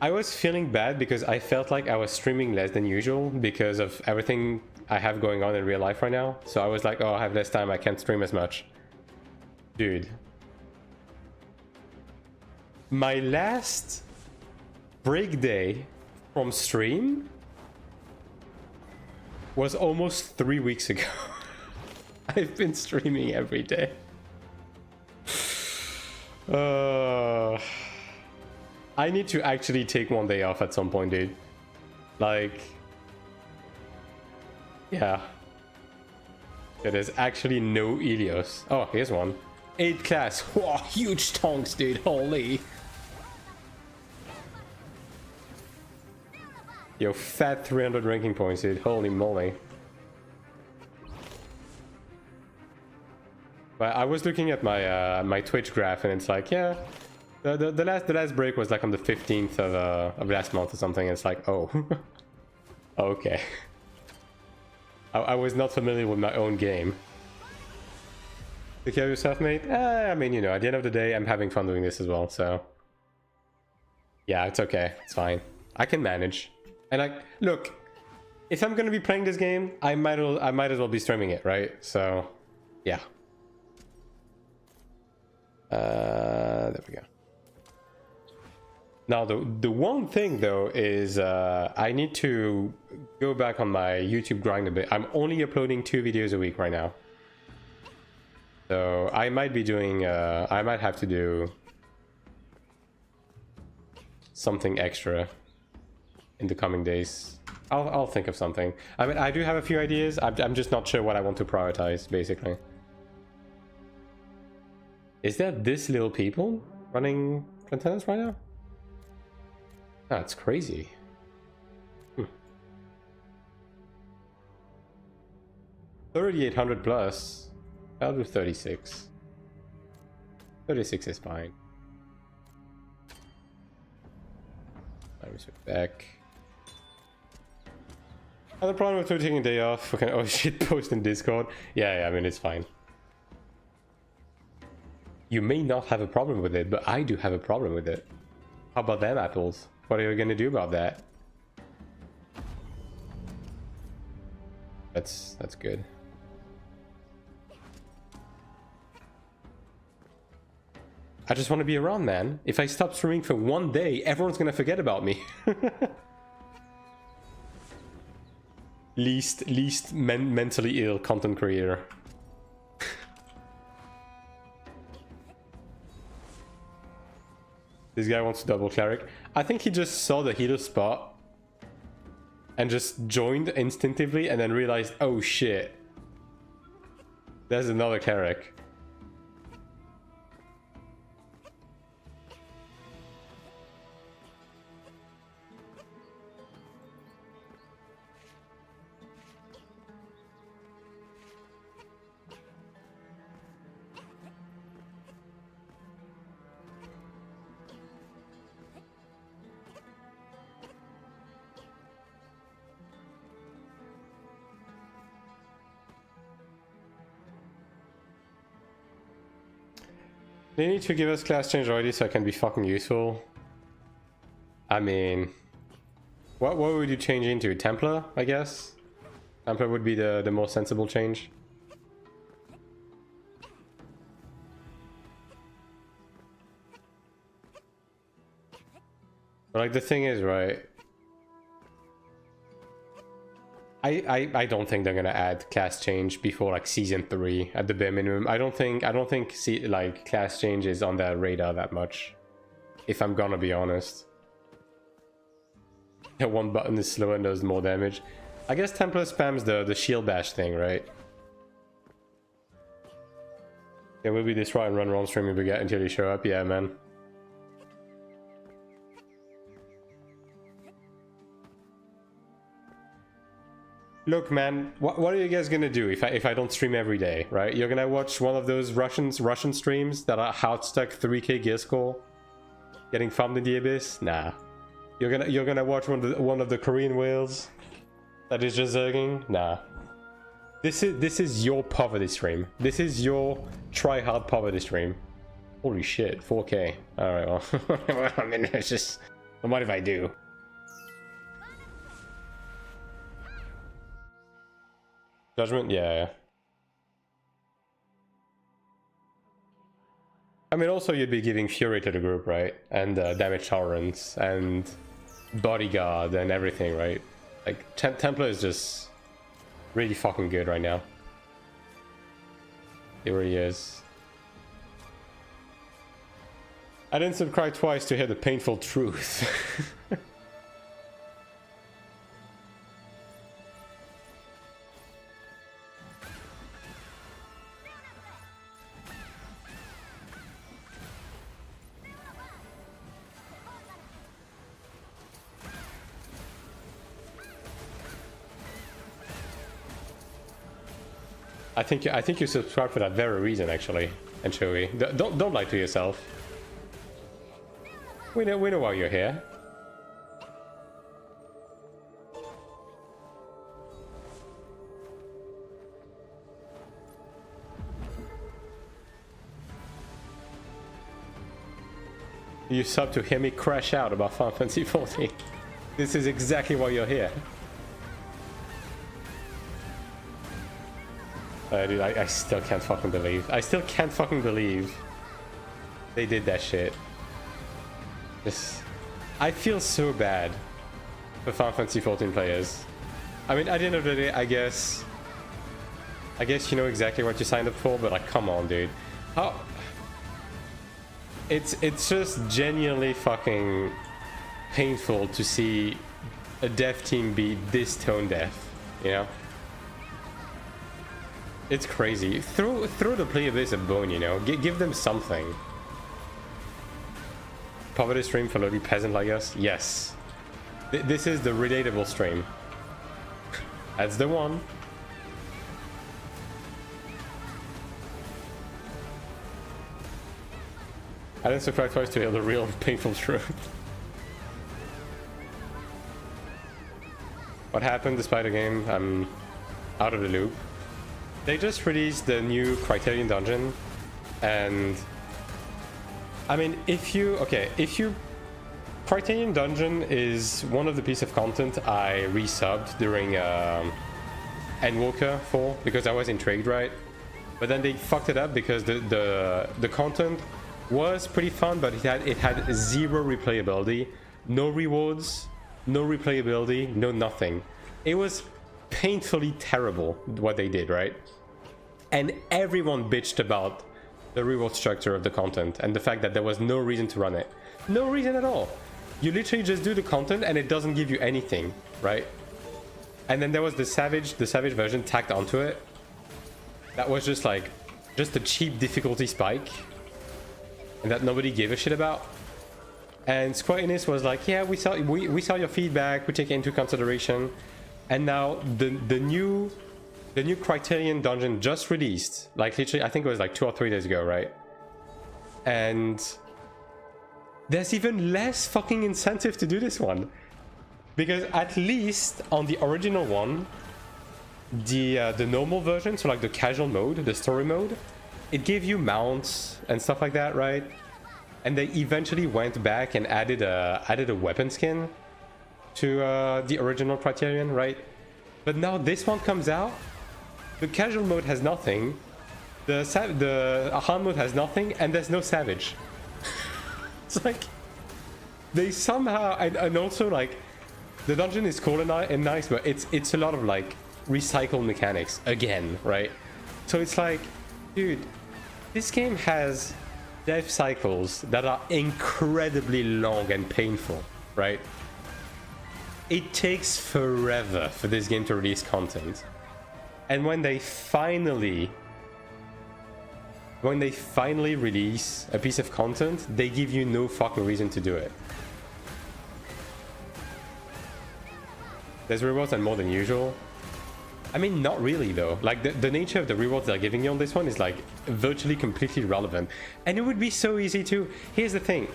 I was feeling bad because I felt like I was streaming less than usual because of everything I have going on in real life right now. So I was like, oh, I have less time, I can't stream as much. Dude. My last break day from stream was almost 3 weeks ago. I've been streaming every day. I need to actually take 1 day off at some point, dude. Like, yeah. There's actually no Ilios. Oh, here's one. 8th class. Whoa, huge tonks, dude. Holy. Yo, fat 300 ranking points, dude. Holy moly. But I was looking at my my Twitch graph, and it's like, yeah, the last break was like on the 15th of last month or something. It's like, oh, okay. I was not familiar with my own game. Take care of yourself, mate. I mean, you know, at the end of the day, I'm having fun doing this as well. So yeah, it's okay. It's fine. I can manage. And look, if I'm gonna be playing this game, I might as well be streaming it, right? So yeah. There we go. Now the one thing though is I need to go back on my YouTube grind a bit. I'm only uploading 2 videos a week right now, so I might be doing I might have to do something extra in the coming days. I'll think of something. I mean, I do have a few ideas. I'm just not sure what I want to prioritize, basically. Is there this little people running Transcendence right now? That's crazy. 3,800 plus. I'll do 36. 36 is fine. Let me switch back. Other problem with taking a day off. Okay. Oh shit, post in Discord. Yeah, I mean, it's fine. You may not have a problem with it, but I do have a problem with it. How about them apples? What are you gonna do about that? That's good. I just want to be around, man. If I stop streaming for 1 day, everyone's gonna forget about me. least mentally ill content creator. This guy wants to double Cleric. I think he just saw the healer spot and just joined instinctively and then realized, oh shit, there's another Cleric. They need to give us class change already so I can be fucking useful. I mean, what would you change into? Templar, I guess? Templar would be the most sensible change. But like the thing is, right? I don't think they're gonna add class change before like season 3 at the bare minimum. I don't think like class change is on their radar that much, if I'm gonna be honest. Yeah, one button is slower and does more damage. I guess Templar spams the shield bash thing, right? Yeah, we'll be destroy and run roam stream if we get until you show up. Yeah, man. Look, man, what are you guys gonna do if I don't stream every day, right? You're gonna watch one of those Russian streams that are hard stuck 3k gear score, getting farmed in the abyss? Nah. You're gonna watch one of the Korean whales that is just zerging? Nah. This is your poverty stream. This is your try hard poverty stream. Holy shit, 4k. All right, well, I mean, it's just, what if I do? Judgment? Yeah. I mean, also you'd be giving Fury to the group, right? And damage tolerance and bodyguard and everything, right? Like, Templar is just really fucking good right now. It really is. I didn't subscribe twice to hear the painful truth. I think you subscribe for that very reason, actually, Anchovy. Don't lie to yourself. We know why you're here. You sub to hear me crash out about Final Fantasy 14. This is exactly why you're here. Dude, I still can't fucking believe. I still can't fucking believe they did that shit. I feel so bad for Final Fantasy 14 players. I mean, at the end of the day, I guess you know exactly what you signed up for, but like, come on, dude. How? It's just genuinely fucking painful to see a dev team be this tone deaf, you know? It's crazy. Throw the player base a bone, you know? Give them something. Poverty stream for lowly peasant like us? Yes. This is the relatable stream. That's the one. I didn't subscribe twice to hear the real painful truth. What happened despite the game? I'm out of the loop. They just released the new Criterion dungeon, and I mean, Criterion dungeon is one of the pieces of content I resubbed during Endwalker 4 because I was intrigued, right? But then they fucked it up because the content was pretty fun, but it had zero replayability, no rewards, no replayability, no nothing. It was painfully terrible what they did, right? And everyone bitched about the reward structure of the content and the fact that there was no reason to run it. No reason at all. You literally just do the content and it doesn't give you anything, right? And then there was the savage version tacked onto it. That was just like, just a cheap difficulty spike. And that nobody gave a shit about. And Square Enix was like, yeah, we saw your feedback, we take it into consideration. And now the new Criterion dungeon just released, like literally, I think it was like 2 or 3 days ago, right? And there's even less fucking incentive to do this one. Because at least on the original one, the normal version, so like the casual mode, the story mode, it gave you mounts and stuff like that, right? And they eventually went back and added a weapon skin to the original Criterion, right? But now this one comes out, the casual mode has nothing, the hard mode has nothing, and there's no savage. It's like they somehow, and also like the dungeon is cool and nice, but it's a lot of like recycled mechanics again, right? So it's like, dude, this game has dev cycles that are incredibly long and painful, right? It takes forever for this game to release content. And when they finally release a piece of content, they give you no fucking reason to do it. There's rewards and more than usual. I mean, not really though. Like the nature of the rewards they're giving you on this one is like virtually completely relevant. And it would be so easy to... Here's the thing.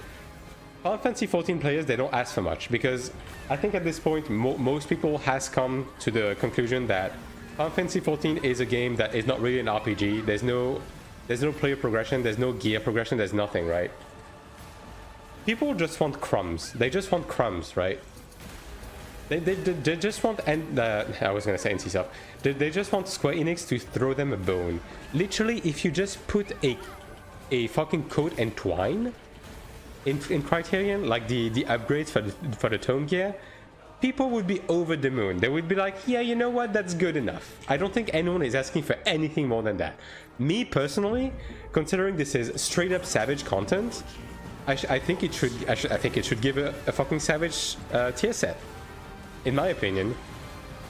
Final Fantasy 14 players, they don't ask for much because I think at this point most people has come to the conclusion that Final Fantasy 14 is a game that is not really an RPG. There's no player progression, there's no gear progression, there's nothing, right? People just want crumbs. They just want crumbs, right? They just want, and I was gonna say NC stuff. They just want Square Enix to throw them a bone. Literally, if you just put a fucking coat and twine in Criterion, like the upgrades for the tone gear, people would be over the moon. They would be like, yeah, you know what, that's good enough. I don't think anyone is asking for anything more than that. Me personally, considering this is straight up Savage content, I think it should give a fucking Savage tier set, in my opinion.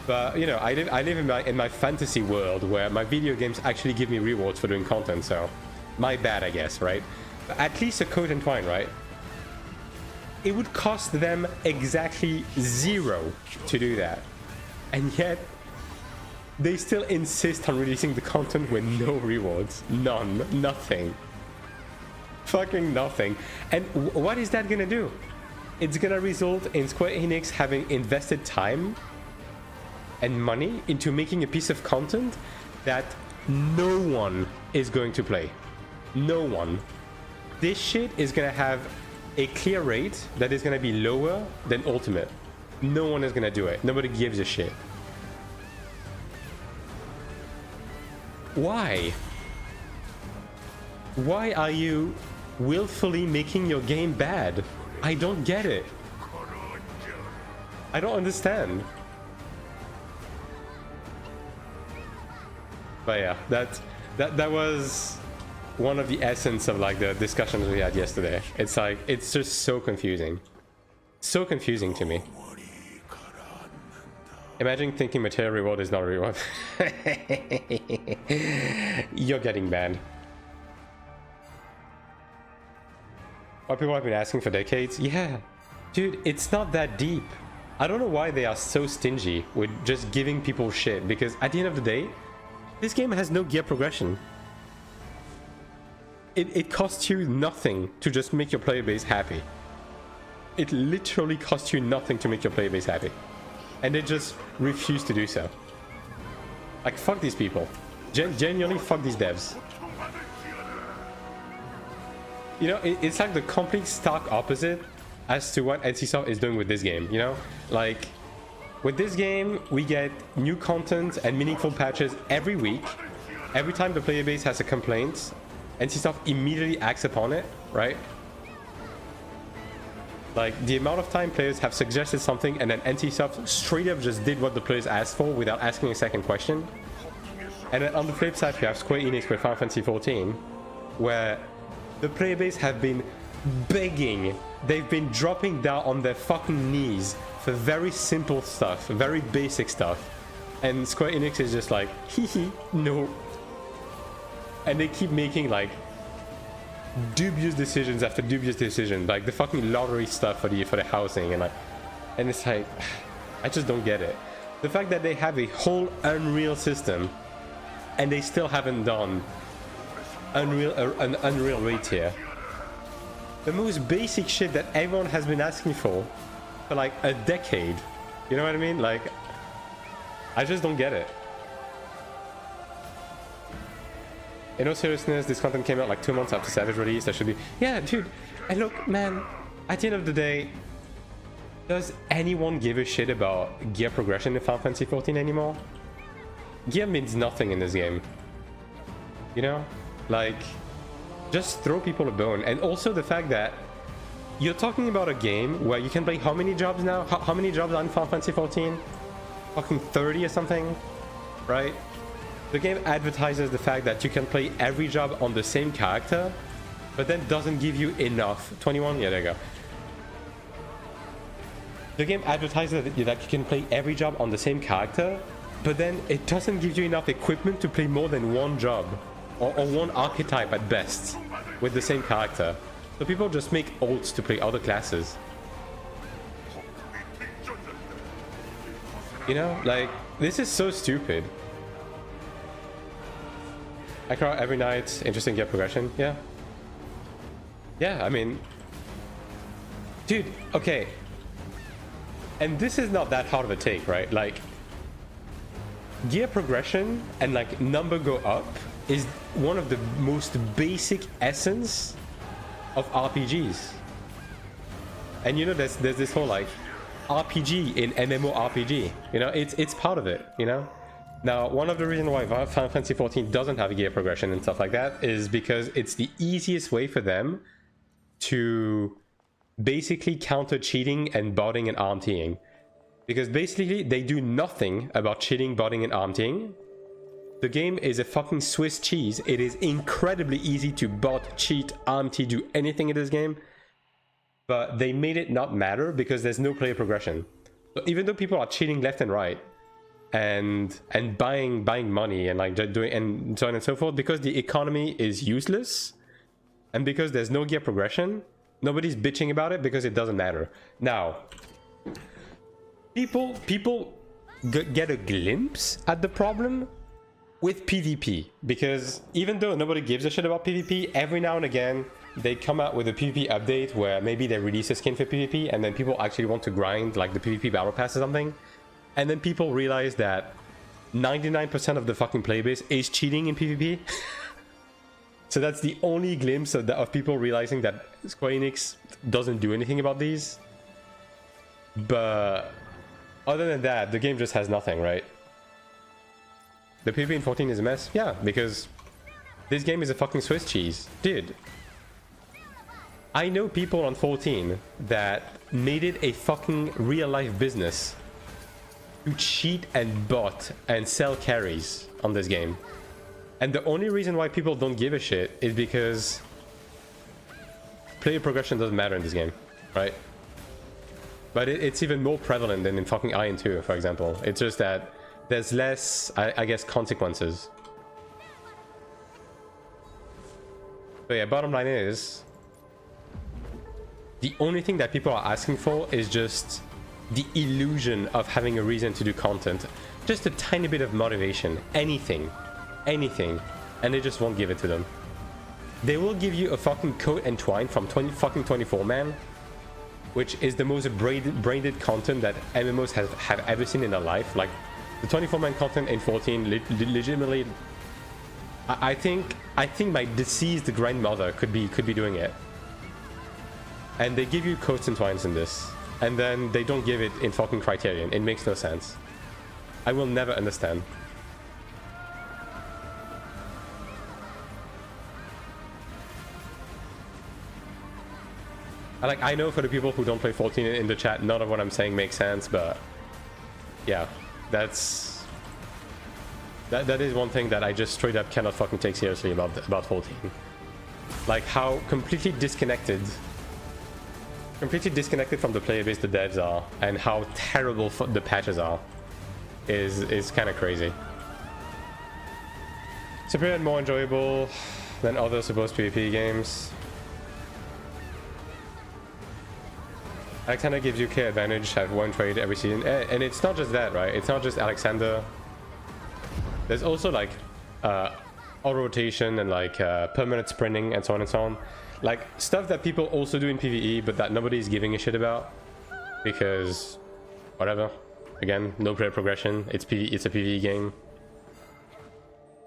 But you know, I live in my fantasy world where my video games actually give me rewards for doing content, so my bad, I guess, right? But at least a coat and twine, right? It would cost them exactly 0 to do that, and yet they still insist on releasing the content with no rewards. None. Nothing. Fucking nothing. And what is that gonna do? It's gonna result in Square Enix having invested time and money into making a piece of content that no one is going to play. No one. This shit is gonna have a clear rate that is gonna be lower than Ultimate. No one is gonna do it. Nobody gives a shit. Why? Why are you willfully making your game bad? I don't get it. I don't understand. But yeah, that was one of the essence of like the discussions we had yesterday. It's like, it's just so confusing. So confusing to me. Imagine thinking material reward is not a reward. You're getting banned. What people have been asking for decades? Yeah. Dude, it's not that deep. I don't know why they are so stingy with just giving people shit, because at the end of the day, this game has no gear progression. It costs you nothing to just make your player base happy. It literally costs you nothing to make your player base happy. And they just refuse to do so. Like, fuck these people. Genuinely fuck these devs. You know, it's like the complete stark opposite as to what NCSoft is doing with this game, you know? Like, with this game, we get new content and meaningful patches every week. Every time the player base has a complaint, NCSoft immediately acts upon it, right? Like, the amount of time players have suggested something and then NCSoft straight up just did what the players asked for without asking a second question. And then on the flip side, we have Square Enix with Final Fantasy 14, where the player base have been begging. They've been dropping down on their fucking knees for very simple stuff, very basic stuff. And Square Enix is just like, hee no. And they keep making like dubious decisions after dubious decisions, like the fucking lottery stuff for the housing, and it's like, I just don't get it. The fact that they have a whole Unreal system and they still haven't done an Unreal rate here. The most basic shit that everyone has been asking for like a decade. You know what I mean? Like, I just don't get it. In all seriousness, this content came out like 2 months after Savage release. That should be... Yeah, dude. And look, man, at the end of the day, does anyone give a shit about gear progression in Final Fantasy XIV anymore? Gear means nothing in this game. You know? Like, just throw people a bone. And also the fact that you're talking about a game where you can play how many jobs now? How many jobs on Final Fantasy XIV? Fucking 30 or something, right? The game advertises the fact that you can play every job on the same character, but then doesn't give you enough. 21? Yeah, there you go. The game advertises that you can play every job on the same character, but then it doesn't give you enough equipment to play more than one job, or one archetype at best, with the same character. So people just make ults to play other classes. You know, like, this is so stupid. I cry every night, interesting gear progression, yeah. Yeah, I mean... Dude, okay. And this is not that hard of a take, right? Like, gear progression and like number go up is one of the most basic essence of RPGs. And you know, there's this whole like RPG in MMORPG, you know, it's part of it, you know. Now, one of the reasons why Final Fantasy XIV doesn't have gear progression and stuff like that is because it's the easiest way for them to basically counter cheating and botting and RMTing. Because basically, they do nothing about cheating, botting, and RMTing. The game is a fucking Swiss cheese. It is incredibly easy to bot, cheat, RMT, do anything in this game. But they made it not matter because there's no player progression. So even though people are cheating left and right, and buying money and like doing and so on and so forth, because the economy is useless and because there's no gear progression, nobody's bitching about it because it doesn't matter. Now, people get a glimpse at the problem with PvP, because even though nobody gives a shit about PvP, every now and again they come out with a PvP update where maybe they release a skin for PvP and then people actually want to grind like the PvP battle pass or something. And then people realize that 99% of the fucking playbase is cheating in PvP. So that's the only glimpse of people realizing that Square Enix doesn't do anything about these. But other than that, the game just has nothing, right? The PvP in 14 is a mess? Yeah, because this game is a fucking Swiss cheese. Dude, I know people on 14 that made it a fucking real-life business to cheat and bot and sell carries on this game. And the only reason why people don't give a shit is because player progression doesn't matter in this game, right? But it's even more prevalent than in fucking Iron 2, for example. It's just that there's less, I guess, consequences. But yeah, bottom line is, the only thing that people are asking for is just the illusion of having a reason to do content. Just a tiny bit of motivation. Anything, and they just won't give it to them. They will give you a fucking coat and twine from 24 man, which is the most braided content that MMOs have ever seen in their life. Like the 24 man content in 14 legitimately, I think my deceased grandmother could be doing it. And they give you coats and twines in this, and then they don't give it in fucking Criterion. It makes no sense. I will never understand. I know for the people who don't play 14 in the chat, none of what I'm saying makes sense, but yeah, that is one thing that I just straight up cannot fucking take seriously about 14. Like how completely disconnected from the player base the devs are, and how terrible the patches are, is kind of crazy. Superior and more enjoyable than other supposed PvP games. Alexander gives you clear advantage at one trade every season, and it's not just that, right? It's not just Alexander. There's also like auto rotation and like permanent sprinting and so on and so on, like stuff that people also do in PvE but that nobody's giving a shit about because whatever. Again, no player progression. It's a PvE game.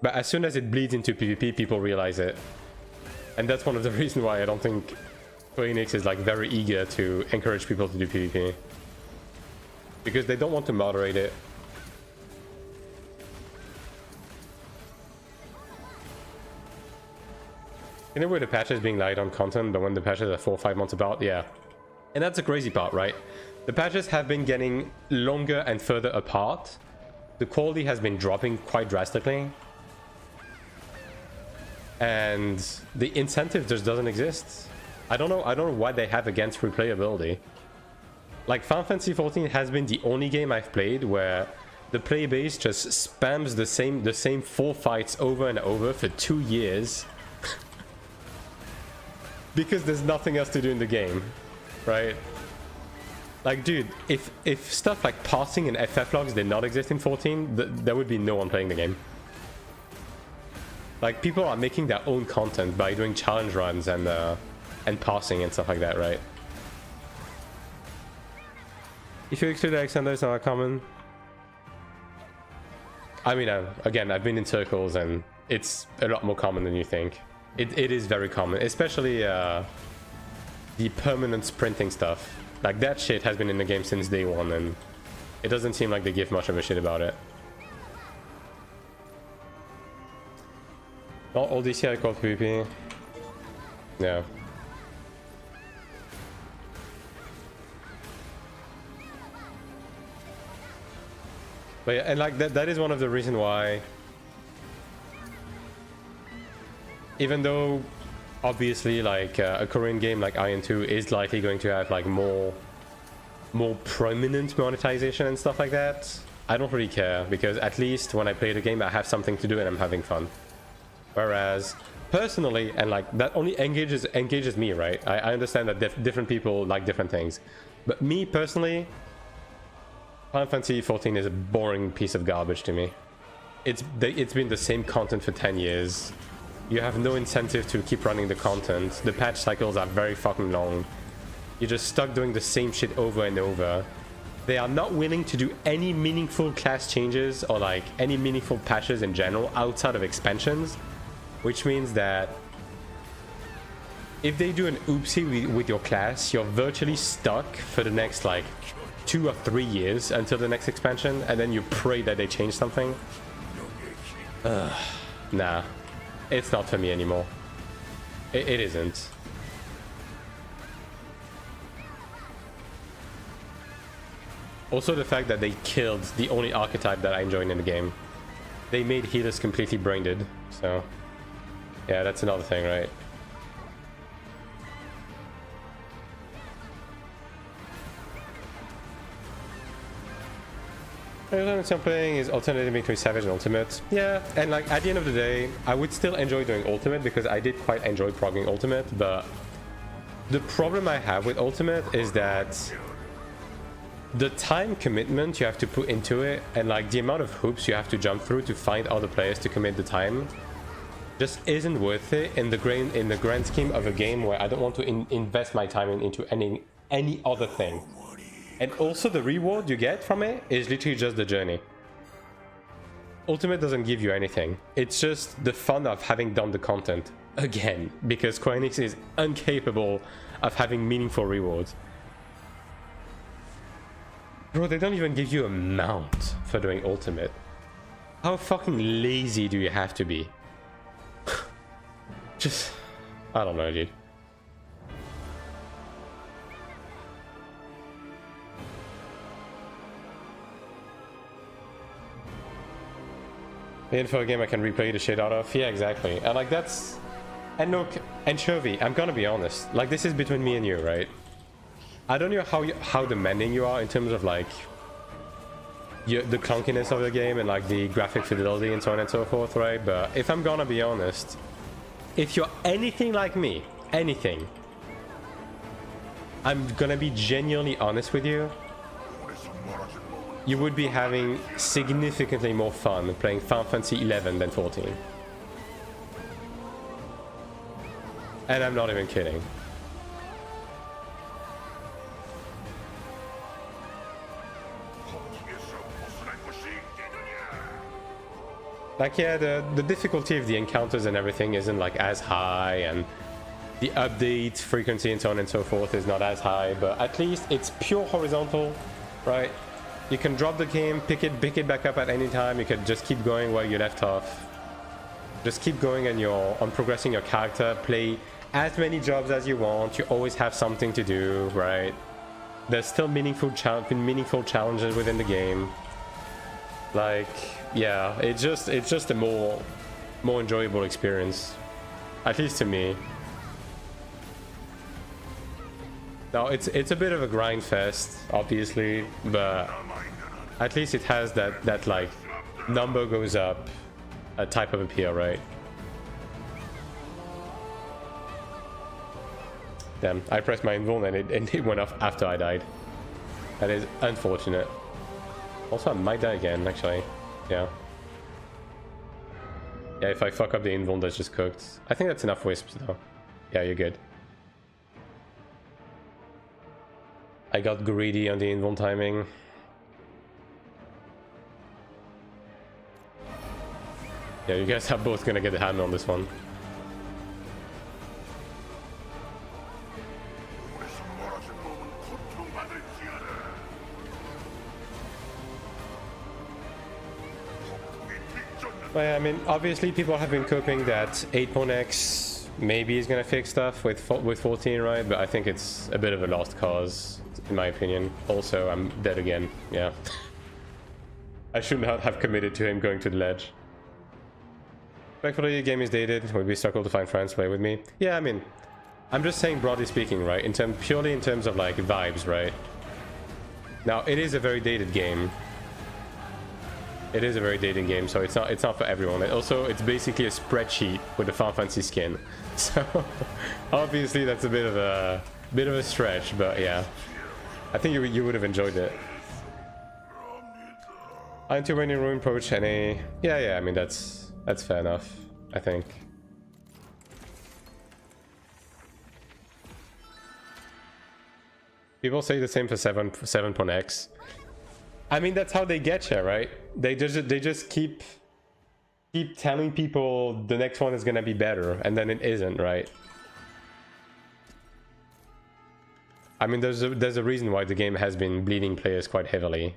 But as soon as it bleeds into PvP, people realize it. And that's one of the reasons why I don't think Cleric is like very eager to encourage people to do PvP. Because they don't want to moderate it. You know where the patches being light on content, but when the patches are 4 or 5 months about, yeah. And that's the crazy part, right? The patches have been getting longer and further apart. The quality has been dropping quite drastically. And the incentive just doesn't exist. I don't know what they have against replayability. Like Final Fantasy XIV has been the only game I've played where the player base just spams the same 4 fights over and over for 2 years. Because there's nothing else to do in the game, right? Like, dude, if stuff like parsing and FF logs did not exist in 14, there would be no one playing the game. Like, people are making their own content by doing challenge runs and parsing and stuff like that, right? If you exclude Alexander, it's not common. I mean, again, I've been in circles and it's a lot more common than you think. It is very common, especially the permanent sprinting stuff. Like that shit has been in the game since day one, and it doesn't seem like they give much of a shit about it. Not all DC are called PvP. Yeah. But yeah, and like that is one of the reasons why, even though obviously like a Korean game like Iron 2 is likely going to have like more prominent monetization and stuff like that, I don't really care, because at least when I play the game I have something to do and I'm having fun. Whereas personally, and like that only engages me, right? I understand that different people like different things, but me personally, Final Fantasy XIV is a boring piece of garbage to me. It's been the same content for 10 years. You have no incentive to keep running the content. The patch cycles are very fucking long. You're just stuck doing the same shit over and over. They are not willing to do any meaningful class changes or like any meaningful patches in general outside of expansions, which means that if they do an oopsie with your class, you're virtually stuck for the next like 2 or 3 years until the next expansion, and then you pray that they change something. Nah. It's not for me anymore. It isn't. Also the fact that they killed the only archetype that I enjoyed in the game. They made healers completely brain dead, so yeah, that's another thing, right? I'm playing is alternating between Savage and Ultimate. Yeah, and like at the end of the day, I would still enjoy doing Ultimate because I did quite enjoy progging Ultimate, but the problem I have with Ultimate is that the time commitment you have to put into it and like the amount of hoops you have to jump through to find other players to commit the time just isn't worth it in the grand scheme of a game where I don't want to invest my time into any other thing. And also the reward you get from it is literally just the journey. Ultimate doesn't give you anything. It's just the fun of having done the content again, because Square Enix is incapable of having meaningful rewards. Bro, they don't even give you a mount for doing Ultimate. How fucking lazy do you have to be? Just, I don't know, dude. In for a game I can replay the shit out of. Yeah, exactly. And like that's, and look, Anchovy, I'm gonna be honest. Like, this is between me and you, right? I don't know how demanding you are in terms of like the clunkiness of the game and like the graphic fidelity and so on and so forth, right? But if I'm gonna be honest, if you're anything like me, anything, I'm gonna be genuinely honest with you, you would be having significantly more fun playing Final Fantasy 11 than 14. And I'm not even kidding. Like, yeah, the difficulty of the encounters and everything isn't like as high, and the update frequency and so on and so forth is not as high, but at least it's pure horizontal, right? You can drop the game, pick it back up at any time. You can just keep going where you left off. Just keep going on progressing your character. Play as many jobs as you want. You always have something to do, right? There's still meaningful challenges within the game. Like, yeah, it's just a more enjoyable experience, at least to me. Now it's a bit of a grind fest, obviously, but at least it has that like number goes up a type of appeal, right? Damn, I pressed my invuln and it went off after I died. That is unfortunate. Also, I might die again, actually. Yeah. Yeah, if I fuck up the invuln, that's just cooked. I think that's enough wisps, though. Yeah, you're good. I got greedy on the invuln timing. Yeah, you guys are both gonna get a hammer on this one. Well, I mean, obviously people have been coping that 8.x maybe is gonna fix stuff with 14, right? But I think it's a bit of a lost cause, in my opinion. Also, I'm dead again. Yeah. I should not have committed to him going to the ledge. Thankfully, the game is dated. It would be struggle to find friends to play with me. Yeah, I mean, I'm just saying broadly speaking, right? Purely in terms of like vibes, right? Now, it is a very dated game. It is a very dating game, so it's not for everyone. It's basically a spreadsheet with a Final Fantasy skin. So obviously that's a bit of a stretch, but yeah, I think you would have enjoyed it. Anti-raining ruin approach any? Yeah. I mean that's fair enough, I think. People say the same for 7.x. I mean, that's how they get you, right? They just keep telling people the next one is gonna be better, and then it isn't, right? I mean, there's a reason why the game has been bleeding players quite heavily.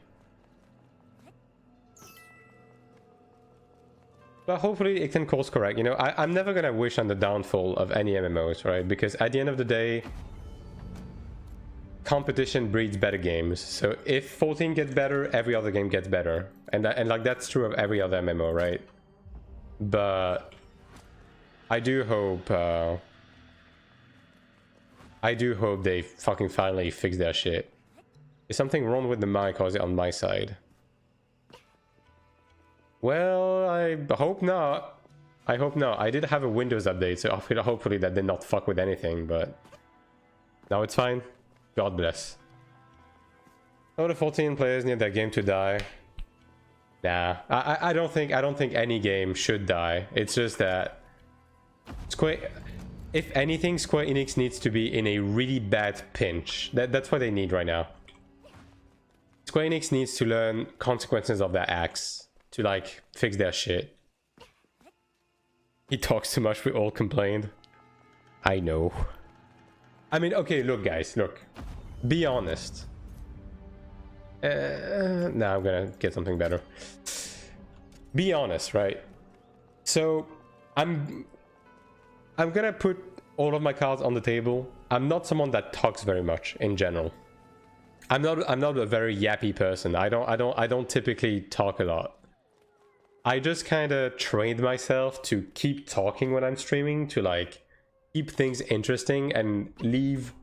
But hopefully it can course correct. You know, I'm never gonna wish on the downfall of any MMOs, right? Because at the end of the day, competition breeds better games. So if 14 gets better, every other game gets better, and like that's true of every other MMO, right? But I do hope they fucking finally fix their shit. Is something wrong with the mic, or is it on my side? Well, I hope not. I hope not. I did have a Windows update, so hopefully that did not fuck with anything, but now it's fine. God bless. Oh, the 14 players need their game to die. Nah, I don't think any game should die. It's just that if anything, Square Enix needs to be in a really bad pinch. That's what they need right now. Square Enix needs to learn consequences of their acts to like fix their shit. He talks too much, we all complained. I know. I mean, okay, look guys, look. Be honest. Now I'm gonna get something better. Be honest, right? So I'm gonna put all of my cards on the table. I'm not someone that talks very much in general. I'm not a very yappy person. I don't typically talk a lot. I just kind of trained myself to keep talking when I'm streaming, to like keep things interesting and leave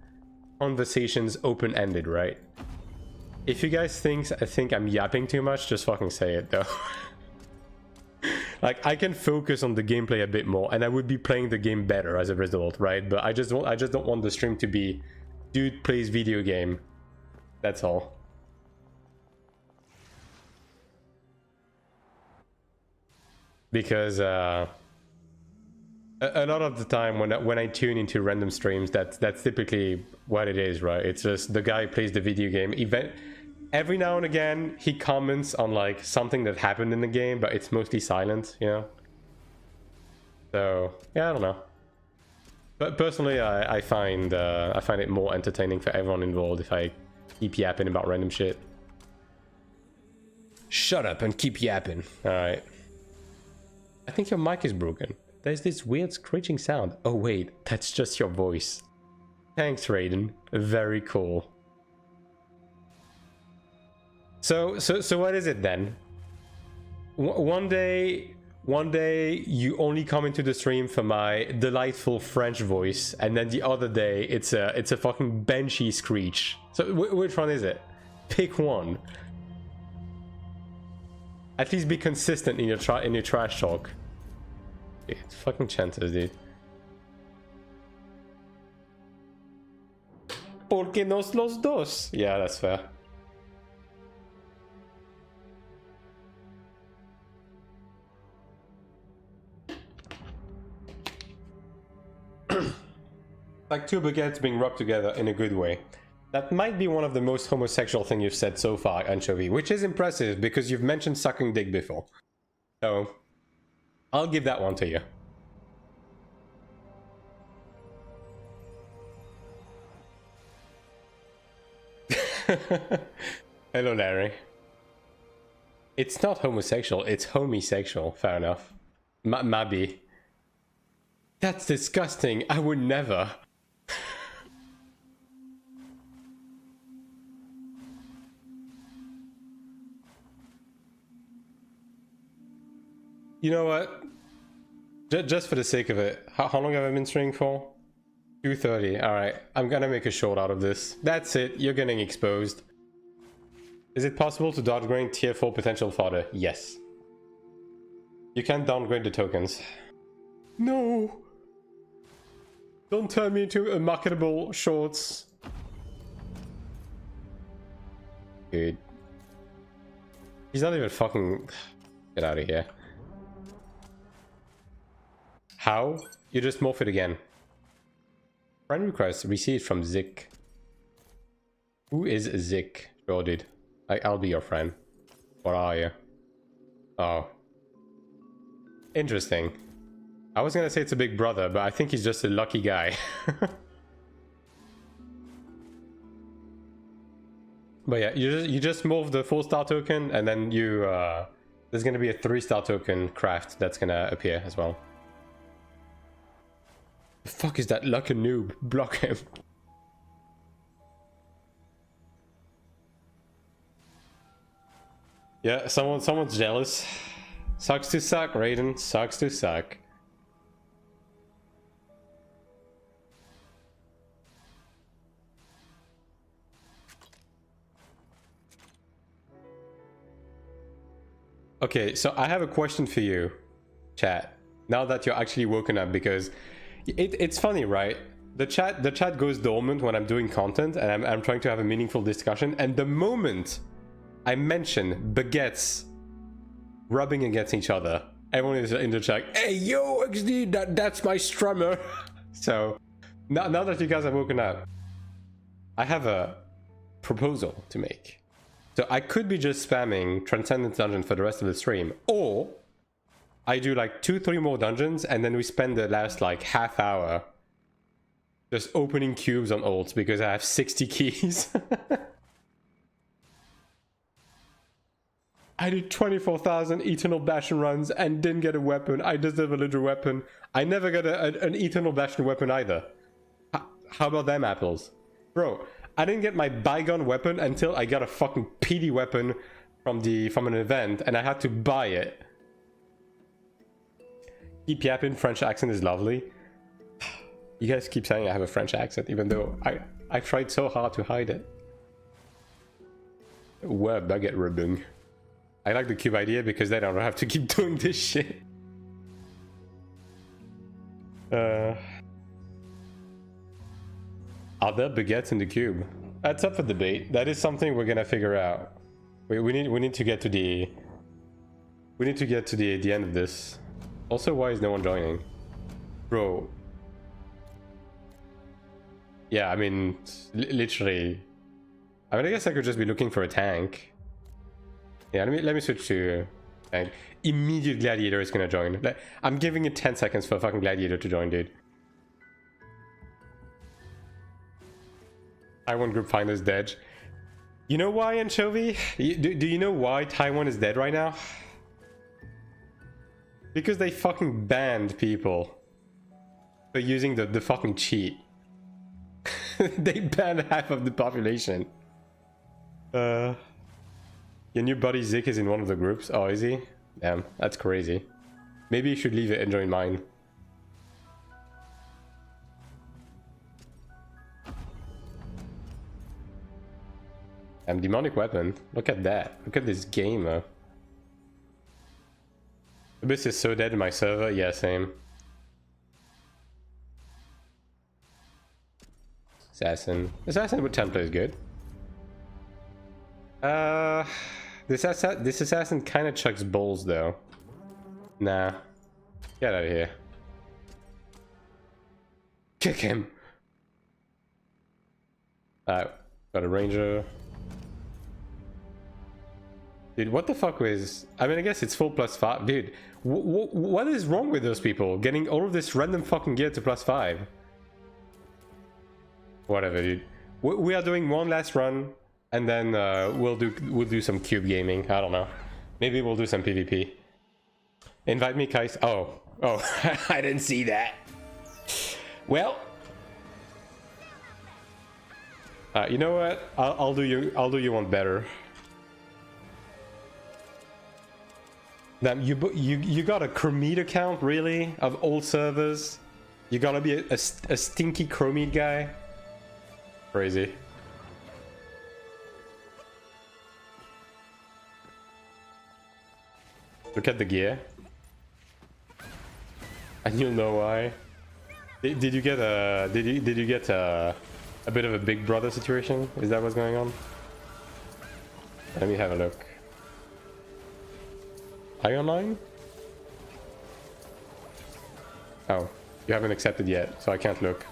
conversations open-ended, right? If you guys think I'm yapping too much, just fucking say it though. Like, I can focus on the gameplay a bit more, and I would be playing the game better as a result, right? But I just don't want the stream to be dude plays video game. That's all. Because a lot of the time when I tune into random streams, that's typically what it is, right? It's just the guy plays the video game. Every now and again, he comments on like something that happened in the game, but it's mostly silent, you know? So, yeah, I don't know. But personally, I find it more entertaining for everyone involved if I keep yapping about random shit. Shut up and keep yapping. Alright. I think your mic is broken. There's this weird screeching sound. Oh wait, that's just your voice. Thanks, Raiden. Very cool. So what is it then? One day you only come into the stream for my delightful French voice, and then the other day it's a fucking benchy screech. So which one is it? Pick one. At least be consistent in your trash talk. Dude, it's fucking chances, dude. Porque nos los dos. Yeah, that's fair. Like two baguettes being rubbed together in a good way. That might be one of the most homosexual things you've said so far, Anchovy, which is impressive because you've mentioned sucking dick before. So, I'll give that one to you. Hello, Larry. It's not homosexual, it's homosexual. Fair enough. Maybe. That's disgusting. I would never. You know what? Just for the sake of it, how long have I been streaming for? 2:30. Alright, I'm gonna make a short out of this. That's it, you're getting exposed. Is it possible to downgrade tier 4 potential fodder? Yes. You can't downgrade the tokens. No! Don't turn me into a marketable shorts. Dude. He's not even fucking... Get out of here. How? You just morph it again. Friend request received from Zik. Who is Zik? Sure, dude. I'll be your friend. What are you? Oh. Interesting. I was gonna say it's a big brother, but I think he's just a lucky guy. But yeah, you just morph the 4-star token, and then you there's gonna be a 3-star token craft that's gonna appear as well. The fuck is that? Like a noob. Block him. Yeah, someone's jealous. Sucks to suck, Raiden. Sucks to suck. Okay, so I have a question for you, chat. Now that you're actually woken up, because it's funny, right? The chat goes dormant when I'm doing content and I'm trying to have a meaningful discussion, and the moment I mention baguettes rubbing against each other, everyone is in the chat, hey yo XD, that's my strummer. So now that you guys have woken up, I have a proposal to make. So I could be just spamming Transcendence Dungeon for the rest of the stream, or I do like 2-3 more dungeons and then we spend the last like half hour just opening cubes on ults because I have 60 keys. I did 24,000 Eternal Bastion runs and didn't get a weapon. I deserve a literal weapon. I never got an Eternal Bastion weapon either. How about them apples? Bro, I didn't get my bygone weapon until I got a fucking PD weapon from an event and I had to buy it. Keep yapping, French accent is lovely. You guys keep saying I have a French accent, even though I tried so hard to hide it. Ouais, baguette ribbon. I like the cube idea because then I don't have to keep doing this shit. Are there baguettes in the cube? That's up for debate. That is something we're gonna figure out. We need to get to the the end of this. Also, why is no one joining? Bro. Yeah, I mean, literally. I mean, I guess I could just be looking for a tank. Yeah, let me switch to tank. Immediate gladiator is gonna join. I'm giving it 10 seconds for a fucking gladiator to join, dude. Taiwan group finder's dead. You know why, Anchovy? Do you know why Taiwan is dead right now? Because they fucking banned people for using the fucking cheat. They banned half of the population. Your new buddy Zik is in one of the groups. Oh, is he? Damn, that's crazy. Maybe you should leave it and join mine. Demonic weapon. Look at that. Look at this gamer. Abyss is so dead in my server. Yeah, same. Assassin. Assassin with Templar is good. This assassin kind of chucks bowls though. Nah. Get out of here. Kick him. Got a ranger. Dude, what the fuck was... I mean, I guess it's full +5. Dude, what is wrong with those people? Getting all of this random fucking gear to +5. Whatever, dude. We are doing one last run, and then we'll do some cube gaming. I don't know. Maybe we'll do some PvP. Invite me, Kais. Oh, I didn't see that. Well, you know what? I'll do you one better. Damn, you got a Chromede account, really? Of old servers? You gotta be a stinky Chromede guy? Crazy. Look at the gear. And you'll know why. Did you get a bit of a big brother situation? Is that what's going on? Let me have a look. Are you online? Oh, you haven't accepted yet, so I can't look.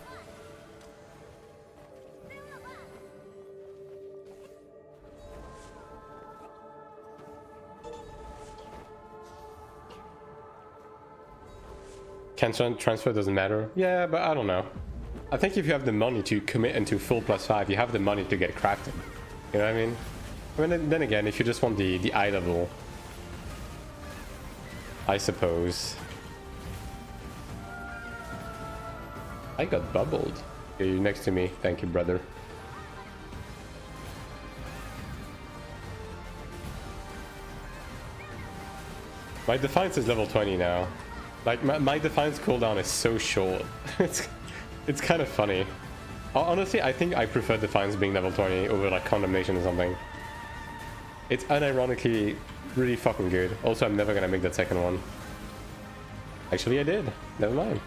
Cancel transfer doesn't matter. Yeah, but I don't know. I think if you have the money to commit into full +5, you have the money to get crafted. You know what I mean? I mean, then again, if you just want the eye level, I suppose. I got bubbled. Okay, you're next to me. Thank you, brother. My Defiance is level 20 now. Like, my Defiance cooldown is so short. It's kind of funny. Honestly, I think I prefer Defiance being level 20 over, like, Condemnation or something. It's unironically really fucking good. Also, I'm never gonna make that second one. Actually, I did. Never mind.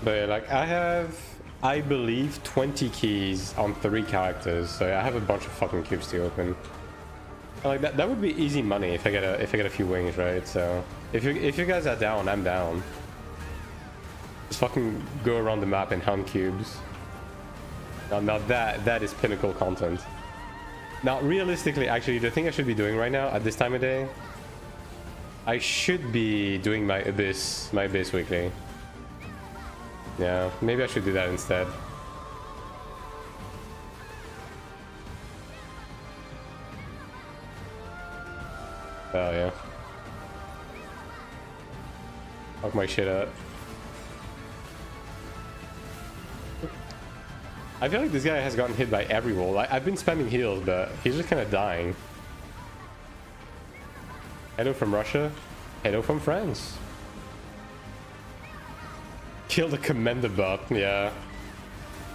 But like, I have, I believe, 20 keys on 3 characters, so I have a bunch of fucking cubes to open. Like that would be easy money if I get a few wings, right? So if you guys are down, I'm down. Just fucking go around the map and hunt cubes. Now that is pinnacle content. Now realistically, actually, the thing I should be doing right now at this time of day, I should be doing my Abyss weekly. Yeah, maybe I should do that instead. Oh yeah. Fuck my shit up. I feel like this guy has gotten hit by every wall. I've been spamming heals, but he's just kind of dying. Hello from Russia. Hello from France. Kill the commander bot. Yeah.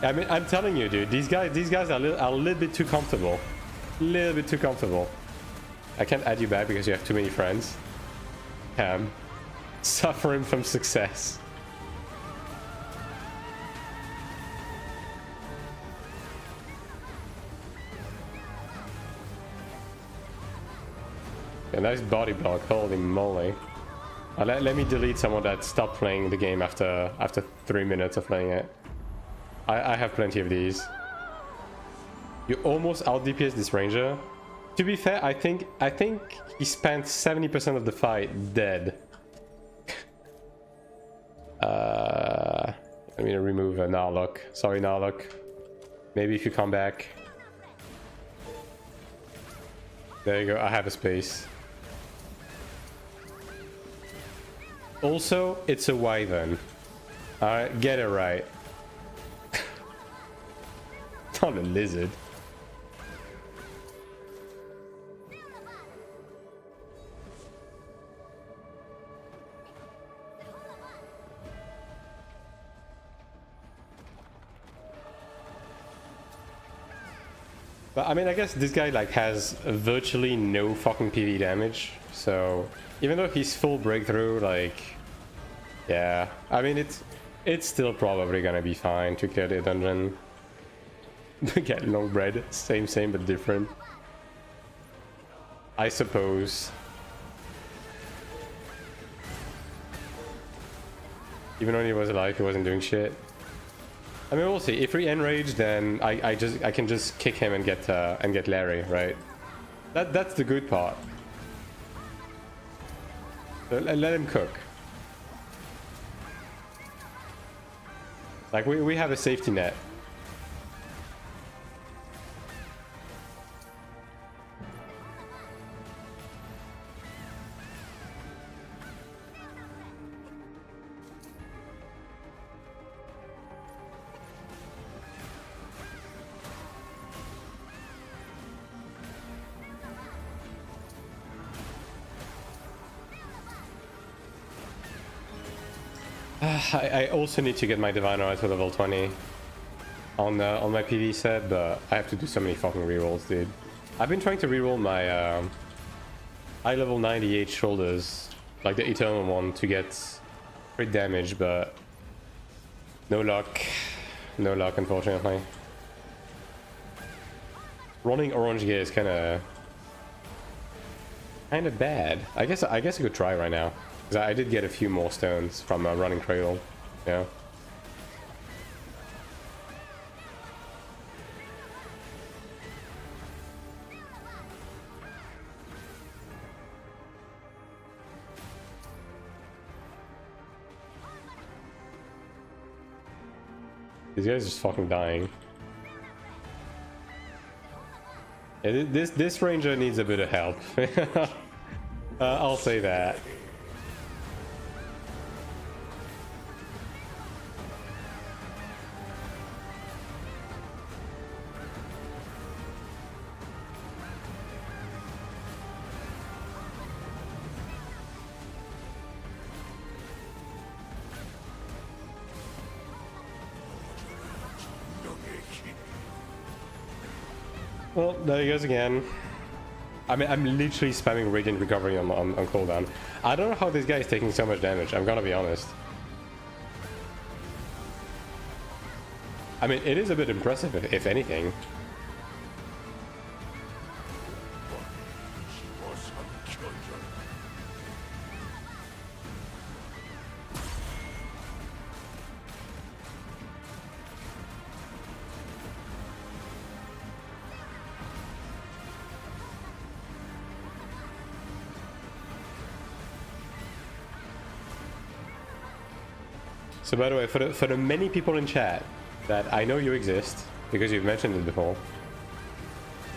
I mean, I'm telling you, dude. These guys are a little bit too comfortable. A little bit too comfortable. I can't add you back because you have too many friends. Suffering from success. A nice body block, holy moly. Let me delete someone that stopped playing the game after 3 minutes of playing it. I have plenty of these. You almost out DPS this ranger. To be fair, I think he spent 70% of the fight dead. I'm gonna remove a Narlock. Sorry, Narlock. Maybe if you come back. There you go, I have a space. Also, it's a wyvern. Alright, get it right. Not a lizard. But I mean, I guess this guy like has virtually no fucking PV damage, so even though he's full breakthrough, like, yeah, I mean it's still probably gonna be fine to clear the dungeon. Get long bread, same but different, I suppose. Even when he was alive, he wasn't doing shit. I mean, we'll see. If we enrage, then I can just kick him and get Larry, right? That's the good part. So let him cook. Like we have a safety net. I also need to get my Divine Right to level 20 on my PV set, but I have to do so many fucking rerolls, dude. I've been trying to reroll my high level 98 shoulders, like the Eternal one, to get crit damage, but no luck. No luck, unfortunately. Running orange gear is kind of bad. I guess I could try right now. I did get a few more stones from running cradle, yeah. These guys are just fucking dying. Yeah, this ranger needs a bit of help. I'll say that. Well, there he goes again. I mean, I'm literally spamming Radiant Recovery on cooldown. I don't know how this guy is taking so much damage, I'm gonna be honest. I mean, it is a bit impressive, if anything. So by the way, for the many people in chat that I know you exist, because you've mentioned it before,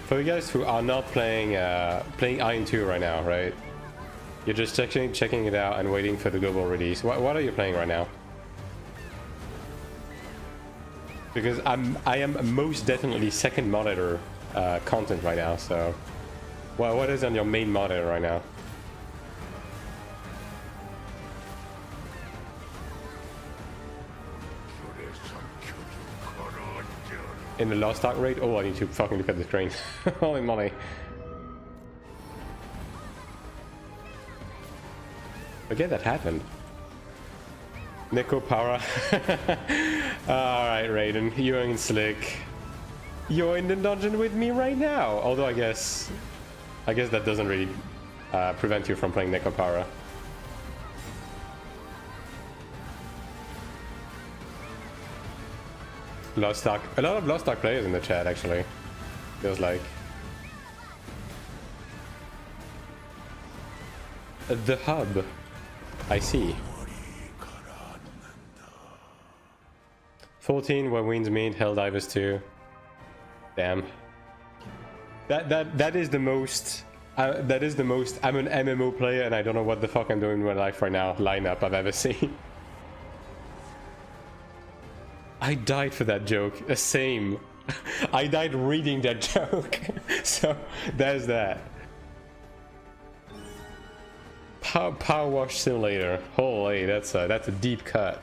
For you guys who are not playing Iron 2 right now, right? You're just checking it out and waiting for the global release. What are you playing right now? Because I am most definitely second monitor content right now. So, what is on your main monitor right now? In the Lost Ark raid? Oh, I need to fucking look at the screen. Holy moly. Forget that happened. Neko Para. Alright, Raiden, you're in slick. You're in the dungeon with me right now. Although I guess that doesn't really prevent you from playing Neko Para. Lost Ark. A lot of Lost Ark players in the chat, actually. Feels like. The hub. I see. 14 where Winds meet, Helldivers 2. Damn. That is the most. That is the most. I'm an MMO player and I don't know what the fuck I'm doing in my life right now. Lineup I've ever seen. I died for that joke. Same. I died reading that joke. So there's that. Power Wash Simulator. Holy, that's a deep cut.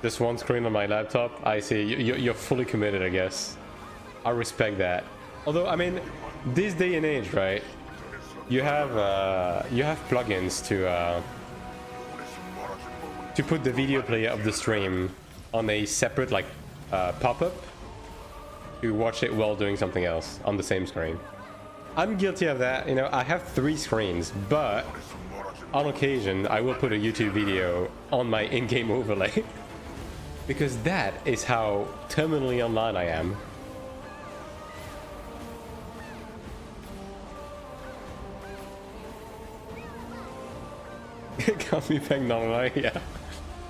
Just one screen on my laptop. I see. You're fully committed, I guess. I respect that. Although, I mean, this day and age, right? You have plugins to put the video player of the stream on a separate like pop-up to watch it while doing something else on the same screen. I'm guilty of that. You know, I have 3 screens, but on occasion I will put a YouTube video on my in-game overlay because that is how terminally online I am. Can't be paying non-online, yeah.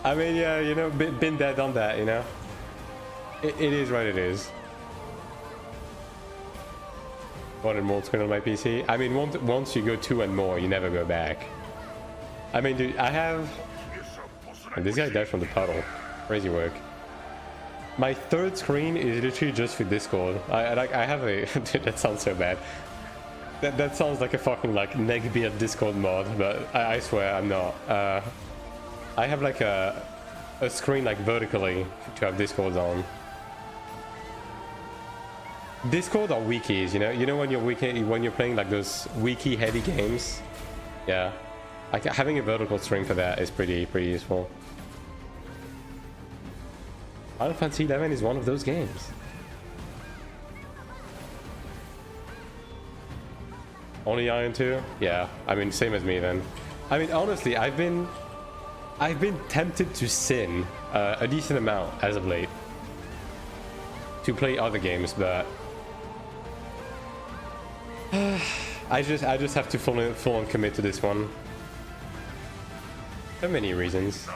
I mean, yeah, you know, been there, done that, you know. It is what it is. One and more screen on my PC. I mean, once you go 2 and more, you never go back. I mean, dude, I have. And this guy died from the puddle. Crazy work. My 3rd screen is literally just for Discord. I have a. Dude, that sounds so bad. That sounds like a fucking like neckbeard Discord mod, but I swear I'm not. I have like a screen like vertically to have Discord on. Discord or wikis, you know when you're playing like those wiki heavy games, yeah. Like having a vertical string for that is pretty useful. Final Fantasy 11 is one of those games. Only Iron 2? Yeah, I mean, same as me then. I mean, honestly, I've been tempted to sin a decent amount as of late to play other games, but I just have to full on commit to this one. For many reasons.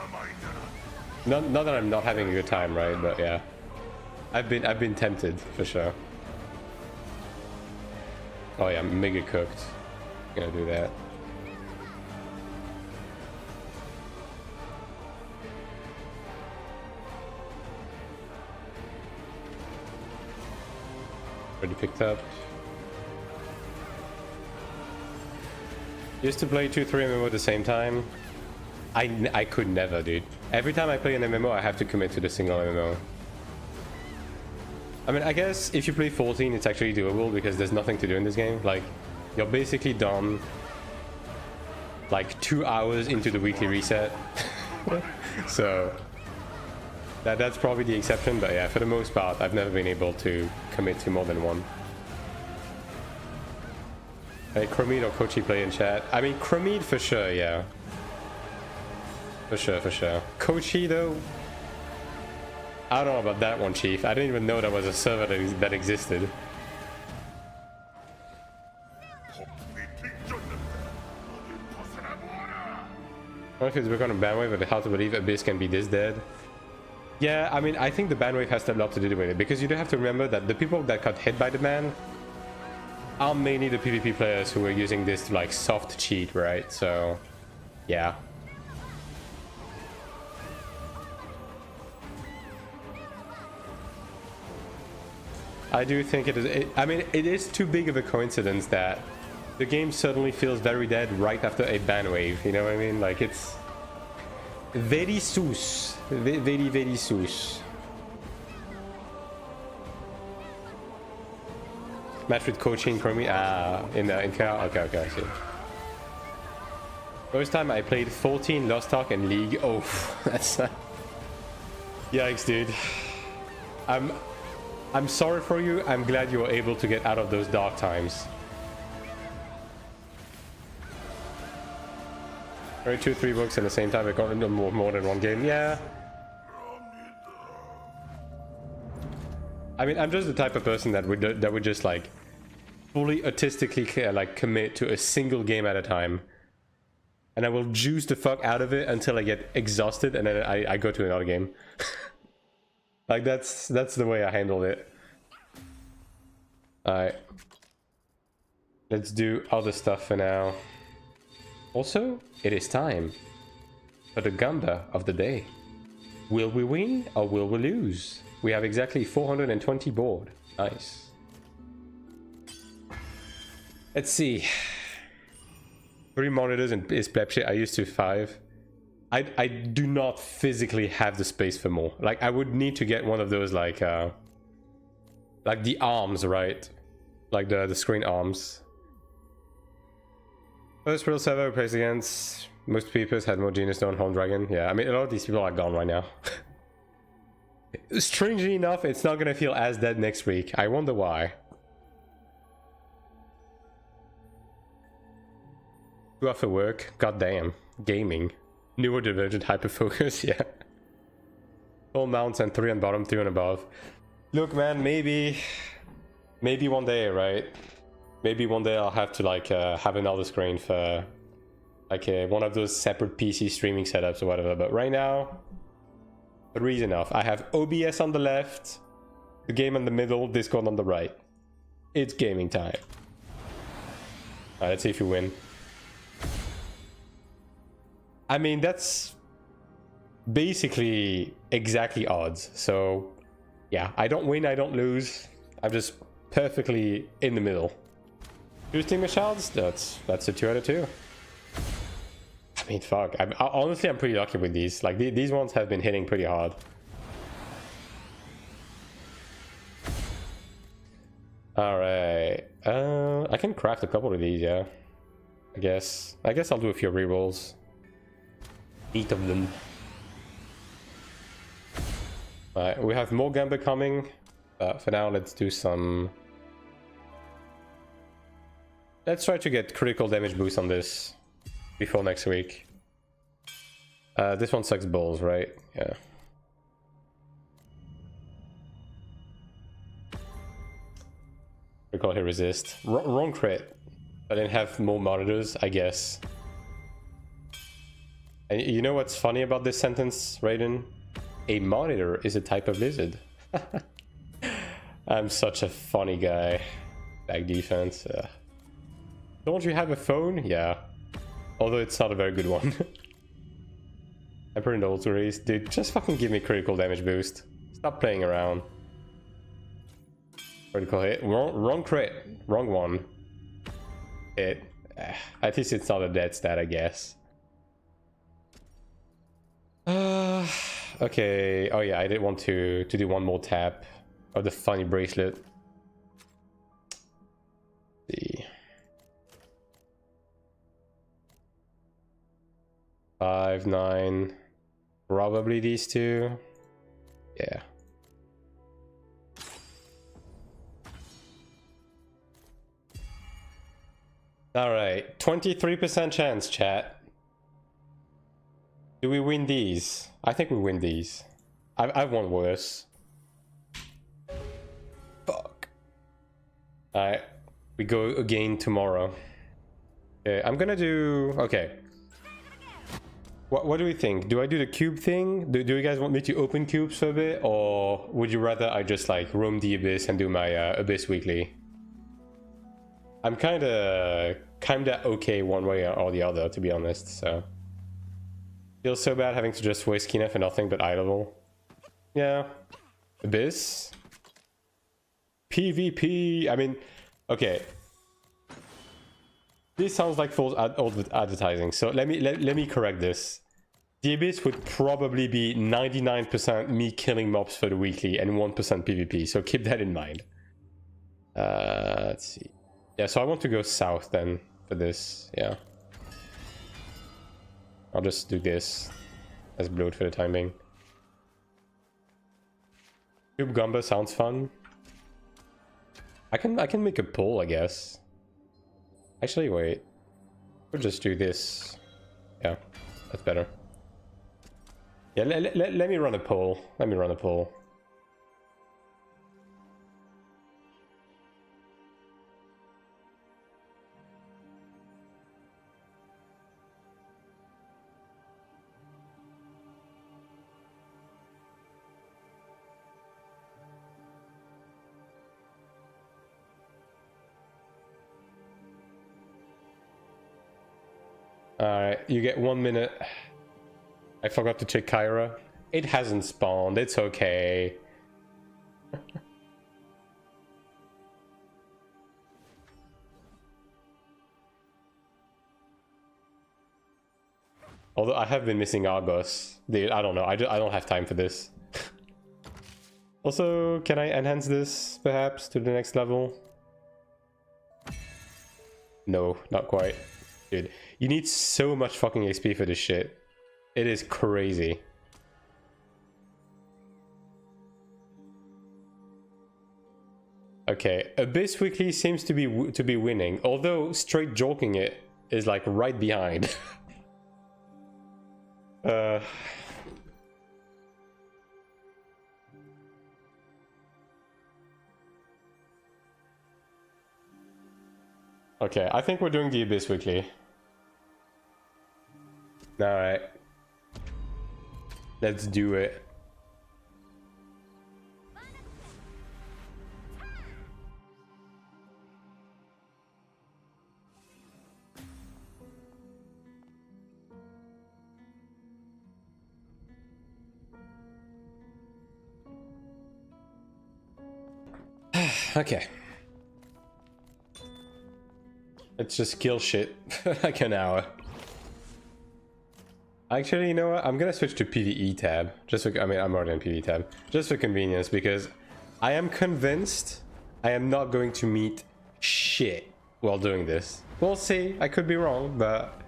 Not that I'm not having a good time, right? But yeah, I've been tempted for sure. Oh yeah, I'm mega cooked. Gonna do that. Already picked up. Used to play 2-3 MMO at the same time. I could never, dude. Every time I play an MMO, I have to commit to the single MMO. I mean, I guess if you play 14, it's actually doable because there's nothing to do in this game. Like, you're basically done like 2 hours into the weekly reset. So that's probably the exception, but yeah, for the most part, I've never been able to commit to more than one. Hey, Chromede or Kochi play in chat? I mean, Chromede for sure, yeah. For sure. Kochi though? I don't know about that one, Chief. I didn't even know there was a server that existed. I don't know if it's become a bandwidth, but how to believe Abyss can be this dead. Yeah, I mean, I think the ban wave has a lot to do with it, because you do have to remember that the people that got hit by the ban are mainly the PvP players who are using this to like soft cheat, right? So, yeah. I do think it is. I mean, it is too big of a coincidence that the game suddenly feels very dead right after a ban wave. You know what I mean? Like, it's very sus. Very, very sus. Match with coaching Chromie in KR. Okay, I see. First time I played 14 Lost Ark and League. Oh, that's yikes, dude. I'm sorry for you. I'm glad you were able to get out of those dark times. Read 2-3 books at the same time. I got into more than one game. Yeah. I mean, I'm just the type of person that would just like fully artistically like commit to a single game at a time, and I will juice the fuck out of it until I get exhausted, and then I go to another game. Like that's the way I handle it. All right, let's do other stuff for now. Also, it is time for the gamba of the day. Will we win or will we lose? We have exactly 420 board. Nice. Let's see. 3 monitors and is pleb shit. I used to 5. I do not physically have the space for more. Like, I would need to get one of those like the arms, right? Like the screen arms. First real server plays against most people had more genius than Home Dragon. Yeah, I mean, a lot of these people are gone right now. Strangely enough, it's not gonna feel as dead next week. I wonder why. 2 after work. Goddamn. Gaming. Newer divergent hyperfocus. Yeah. 4 mounts and 3 on bottom, 3 on above. Look, man, maybe one day, right? Maybe one day I'll have to like have another screen for like one of those separate PC streaming setups or whatever. But right now, 3 is enough. I have OBS on the left, the game in the middle, Discord on the right. It's gaming time. Alright, let's see if you win. I mean, that's basically exactly odds. So, yeah, I don't win, I don't lose. I'm just perfectly in the middle. 2 Steamer Shards? That's a 2 out of 2. I mean, fuck. Honestly, I'm pretty lucky with these. Like, these ones have been hitting pretty hard. Alright. I can craft a couple of these, yeah. I guess I'll do a few rerolls. 8 of them. Alright, we have more Gamba coming. For now, let's do some... Let's try to get critical damage boost on this before next week. This one sucks balls, right? Yeah. We call it resist. Wrong crit. I didn't have more monitors, I guess. And you know what's funny about this sentence, Raiden? A monitor is a type of lizard. I'm such a funny guy. Back defense. Don't you have a phone? Yeah. Although it's not a very good one. I'm pretty old to race. Dude, just fucking give me critical damage boost. Stop playing around. Critical hit. Wrong crit. Wrong one. Hit. At least it's not a dead stat, I guess. Okay. Oh yeah, I did want to do one more tap of the funny bracelet. Let's see. 5, 9. Probably these 2. Yeah. Alright, 23% chance, chat. Do we win these? I think we win these. I've won worse. Fuck. Alright, we go again tomorrow. Okay, I'm gonna do... Okay. What do we think? Do I do the cube thing? Do you guys want me to open cubes for a bit? Or would you rather I just like roam the Abyss and do my Abyss weekly? I'm kinda okay one way or the other, to be honest, so. Feels so bad having to just waste Kina for nothing but eye level. Yeah. Abyss. PvP. I mean, okay. This sounds like full old advertising, so let me correct this. The Abyss would probably be 99% me killing mobs for the weekly and 1% PvP, so keep that in mind. Let's see. Yeah, so I want to go south then for this, yeah. I'll just do this as bloat for the time being. Cube Gumba sounds fun. I can make a poll, I guess. Actually, wait. We'll just do this. Yeah, that's better. Yeah, let me run a poll. Let me run a poll. Alright, you get 1 minute. I forgot to check Kyra. It hasn't spawned, it's okay. Although I have been missing Argos. Dude, I don't know, I don't have time for this. Also, can I enhance this, perhaps, to the next level? No, not quite. Dude, you need so much fucking XP for this shit. It is crazy. Okay, Abyss Weekly seems to be winning, although straight joking it is like right behind. Okay, I think we're doing the Abyss Weekly. Alright. Let's do it. Okay. Let's just kill shit for like an hour. Actually, you know what? I'm gonna switch to PvE tab. Just for, I mean, I'm already on PvE tab. Just for convenience, because I am convinced I am not going to meet shit while doing this. We'll see. I could be wrong, but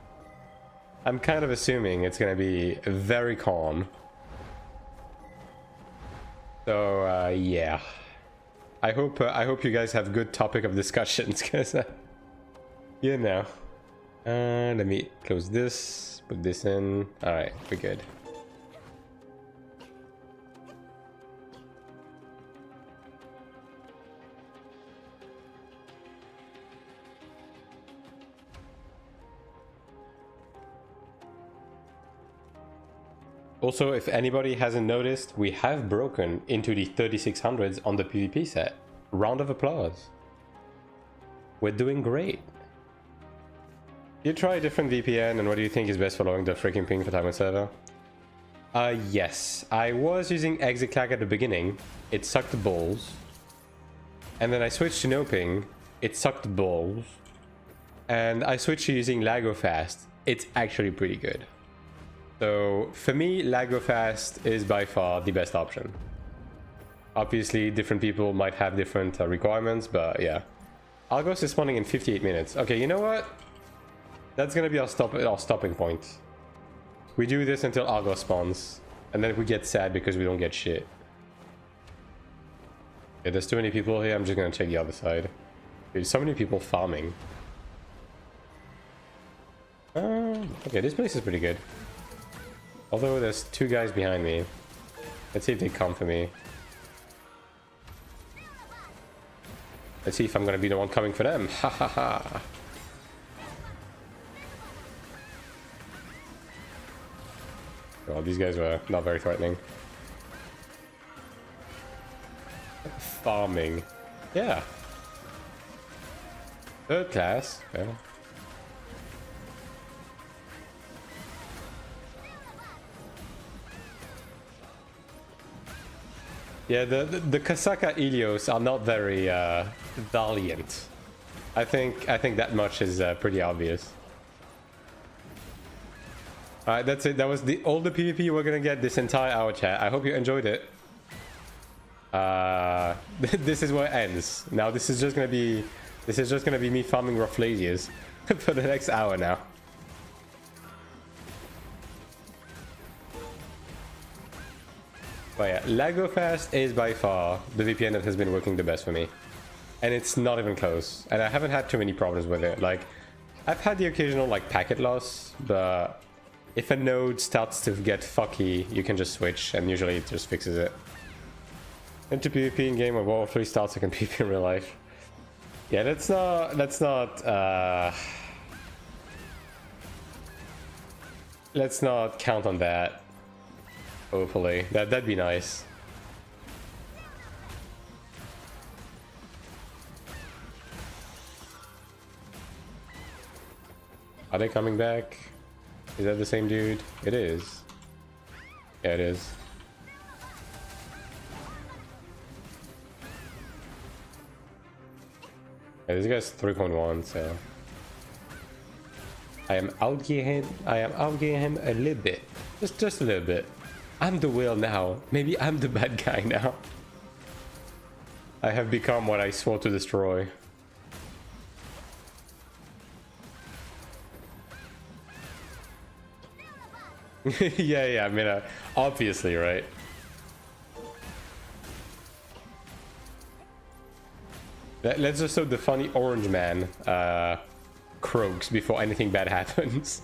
I'm kind of assuming it's gonna be very calm. So, yeah. I hope you guys have good topic of discussions, because, you know. Let me close this, put this in. Alright, we're good. Also, if anybody hasn't noticed, we have broken into the 3600s on the PvP set. Round of applause. We're doing great. You try a different VPN, and what do you think is best for lowering the freaking ping for time on server? Yes. I was using exit lag at the beginning. It sucked balls. And then I switched to no ping. It sucked balls. And I switched to using LagoFast. It's actually pretty good. So for me, LagoFast is by far the best option. Obviously, different people might have different requirements, but yeah. Argos is spawning in 58 minutes. Okay, you know what? That's gonna be our stopping point. We do this until Argos spawns, and then we get sad because we don't get shit. Okay, there's too many people here. I'm just gonna check the other side. Dude, so many people farming. Okay, this place is pretty good. Although there's two guys behind me. Let's see if they come for me. Let's see if I'm gonna be the one coming for them. Ha ha ha. Well, these guys were not very threatening. Farming. Yeah. Third class. Yeah. Yeah, the Kasaka Ilios are not very valiant. I think that much is pretty obvious. Alright, that's it. That was all the PvP we're gonna get this entire hour, chat. I hope you enjoyed it. This is where it ends. Now this is just gonna be me farming Rafflesias for the next hour now. But yeah, LagoFast is by far the VPN that has been working the best for me. And it's not even close. And I haven't had too many problems with it. Like, I've had the occasional like packet loss, but if a node starts to get fucky, you can just switch and usually it just fixes it. Into PvP in game when War 3 starts, I can PvP in real life. Yeah, let's not count on that. Hopefully. That'd be nice. Are they coming back? Is that the same dude? It is. Yeah, it is. Yeah, this guy's 3.1, so I am outgearing him a little bit. Just a little bit. I'm the whale now. Maybe I'm the bad guy now. I have become what I swore to destroy. yeah, I mean, obviously, right? Let's just hope the funny orange man croaks before anything bad happens.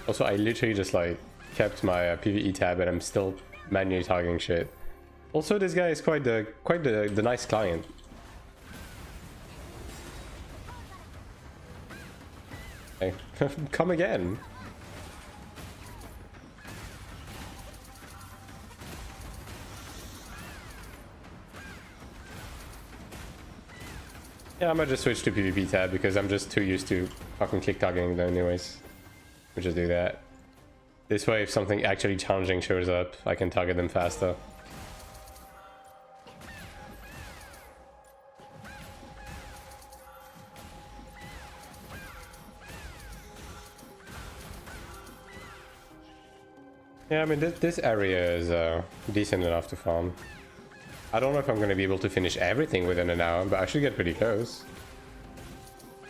Also, I literally just like kept my PvE tab and I'm still manually targeting shit. Also, this guy is quite the nice client. Hey, come again. Yeah, I might just switch to PvP tab because I'm just too used to fucking click targeting them anyways. We'll just do that. This way, if something actually challenging shows up, I can target them faster. Yeah, I mean, this area is decent enough to farm. I don't know if I'm going to be able to finish everything within an hour, but I should get pretty close.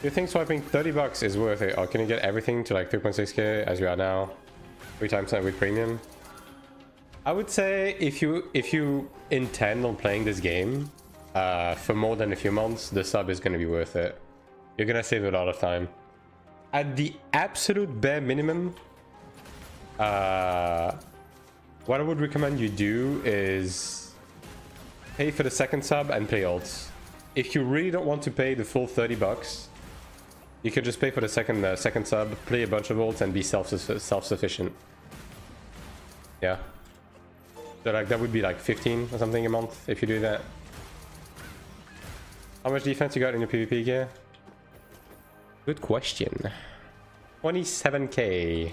Do you think swiping 30 bucks is worth it? Or can you get everything to like 3.6k as you are now? 3 times that with premium? I would say if you intend on playing this game for more than a few months, the sub is going to be worth it. You're going to save a lot of time. At the absolute bare minimum, what I would recommend you do is pay for the second sub and play ults. If you really don't want to pay the full 30 bucks, you could just pay for the second sub, play a bunch of ults, and be self-sufficient. Yeah. So like that would be like 15 or something a month if you do that. How much defense you got in your PvP gear? Good question. 27k.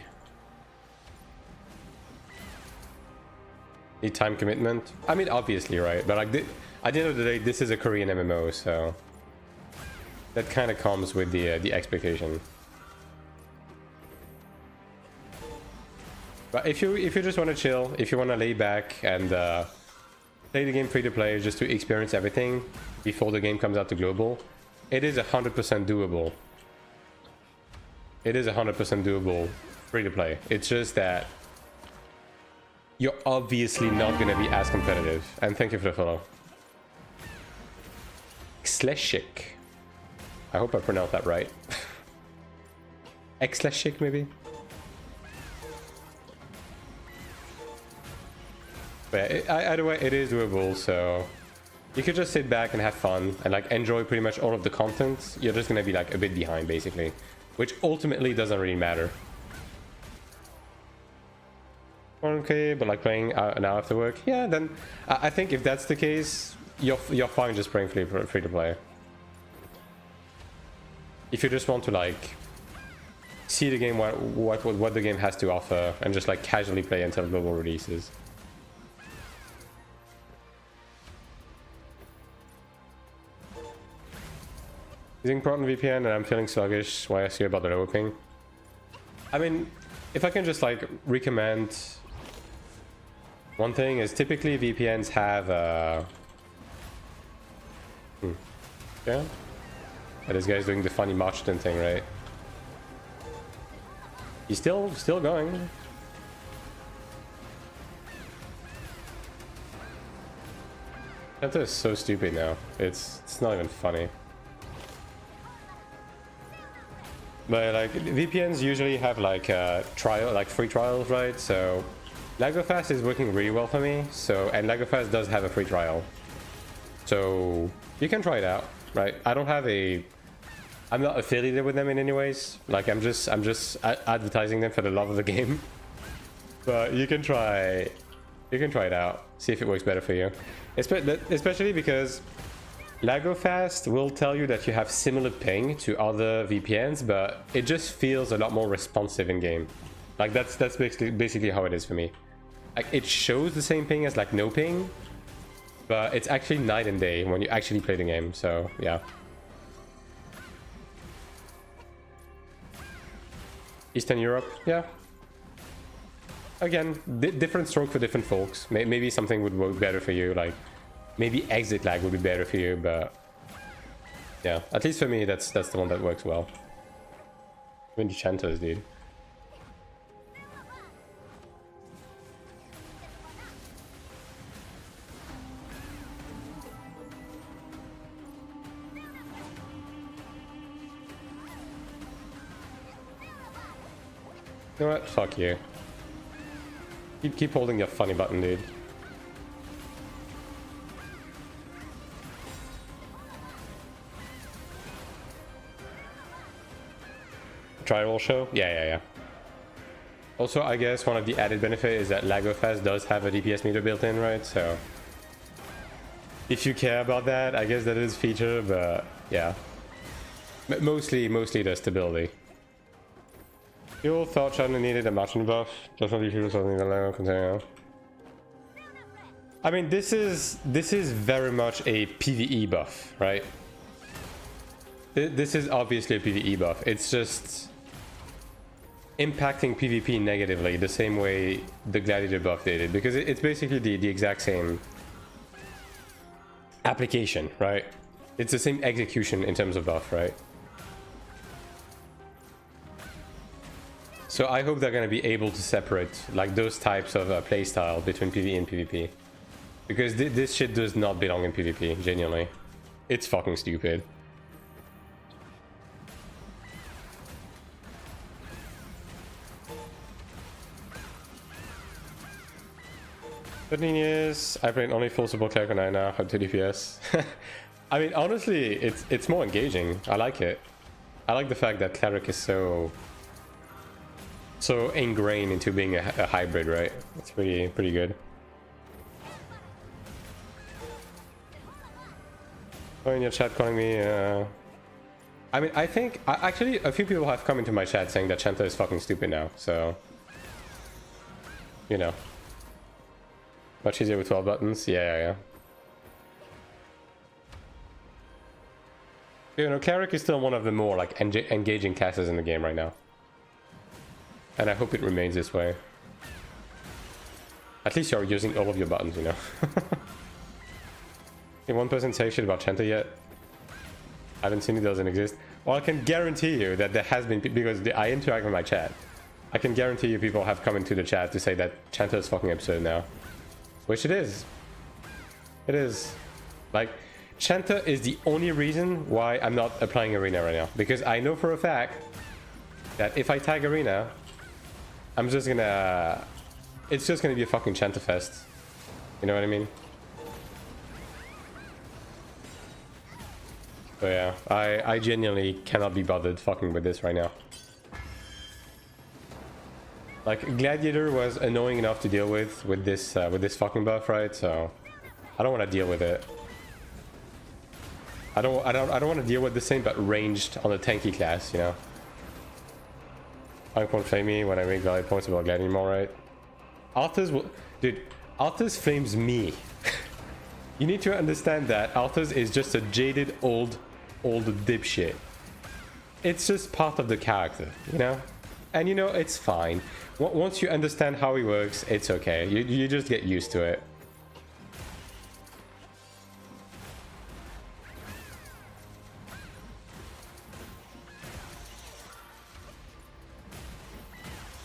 Need time commitment? I mean, obviously, right? But like, at the end of the day, this is a Korean MMO, so that kind of comes with the expectation. But if you just want to chill, if you want to lay back and play the game free to play just to experience everything before the game comes out to global, it is 100% doable. It is 100% doable free to play. It's just that you're obviously not going to be as competitive. And thank you for the follow. Xleshik. I hope I pronounced that right. Xleshik, maybe? But yeah, either way, it is doable, so you could just sit back and have fun and like enjoy pretty much all of the content. You're just gonna be like a bit behind basically, which ultimately doesn't really matter. Okay, but like playing an hour after work, yeah, then I think if that's the case, you're fine just playing free to play. If you just want to like see the game, what the game has to offer, and just like casually play until global releases. Using Proton VPN and I'm feeling sluggish. Why I ask you about the low ping? I mean, if I can just like recommend one thing is typically VPNs have yeah. But this guy's doing the funny Marchton thing, right? He's still going. That is so stupid now. It's not even funny. But like VPNs usually have like trial, like free trials, right? So LagoFast is working really well for me. So, and LagoFast does have a free trial, so you can try it out, right? I'm not affiliated with them in any ways. Like I'm just advertising them for the love of the game. But you can try it out, see if it works better for you. Especially because LagoFast will tell you that you have similar ping to other VPNs, but it just feels a lot more responsive in game. Like that's basically how it is for me. Like it shows the same ping as like no ping, but it's actually night and day when you actually play the game. So yeah. Eastern Europe, yeah. Again, different stroke for different folks. Maybe something would work better for you. Like maybe exit lag would be better for you, but yeah, at least for me, that's the one that works well. Even Chantos, dude. You know what? Fuck you. Keep holding your funny button, dude. Tri-roll show? Yeah. Also, I guess one of the added benefit is that LagoFast does have a DPS meter built in, right? So if you care about that, I guess that is a feature, but yeah. Mostly the stability. You thought China needed a Marchton buff? Definitely feel something that I continue. I mean, this is very much a PvE buff, right? This is obviously a PvE buff. It's just impacting PvP negatively the same way the Gladiator buff did it, because it's basically the exact same application, right? It's the same execution in terms of buff, right? So I hope they're going to be able to separate like those types of playstyle between PvE and PvP, because this shit does not belong in PvP. Genuinely, it's fucking stupid. The thing is, I played only full support Cleric and I now have 2 DPS. I mean, honestly, it's more engaging. I like it. I like the fact that Cleric is so ingrained into being a hybrid, right? It's pretty good. Oh, in your chat calling me, I mean, I think actually a few people have come into my chat saying that Chanta is fucking stupid now, so you know, much easier with 12 buttons. Yeah. You know, Cleric is still one of the more like engaging classes in the game right now. And I hope it remains this way. At least you're using all of your buttons, you know. Can one person say shit about Chanta yet? I haven't seen it, doesn't exist. Well, I can guarantee you that there has been, because I interact with my chat. I can guarantee you people have come into the chat to say that Chanta is fucking absurd now. Which it is. It is. Like, Chanta is the only reason why I'm not applying Arena right now. Because I know for a fact that if I tag Arena, I'm just gonna... It's just gonna be a fucking Chanta fest. You know what I mean? So yeah, I genuinely cannot be bothered fucking with this right now. Like, Gladiator was annoying enough to deal with this fucking buff, right? So I don't want to deal with it. I don't want to deal with the same but ranged on a tanky class, you know. I won't flame me when I make valid points about Glad anymore, right? Arthas will, dude. Arthas flames me. You need to understand that Arthas is just a jaded old dipshit. It's just part of the character, you know. And you know, it's fine. Once you understand how he works, it's okay. You just get used to it.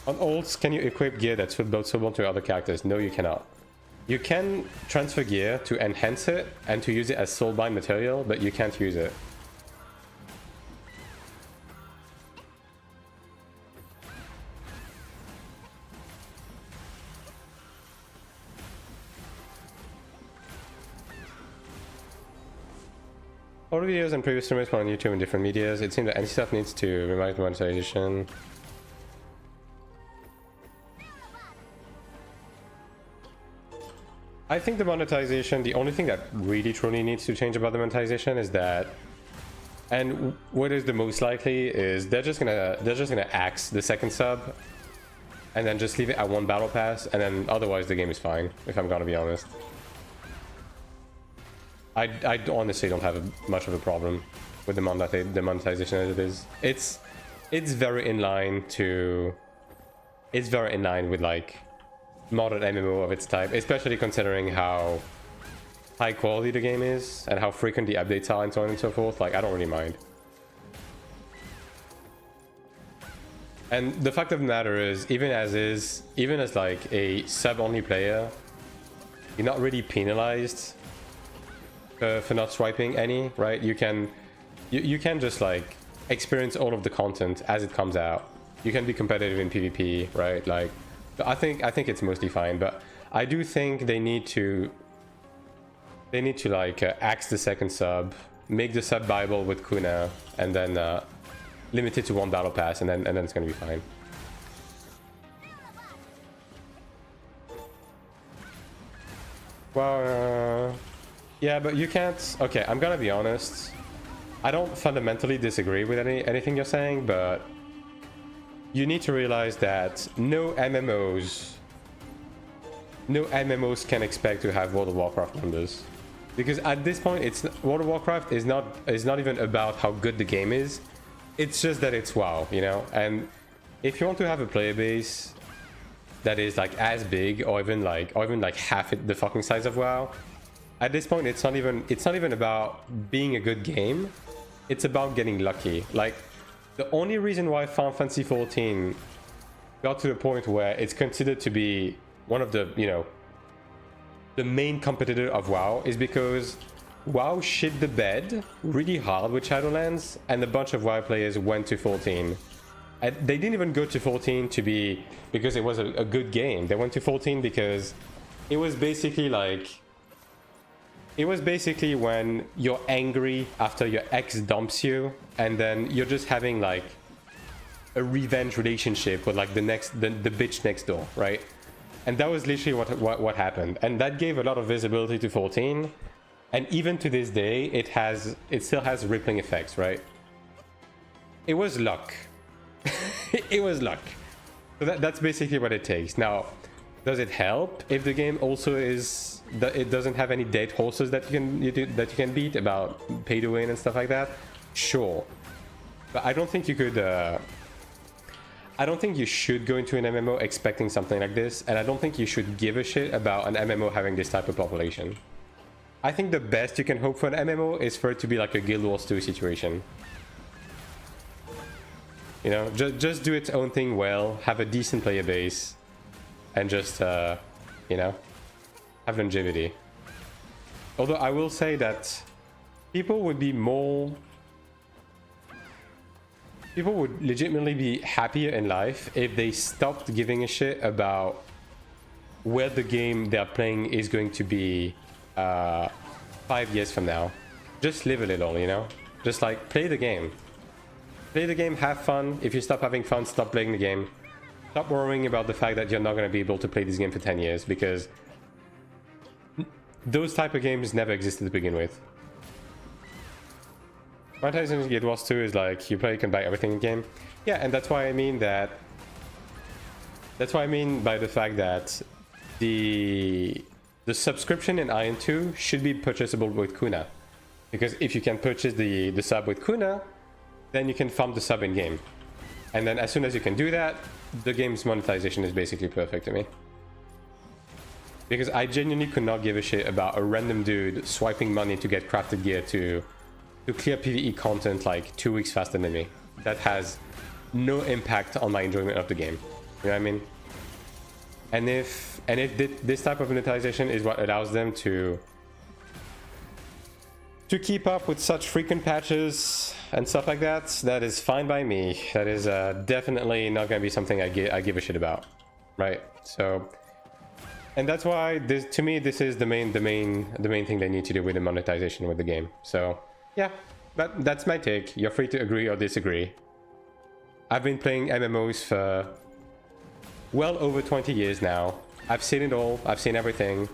On ults, can you equip gear that's both suitable to other characters? No, you cannot. You can transfer gear to enhance it and to use it as soulbind material, but you can't use it. All videos and previous streamers on YouTube and different medias, it seems that any stuff needs to remind monetization. I think the monetization, the only thing that really truly needs to change about the monetization is that, and what is the most likely is they're just gonna axe the second sub and then just leave it at 1 battle pass, and then otherwise the game is fine, if I'm gonna be honest. I honestly don't have much of a problem with the monetization as it is. It's very in line with like modern MMO of its type, especially considering how high quality the game is and how frequent the updates are and so on and so forth. Like, I don't really mind. And the fact of the matter is, even as like a sub-only player, you're not really penalized for not swiping any, right? You can just like experience all of the content as it comes out. You can be competitive in PvP, right? Like, I think it's mostly fine, but I do think they need to like axe the second sub, make the sub Bible with Kuna, and then limit it to 1 battle pass, and then it's gonna be fine. Well, yeah, but you can't. Okay, I'm gonna be honest. I don't fundamentally disagree with anything you're saying, but you need to realize that no MMOs can expect to have World of Warcraft numbers, because at this point, World of Warcraft is not even about how good the game is. It's just that it's WoW, you know. And if you want to have a player base that is like as big, or even like half the fucking size of WoW, at this point, it's not even about being a good game. It's about getting lucky. Like, the only reason why Final Fantasy XIV got to the point where it's considered to be one of the, you know, the main competitor of WoW is because WoW shit the bed really hard with Shadowlands, and a bunch of WoW players went to 14. And they didn't even go to 14 because it was a good game. They went to 14 because it was basically when you're angry after your ex dumps you, and then you're just having like a revenge relationship with like the bitch next door, right? And that was literally what happened, and that gave a lot of visibility to 14. And even to this day, it still has rippling effects, right? It was luck. It was luck. So that's basically what it takes. Now, does it help if the game also is that it doesn't have any dead horses that you can beat about pay to win and stuff like that? Sure, but I don't think you could. I don't think you should go into an MMO expecting something like this, and I don't think you should give a shit about an MMO having this type of population. I think the best you can hope for an MMO is for it to be like a Guild Wars 2 situation. You know, just do its own thing well, have a decent player base, and just, you know, have longevity. Although I will say that people would legitimately be happier in life if they stopped giving a shit about where the game they're playing is going to be 5 years from now. Just live a little, you know? Just like play the game. Play the game, have fun. If you stop having fun, stop playing the game. Stop worrying about the fact that you're not going to be able to play this game for 10 years, because those type of games never existed to begin with. Monetization in Guild Wars 2 is like, you play, you can buy everything in the game. Yeah, and that's why I mean that... That's what I mean by the fact that the subscription in Iron 2 should be purchasable with Kuna. Because if you can purchase the sub with Kuna, then you can farm the sub in-game. And then as soon as you can do that, the game's monetization is basically perfect to me. Because I genuinely could not give a shit about a random dude swiping money to get crafted gear to clear PvE content like 2 weeks faster than me. That has no impact on my enjoyment of the game. You know what I mean? And if this type of monetization is what allows them to keep up with such frequent patches and stuff like that, that is fine by me. That is definitely not going to be something I give a shit about, right? So, and that's why this, to me, this is the main thing they need to do with the monetization with the game. So, yeah, that's my take. You're free to agree or disagree. I've been playing MMOs for well over 20 years now. I've seen it all. I've seen everything.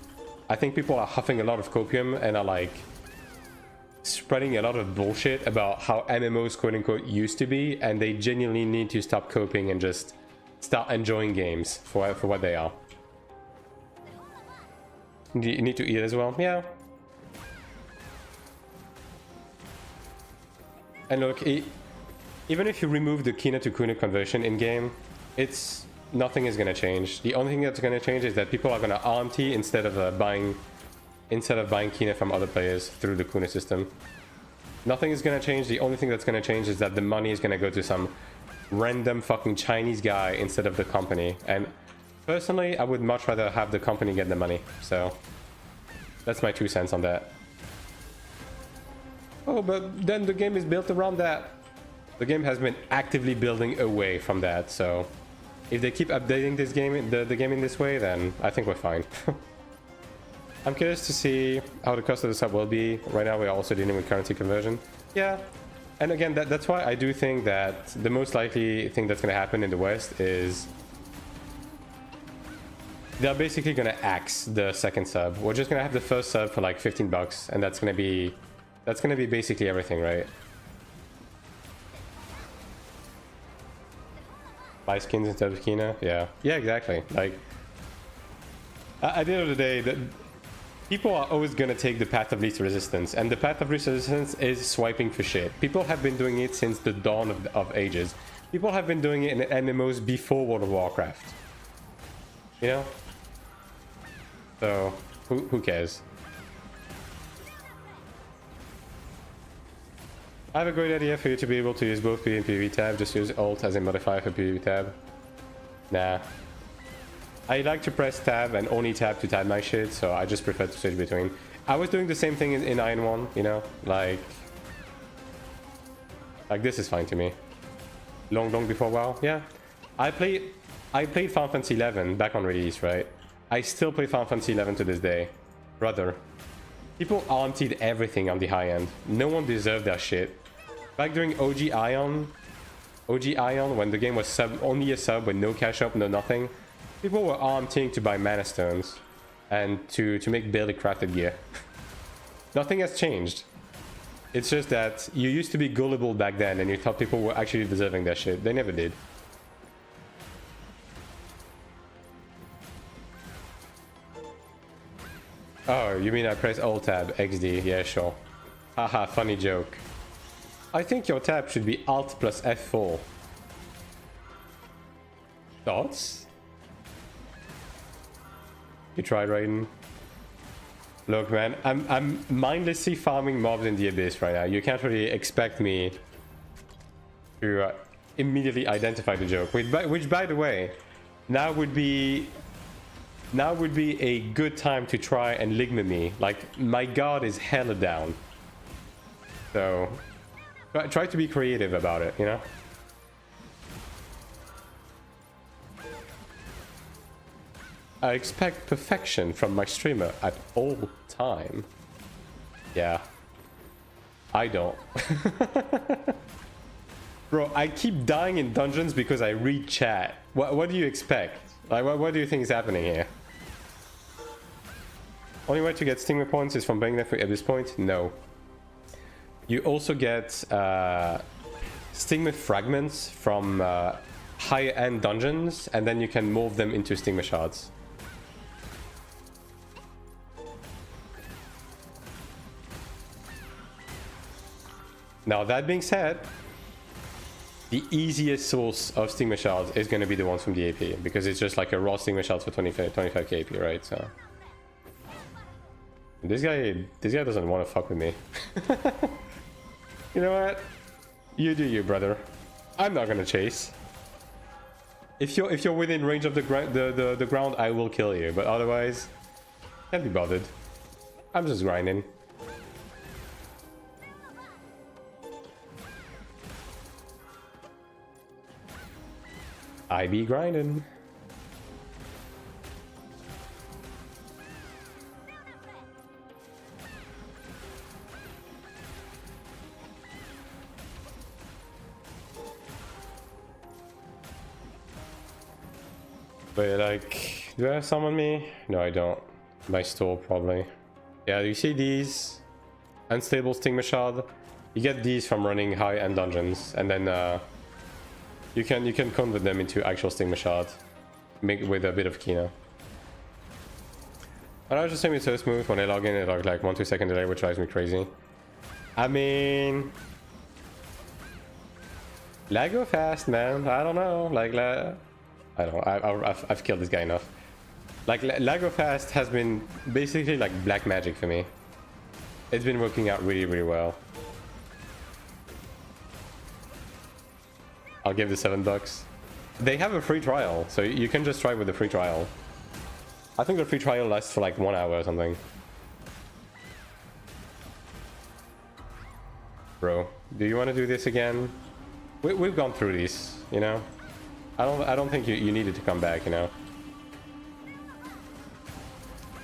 I think people are huffing a lot of copium and are like spreading a lot of bullshit about how MMOs quote unquote used to be, and they genuinely need to stop coping and just start enjoying games for what they are. You need to eat as well? Yeah. And look, even if you remove the Kina to Kuna conversion in game, nothing is going to change. The only thing that's going to change is that people are going to RMT instead of buying Kina from other players through the Kuna system. Nothing is going to change. The only thing that's going to change is that the money is going to go to some random fucking Chinese guy instead of the company. And personally, I would much rather have the company get the money. So that's my 2 cents on that. Oh, but then the game is built around that. The game has been actively building away from that, so if they keep updating this game, the game in this way, then I think we're fine. I'm curious to see how the cost of the sub will be. Right now we're also dealing with currency conversion. Yeah, and again, that's why I do think that the most likely thing that's going to happen in the West is they're basically going to axe the second sub. We're just going to have the first sub for like 15 bucks, and that's going to be basically everything, right? Buy skins instead of Kina? Yeah, exactly. Like, at the end of the day, people are always going to take the path of least resistance, and the path of least resistance is swiping for shit. People have been doing it since the dawn of ages. People have been doing it in MMOs before World of Warcraft. You know? So, who cares? I have a great idea for you to be able to use both PvE and PvE tab. Just use Alt as a modifier for PvE tab. Nah. I like to press tab and only tab to tab my shit, so I just prefer to switch between. I was doing the same thing in Iron 1, you know? Like this is fine to me. Long before WoW, yeah. I played Final Fantasy 11 back on release, right? I still play Final Fantasy 11 to this day. Brother. People RMT'd everything on the high end. No one deserved that shit. Back during OG Ion, when the game was only a sub with no cash up, no nothing, people were RMTing to buy mana stones and to make barely crafted gear. Nothing has changed. It's just that you used to be gullible back then and you thought people were actually deserving that shit. They never did. Oh, you mean I press Alt tab, XD? Yeah, sure. Haha, funny joke. I think your tab should be Alt plus F4. Thoughts? You tried, Raiden? Look, man, I'm mindlessly farming mobs in the Abyss right now. You can't really expect me to immediately identify the joke. Which, by the way, now would be a good time to try and ligma me. Like, my guard is hella down. So, try to be creative about it, you know? I expect perfection from my streamer at all time. Yeah. I don't. Bro, I keep dying in dungeons because I read chat. What do you expect? Like, what do you think is happening here? Only way to get stigma points is from being there at this point? No. You also get stigma fragments from higher end dungeons, and then you can morph them into stigma shards. Now, that being said, the easiest source of stigma shards is going to be the ones from the AP, because it's just like a raw stigma shards for 25k AP, right? So this guy doesn't want to fuck with me. You know what? You do you, brother. I'm not gonna chase. If you're within range of the ground, I will kill you. But otherwise, can't be bothered. I'm just grinding. I be grinding. Wait, like, do I have some on me? No, I don't. My store, probably. Yeah, you see these? Unstable Stigma Shard. You get these from running high-end dungeons, and then you can convert them into actual Stigma Shard, make with a bit of Kino. And I was just saying it's so smooth when I log in, it logs like 1-2 second delay, which drives me crazy. I mean, lag go fast, man. I don't know, like I don't know. I've killed this guy enough. Like lag go fast has been basically like black magic for me. It's been working out really, really well. I'll give the $7. They have a free trial, so you can just try with the free trial. I think the free trial lasts for like 1 hour or something. Bro, do you want to do this again? We've gone through these, you know? I don't think you needed to come back, you know?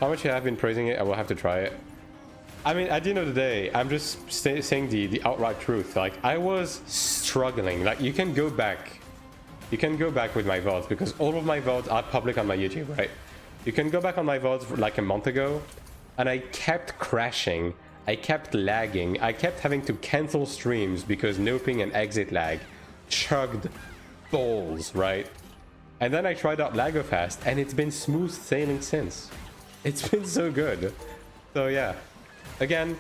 How much you have been praising it, I will have to try it. I mean, at the end of the day, I'm just saying the outright truth. Like, I was struggling. Like, you can go back. You can go back with my VODs, because all of my VODs are public on my YouTube, right? You can go back on my VODs like a month ago, and I kept crashing. I kept lagging. I kept having to cancel streams because no ping and exit lag chugged balls, right? And then I tried out Lagofast, and it's been smooth sailing since. It's been so good. So yeah, again,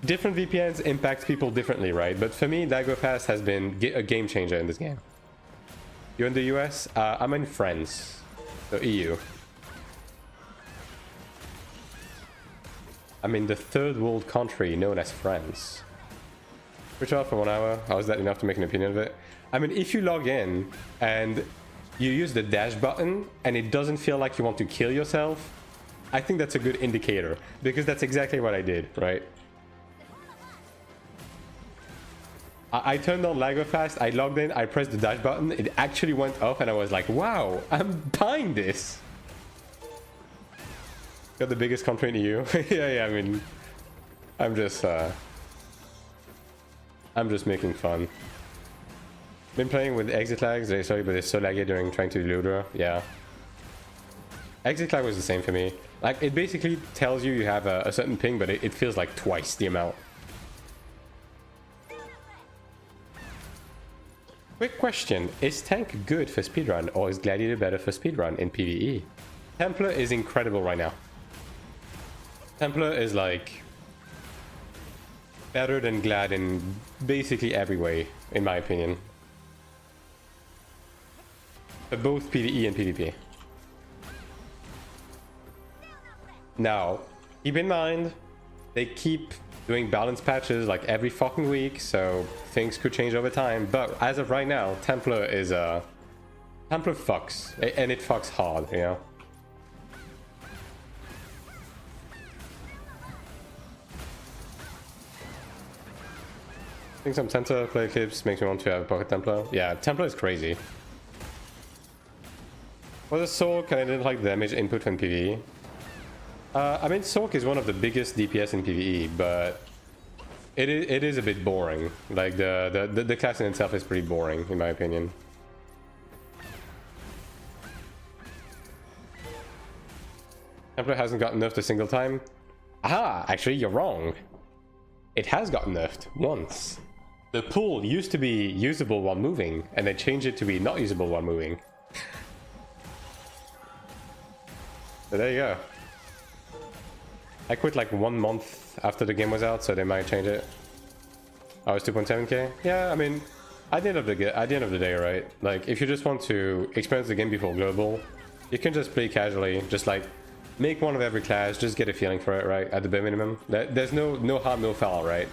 different VPNs impact people differently, right? But for me, Lagofast has been a game changer in this game. You're in the US? I'm in France, so EU. I'm in the third world country known as France. Switch off for 1 hour. How is that enough to make an opinion of it? I mean, if you log in and you use the dash button and it doesn't feel like you want to kill yourself, I think that's a good indicator, because that's exactly what I did, right? I turned on Lagofast, I logged in, I pressed the dash button, it actually went off, and I was like, wow, I'm buying this. Got the biggest country in EU. yeah, I mean, I'm just making fun. Been playing with exit lags, sorry, but it's so laggy during trying to do Ludra. Yeah. Exit lag was the same for me. Like, it basically tells you you have a certain ping, but it feels like twice the amount. Quick question, is Tank good for speedrun, or is Gladiator better for speedrun in PvE? Templar is incredible right now. Templar is like better than Glad in basically every way, in my opinion. For both PvE and PvP. Now, keep in mind, they keep doing balance patches like every fucking week, so things could change over time. But as of right now, Templar is Templar fucks, and it fucks hard, you know. I think some Templar play clips makes me want to have a Pocket Templar. Yeah, Templar is crazy. Was a Sork, and I didn't like damage input from PvE. I mean, Sork is one of the biggest DPS in PvE, but it is a bit boring. Like the class in itself is pretty boring, in my opinion. Templar hasn't gotten nerfed a single time. Aha! Actually, you're wrong. It has gotten nerfed once. The pool used to be usable while moving, and they changed it to be not usable while moving. So there you go. I quit like 1 month after the game was out, so they might change it. Oh, it's 2.7k? Yeah, I mean, at the end of the day, right? Like, if you just want to experience the game before global, you can just play casually, just like make one of every class, just get a feeling for it, right? At the bare minimum. There's no harm, no foul, right?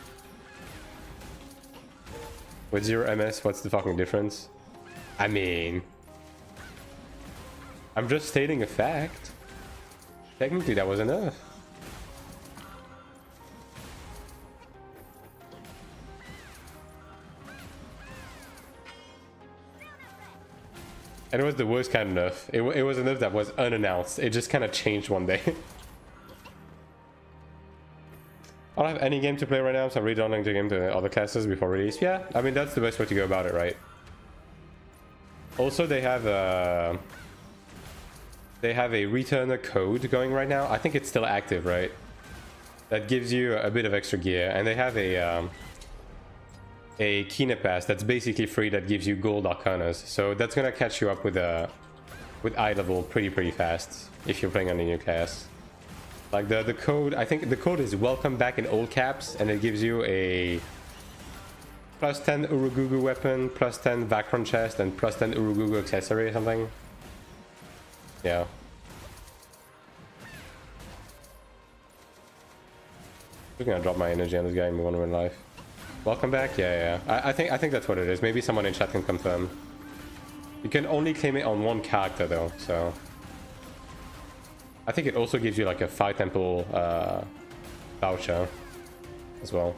With 0 MS, what's the fucking difference? I mean, I'm just stating a fact. Technically, that was enough. And it was the worst kind of nerf. It was a nerf that was unannounced. It just kind of changed one day. I don't have any game to play right now, so I'm redownloading the game to other classes before release. Yeah, I mean, that's the best way to go about it, right? Also, they have a returner code going right now. I think it's still active, right? That gives you a bit of extra gear, and they have a Kina pass that's basically free that gives you gold arcanas. So that's gonna catch you up with eye level pretty fast if you're playing on a new class. Like the code, I think the code is welcome back in all caps, and it gives you a plus 10 Urugugu weapon, plus 10 Vacron chest, and plus 10 Urugugu accessory or something. Yeah. I'm gonna drop my energy on this guy and move on in life. Welcome back? Yeah. I think that's what it is. Maybe someone in chat can confirm. You can only claim it on one character though, so I think it also gives you like a Fire Temple voucher as well.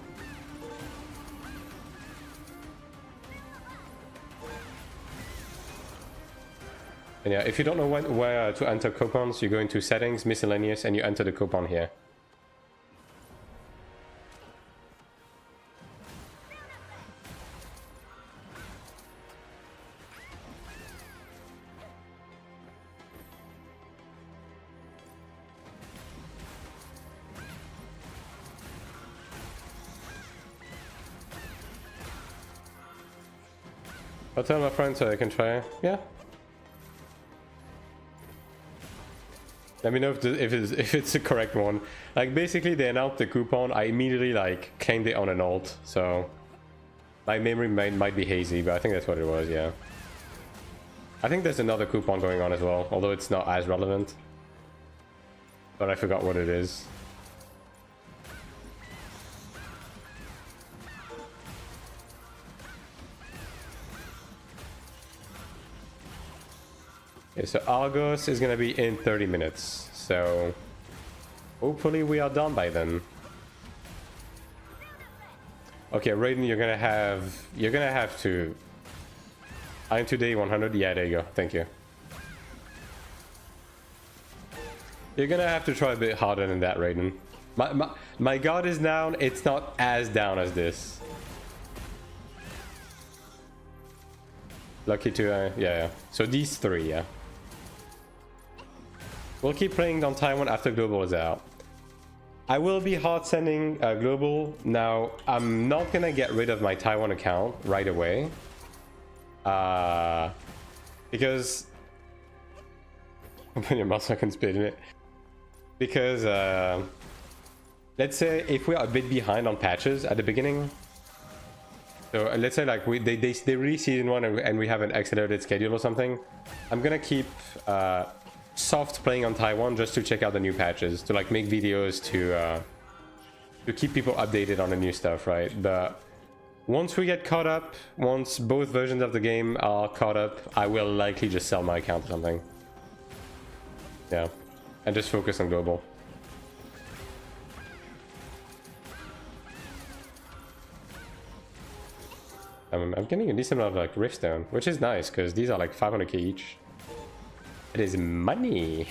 And yeah, if you don't know where to enter coupons, you go into settings, miscellaneous, and you enter the coupon here. I'll tell my friends so they can try. Yeah. Let me know if it's the correct one. Like basically they announced the coupon, I immediately like claimed it on an alt, so my memory might be hazy, but I think that's what it was, yeah. I think there's another coupon going on as well, although it's not as relevant. But I forgot what it is. Okay, so Argos is gonna be in 30 minutes, so hopefully we are done by then. Okay, Raiden, you're gonna have to. I'm today 100. Yeah, there you go. Thank you. You're gonna have to try a bit harder than that, Raiden. My god is down. It's not as down as this. Lucky to yeah. So these three, yeah. We'll keep playing on Taiwan after Global is out. I will be hard sending Global. Now, I'm not gonna get rid of my Taiwan account right away. Because... Open your mouth so I can spit in it. Because, let's say if we are a bit behind on patches at the beginning. So let's say like they release season 1 and we have an accelerated schedule or something. I'm gonna keep... soft playing on Taiwan just to check out the new patches, to like make videos to keep people updated on the new stuff, right? But once we get caught up, once both versions of the game are caught up, I will likely just sell my account or something. Yeah, and just focus on global. I'm getting a decent amount of like rift stone, which is nice because these are like 500k each. It is money.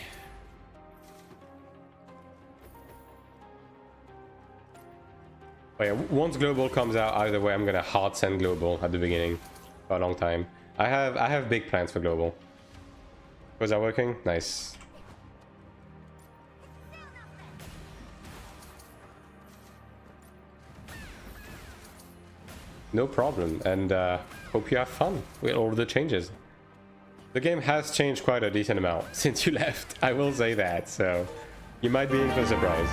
Oh yeah, once global comes out, either way, I'm gonna hard send global at the beginning for a long time. I have big plans for global. Was that working? Nice. No problem, and hope you have fun with all the changes. The game has changed quite a decent amount since you left, I will say that, so you might be in for a surprise.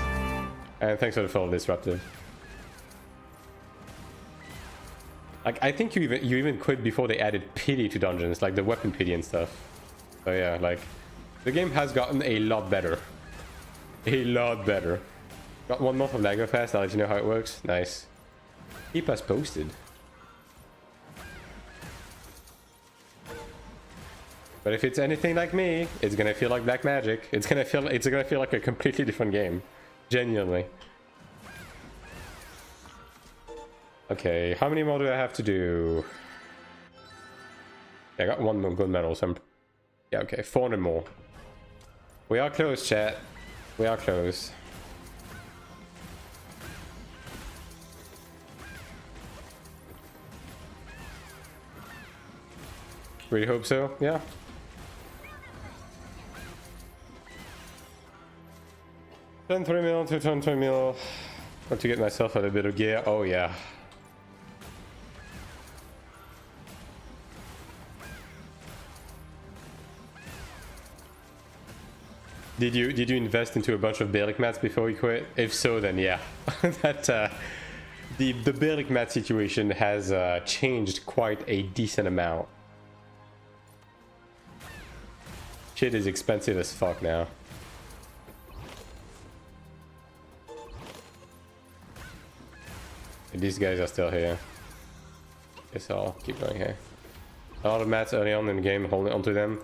And thanks for the follow, Disruptive. Like, I think you even quit before they added pity to dungeons, like the weapon pity and stuff. So yeah, like, the game has gotten a lot better. A lot better. Got 1 month of Lego Fest, I'll let you know how it works. Nice. Keep us posted. But if it's anything like me, it's gonna feel like black magic. It's gonna feel like a completely different game. Genuinely. Okay, how many more do I have to do? Yeah, I got 1 more gold medal, so I'm... Yeah, okay, 400 more. We are close, chat. We are close. Really hope so, yeah. Turn 3 mil to turn 3 mil. Got to get myself a bit of gear. Oh yeah. Did you invest into a bunch of Cleric mats before you quit? If so, then yeah. That the Cleric mat situation has changed quite a decent amount. Shit is expensive as fuck now. And these guys are still here. Guess I'll keep going here. A lot of mats early on in the game, holding onto them.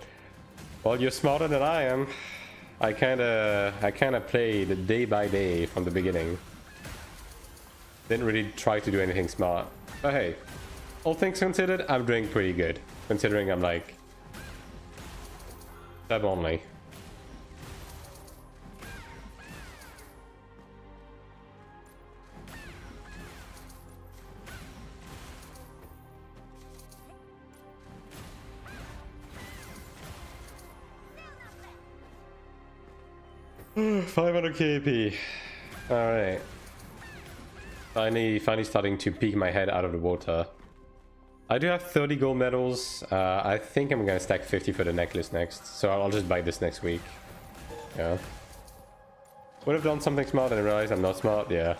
Well, you're smarter than I am. I kinda played day by day from the beginning. Didn't really try to do anything smart. But hey, all things considered, I'm doing pretty good. Considering I'm like... sub only. $500 KP. Alright. Finally starting to peek my head out of the water. I do have 30 gold medals. I think I'm gonna stack 50 for the necklace next. So I'll just buy this next week. Yeah. Would have done something smart and realized I'm not smart. Yeah.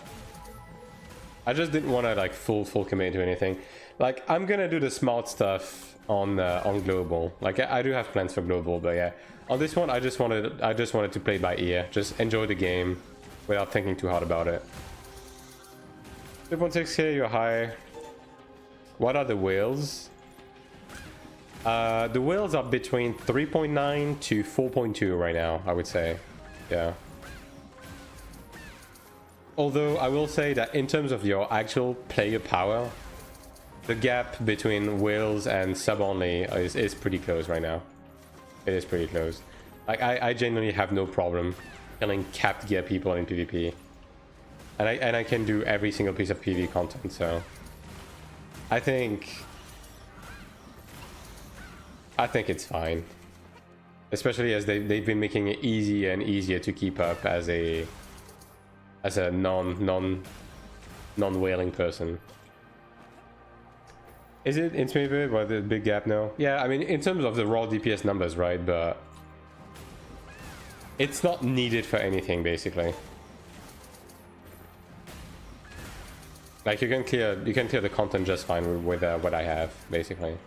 I just didn't want to like full commit to anything. Like I'm gonna do the smart stuff on global. Like I do have plans for global, but yeah. On this one, I just wanted to play by ear. Just enjoy the game without thinking too hard about it. 3.6k, you're high. What are the whales? The whales are between 3.9 to 4.2 right now, I would say. Yeah. Although I will say that in terms of your actual player power, the gap between whales and sub only is pretty close right now. It is pretty close. Like I genuinely have no problem killing capped gear people in PvP. And I can do every single piece of PvP content, so I think it's fine. Especially as they've been making it easier and easier to keep up as a non-whaling person. Is it intimidated by the big gap now? Yeah, I mean, in terms of the raw DPS numbers, right? But it's not needed for anything, basically. Like you can clear the content just fine with what I have, basically.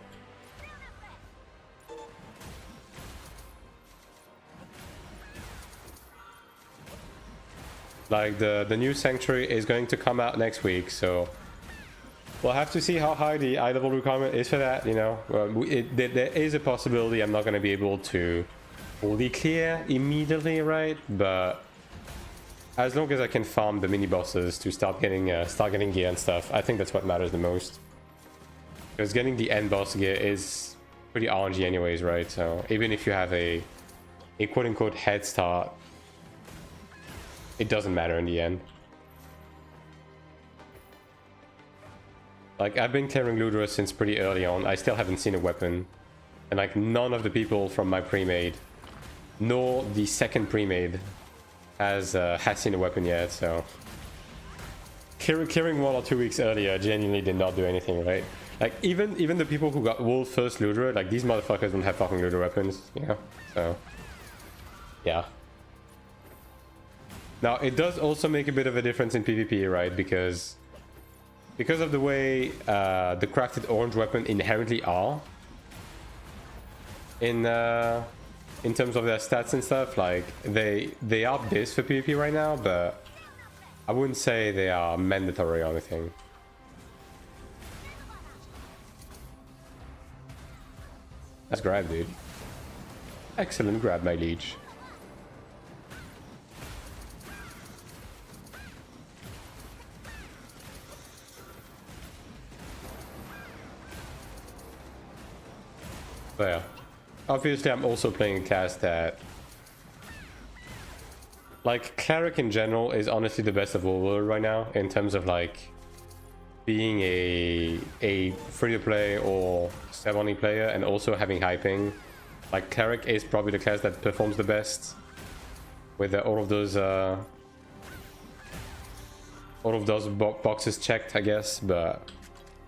Like the new Sanctuary is going to come out next week, so we'll have to see how high the eye level requirement is for that, you know. There is a possibility I'm not going to be able to fully clear immediately, right? But as long as I can farm the mini bosses to start getting gear and stuff, I think that's what matters the most. Because getting the end boss gear is pretty RNG anyways, right? So even if you have a a quote-unquote head start, it doesn't matter in the end. Like, I've been clearing Ludra since pretty early on. I still haven't seen a weapon. And like, none of the people from my pre-made, nor the second pre-made, has seen a weapon yet, so... Clearing 1 or 2 weeks earlier genuinely did not do anything, right? Like, even the people who got Wolf first Ludra, like, these motherfuckers don't have fucking Ludra weapons, you know? So... yeah. Now, it does also make a bit of a difference in PvP, right? Because of the way the crafted orange weapon inherently are in terms of their stats and stuff, like they are this for PvP right now, but I wouldn't say they are mandatory or anything. Nice grab, dude. Excellent grab, my liege. But yeah, obviously I'm also playing a class that, like, Cleric in general is honestly the best of Warlord right now in terms of like being a free-to-play or 7 player and also having high ping. Like, Cleric is probably the class that performs the best with all of those boxes checked, I guess. But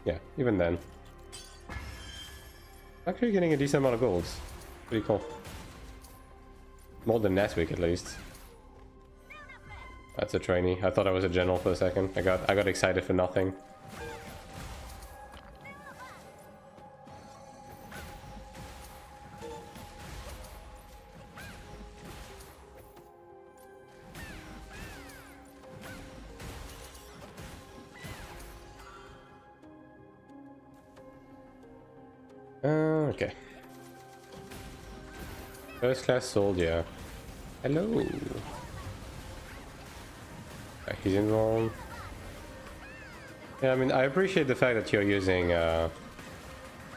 yeah, even then. Actually getting a decent amount of golds. Pretty cool. More than last week, at least. That's a trainee. I thought I was a general for a second. I got excited for nothing. Okay. First class soldier. Hello. He's involved. Yeah, I mean, I appreciate the fact that you're using. I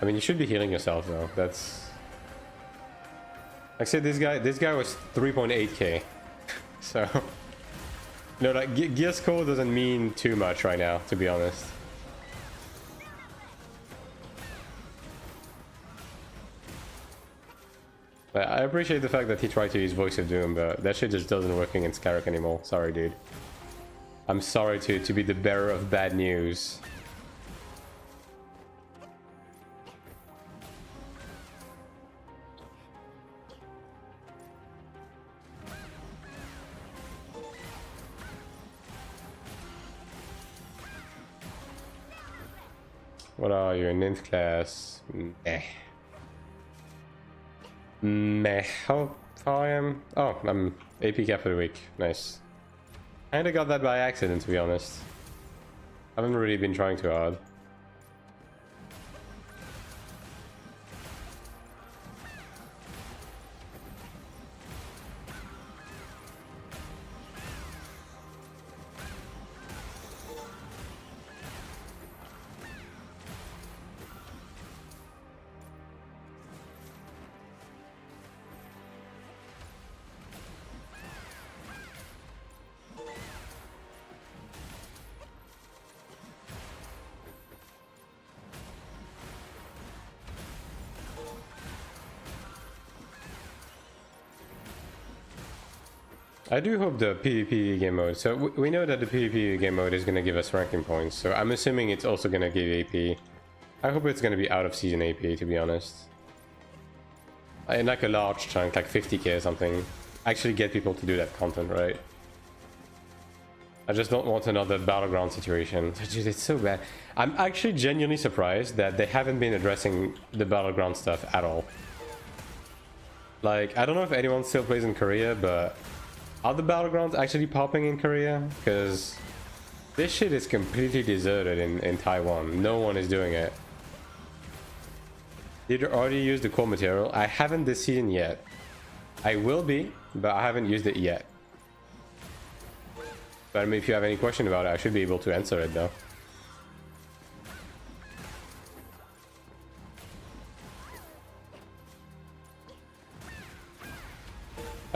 mean, you should be healing yourself though. That's. Like I said, this guy was 3.8k. So, you know, like gear score doesn't mean too much right now, to be honest. I appreciate the fact that he tried to use Voice of Doom, but that shit just doesn't work against Cleric anymore. Sorry, dude. I'm sorry to be the bearer of bad news. What are you, in ninth class? Meh. Meh. How far I am? Oh, I'm AP cap for the week. Nice. Kinda got that by accident, to be honest. I haven't really been trying too hard. I do hope the PvP game mode, so we know that the PvP game mode is going to give us ranking points, so I'm assuming it's also going to give AP. I hope it's going to be out of season AP, to be honest. In like a large chunk, like 50k or something. Actually get people to do that content, right? I just don't want another battleground situation. Dude, it's so bad. I'm actually genuinely surprised that they haven't been addressing the battleground stuff at all. Like, I don't know if anyone still plays in Korea, but are the battlegrounds actually popping in Korea? Because this shit is completely deserted in Taiwan. No one is doing it. Did you already use the core material? I haven't this season yet. I will be, but I haven't used it yet. But I mean, if you have any question about it, I should be able to answer it though.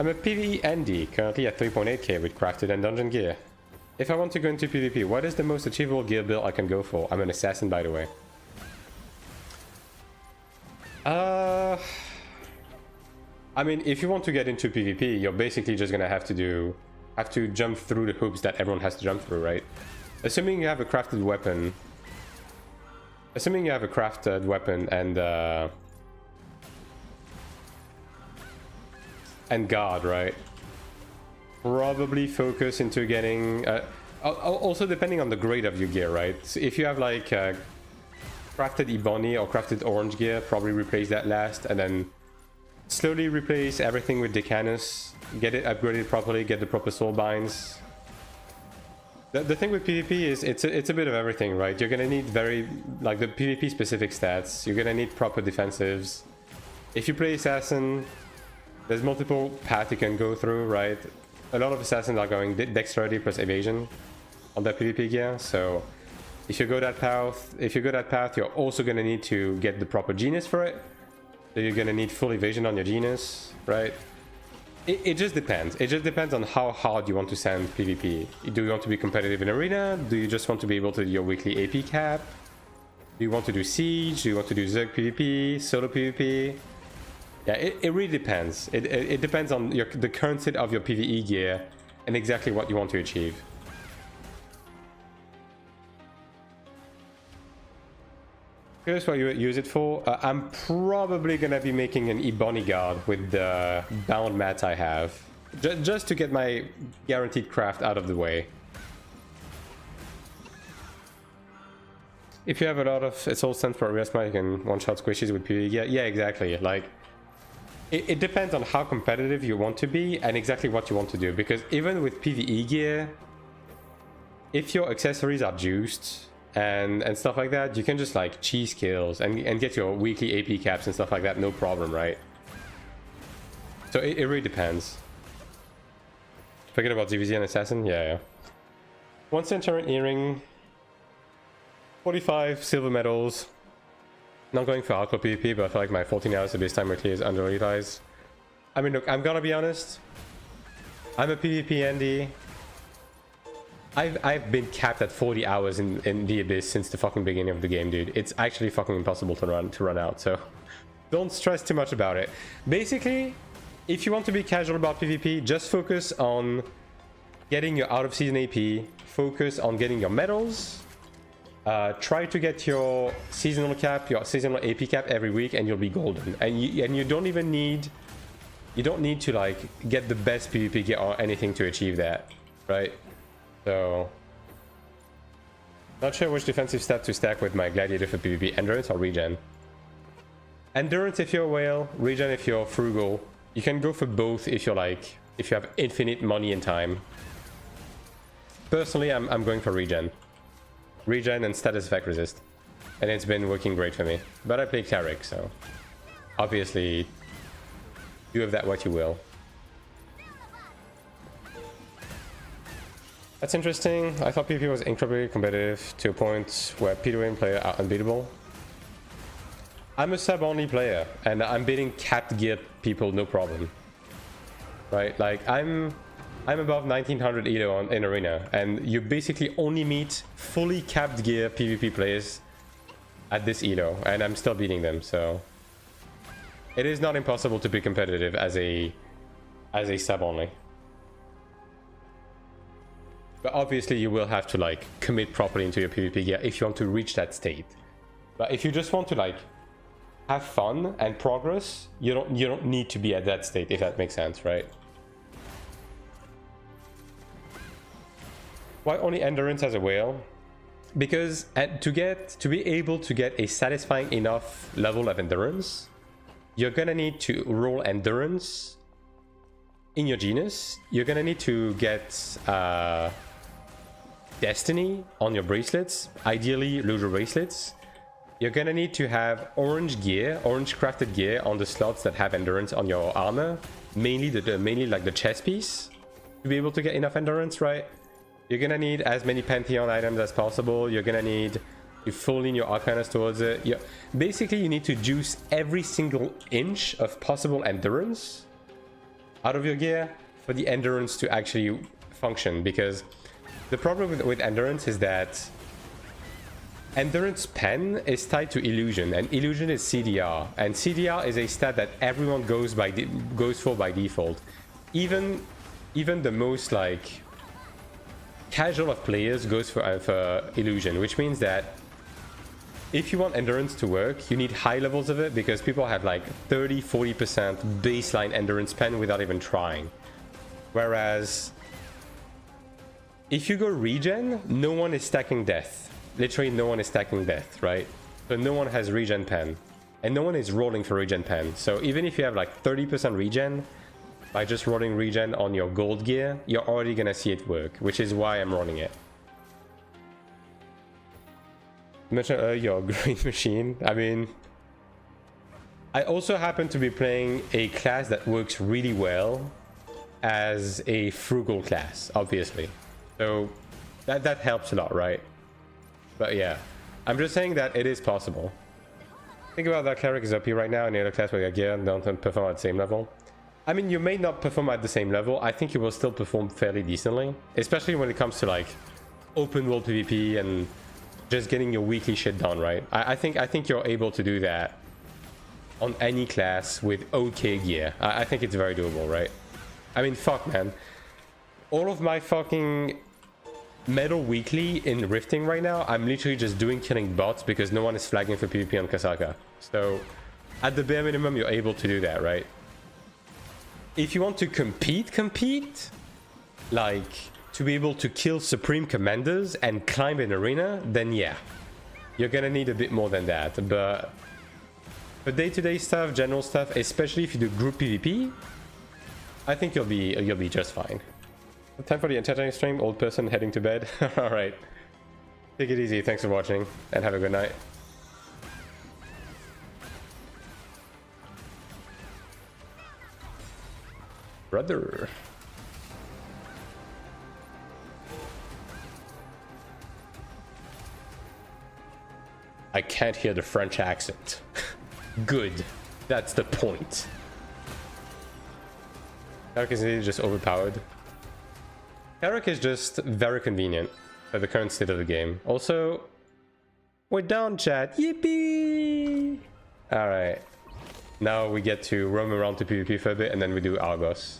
I'm a PvE Andy, currently at 3.8k with crafted and dungeon gear. If I want to go into PvP, what is the most achievable gear build I can go for? I'm an assassin, by the way. I mean, if you want to get into PvP, you're basically just gonna have to jump through the hoops that everyone has to jump through, right? Assuming you have a crafted weapon. Assuming you have a crafted weapon and guard, right? Probably focus into getting also depending on the grade of your gear, right? So if you have like crafted ebony or crafted orange gear, probably replace that last and then slowly replace everything with Decanus, get it upgraded properly, get the proper soul binds. The thing with PvP is it's a bit of everything, right? You're gonna need very like the PvP specific stats. You're gonna need proper defensives. If you play assassin, there's multiple paths you can go through, right? A lot of assassins are going dexterity plus evasion on their PvP gear. So if you go that path, you're also gonna need to get the proper genus for it. So you're gonna need full evasion on your genus, right? It just depends. It just depends on how hard you want to send PvP. Do you want to be competitive in arena? Do you just want to be able to do your weekly AP cap? Do you want to do siege? Do you want to do Zerg PvP, solo PvP? Yeah, it really depends. It depends on the current state of your PvE gear and exactly what you want to achieve. Here's what you use it for. I'm probably gonna be making an ebony guard with the bound mats I have, just to get my guaranteed craft out of the way. If you have a lot of it's all sent for a rest, you can one-shot squishies with PvE gear. Yeah, exactly. Like it depends on how competitive you want to be and exactly what you want to do. Because even with PvE gear, if your accessories are juiced and stuff like that, you can just like cheese kills and get your weekly AP caps and stuff like that, no problem, right? So it really depends. Forget about DVZ and Assassin? Yeah. 1 centurion earring, 45 silver medals. Not going for hardcore PvP, but I feel like my 14 hours of base time weekly is underutilized. I mean, look, I'm gonna be honest. I'm a PvP Andy. I've been capped at 40 hours in the Abyss since the fucking beginning of the game, dude. It's actually fucking impossible to run out, so don't stress too much about it. Basically, if you want to be casual about PvP, just focus on getting your out of season AP, focus on getting your medals, try to get your seasonal cap, your seasonal AP cap every week, and you'll be golden. And you don't even need to like get the best PvP gear or anything to achieve that, right? So, not sure which defensive stat to stack with my gladiator for PvP, endurance or regen. Endurance if you're a whale, regen if you're frugal. You can go for both if you have infinite money and time. Personally, I'm going for regen. Regen and status effect resist. And it's been working great for me. But I play Cleric, so obviously do with that what you will. That's interesting. I thought PvP was incredibly competitive to a point where P2M players are unbeatable. I'm a sub-only player, and I'm beating capped gear people no problem. Right? Like, I'm above 1900 elo in arena, and you basically only meet fully capped gear PvP players at this elo, and I'm still beating them, so it is not impossible to be competitive as a sub-only. But obviously you will have to like commit properly into your PvP gear if you want to reach that state. But if you just want to like have fun and progress, you don't need to be at that state, if that makes sense, right? Why only endurance as a whale? Because to be able to get a satisfying enough level of endurance, you're gonna need to roll endurance in your genus. You're gonna need to get Destiny on your bracelets, ideally Luger bracelets. You're gonna need to have orange gear, orange crafted gear on the slots that have endurance on your armor, mainly like the chest piece, to be able to get enough endurance, right? You're gonna need as many Pantheon items as possible. You're gonna need to full in your Arcanus towards it. Basically, you need to juice every single inch of possible endurance out of your gear for the endurance to actually function, because the problem with endurance is that endurance pen is tied to illusion, and illusion is CDR, and CDR is a stat that everyone goes for by default. Even the most like casual of players goes for illusion, which means that if you want endurance to work, you need high levels of it, because people have like 30-40% baseline endurance pen without even trying. Whereas if you go regen, no one is stacking death. Literally no one is stacking death, right? So no one has regen pen, and no one is rolling for regen pen. So even if you have like 30% regen, by just rolling regen on your gold gear, you're already gonna see it work, which is why I'm running it. You mentioned your green machine. I mean, I also happen to be playing a class that works really well as a frugal class, obviously. So that helps a lot, right? But yeah, I'm just saying that it is possible. Think about that. Cleric is OP right now, and the other class with your gear don't perform at the same level. I mean, you may not perform at the same level. I think you will still perform fairly decently, especially when it comes to like open world PvP and just getting your weekly shit done, right? I think you're able to do that on any class with okay gear. I think it's very doable, right? I mean, fuck, man. All of my fucking metal weekly in rifting right now, I'm literally just killing bots because no one is flagging for PvP on Kasaka. So at the bare minimum, you're able to do that, right? If you want to compete, like to be able to kill Supreme Commanders and climb an arena, then yeah, you're gonna need a bit more than that. But for day-to-day stuff, general stuff, especially if you do group PvP, I think you'll be just fine. Time for the entertaining stream. Old person heading to bed. All right, take it easy. Thanks for watching, and have a good night. Brother. I can't hear the French accent. Good. That's the point. Cleric is just overpowered. Cleric is just very convenient for the current state of the game. Also, we're down, chat. Yippee! Alright. Now we get to roam around to PvP for a bit, and then we do Argos.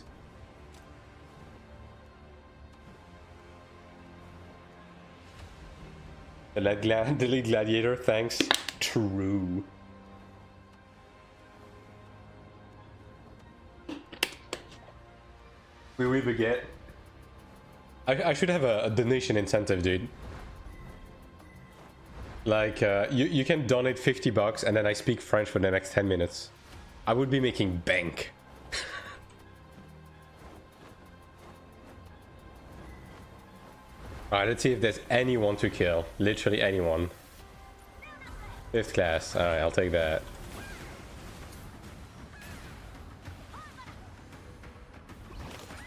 Delete Gladiator, thanks. True. We will forget. I should have a donation incentive, dude. Like, you can donate $50 and then I speak French for the next 10 minutes. I would be making bank. Alright, let's see if there's anyone to kill. Literally anyone. 5th class. Alright, I'll take that.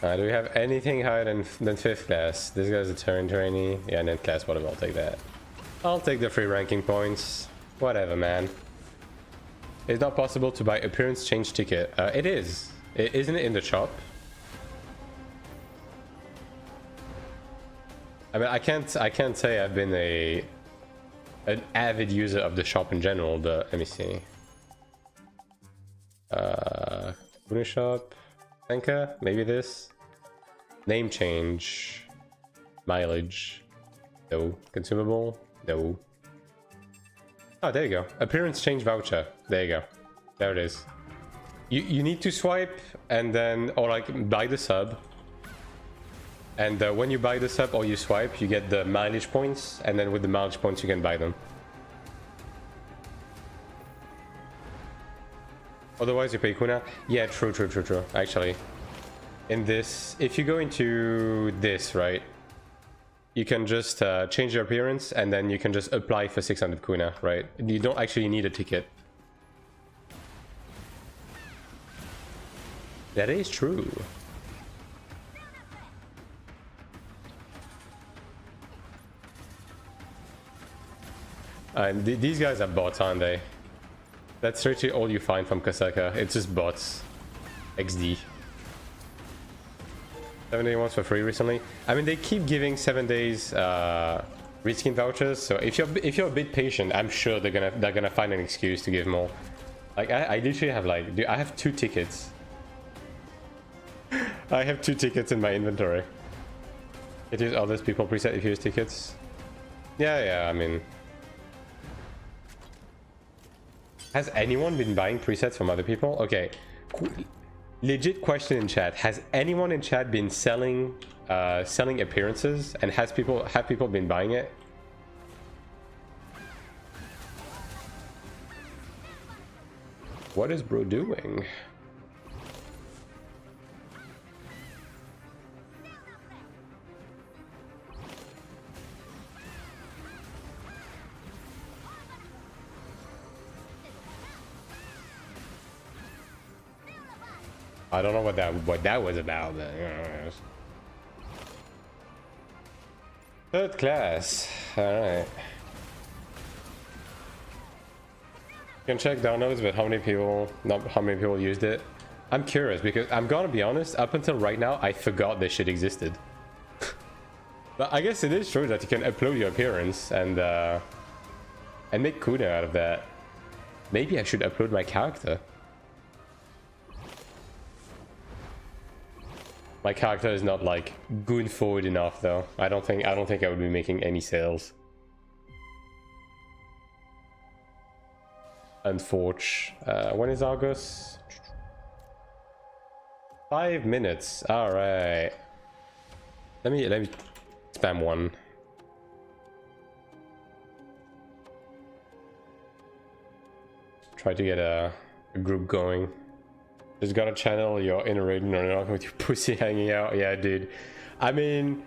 Do we have anything higher than 5th class? This guy's a turn trainee. Yeah, 9th class, whatever, I'll take that. I'll take the free ranking points. Whatever, man. It's not possible to buy appearance change ticket. It is. Isn't it in the shop? I mean, I can't say I've been an avid user of the shop in general, but let me see. Boon shop, Senka, maybe this. Name change, mileage, no. Consumable, no. Oh, there you go. Appearance change voucher. There you go. There it is. You need to swipe and then, or like buy the sub. And when you buy the sub or you swipe, you get the mileage points, and then with the mileage points you can buy them. Otherwise you pay Kuna. Yeah, true. Actually, in this, if you go into this, right, you can just change your appearance, and then you can just apply for 600 Kuna, right? You don't actually need a ticket. That is true. These guys are bots, aren't they? That's literally all you find from Kasaka. It's just bots. XD. 7-day ones for free recently. I mean, they keep giving 7 days reskin vouchers. So if you're a bit patient, I'm sure they're gonna find an excuse to give more. Like I literally have like, dude, I have 2 tickets. I have 2 tickets in my inventory. It is others people preset if you use tickets. Yeah, I mean, has anyone been buying presets from other people? Okay, legit question in chat. Has anyone in chat been selling appearances, and have people been buying it? What is bro doing? I don't know what that was about, but third class. All right. You can check downloads, but not how many people used it. I'm curious because I'm gonna be honest. Up until right now, I forgot this shit existed. But I guess it is true that you can upload your appearance and make kuna out of that. Maybe I should upload my character. My character is not like goon forward enough though. I don't think I would be making any sales. Unforge. When is August? 5 minutes. All right. Let me spam one. Try to get a group going. Just gotta channel your inner rating or not with your pussy hanging out. Yeah, dude. I mean,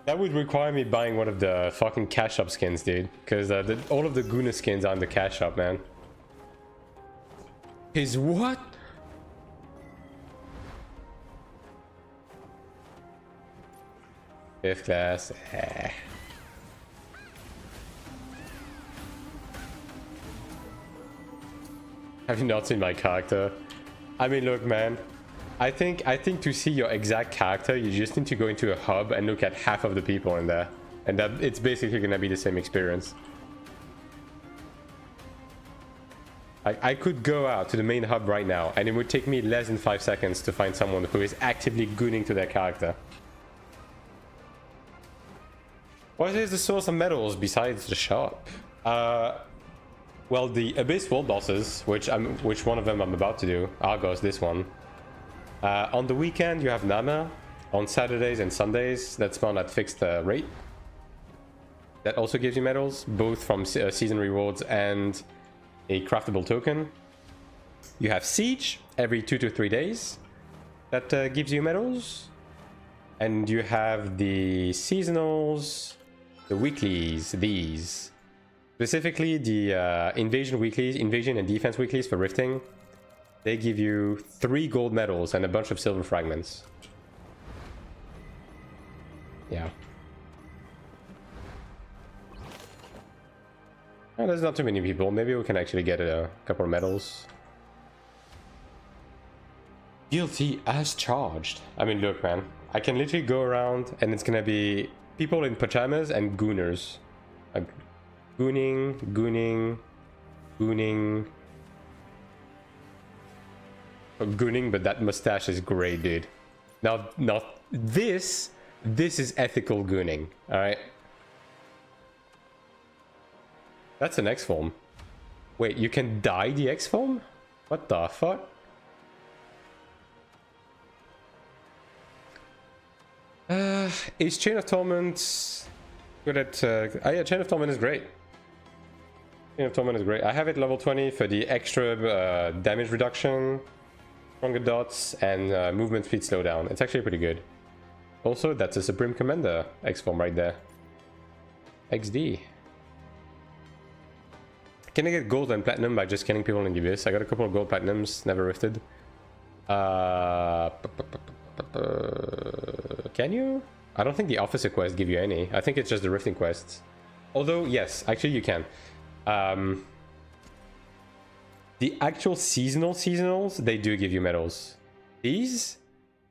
that would require me buying one of the fucking cash shop skins, dude. Because all of the Guna skins are in the cash shop, man. Is what? Fifth class. Have you not seen my character? I mean, look, man. I think to see your exact character, you just need to go into a hub and look at half of the people in there, and that it's basically gonna be the same experience. I could go out to the main hub right now, and it would take me less than 5 seconds to find someone who is actively gooning to their character. What is the source of medals besides the shop? Well, the Abyss World bosses, which one of them I'm about to do, Argos, this one. On the weekend, you have Nama. On Saturdays and Sundays, that spawn at fixed rate. That also gives you medals, both from season rewards and a craftable token. You have Siege every 2 to 3 days. That gives you medals. And you have the seasonals, the weeklies, these. Specifically, the invasion weeklies, invasion and defense weeklies for rifting. They give you 3 gold medals and a bunch of silver fragments. Yeah. Oh, there's not too many people. Maybe we can actually get a couple of medals. Guilty as charged. I mean, look, man. I can literally go around and it's gonna be people in pajamas and gooners. Gooning. Oh, gooning, but that mustache is great, dude. Now, this is ethical gooning, alright? That's an X-form. Wait, you can dye the X-form? What the fuck? Is Chain of Torment good at... yeah, Chain of Torment is great. Chain of Torment is great. I have it level 20 for the extra damage reduction, stronger dots, and movement speed slowdown. It's actually pretty good. Also, that's a Supreme Commander X-form right there. XD. Can I get gold and platinum by just killing people in the abyss? I got a couple of gold platinums, never rifted. Can you? I don't think the officer quests give you any. I think it's just the rifting quests. Although, yes, actually you can. The actual seasonals, they do give you medals. These,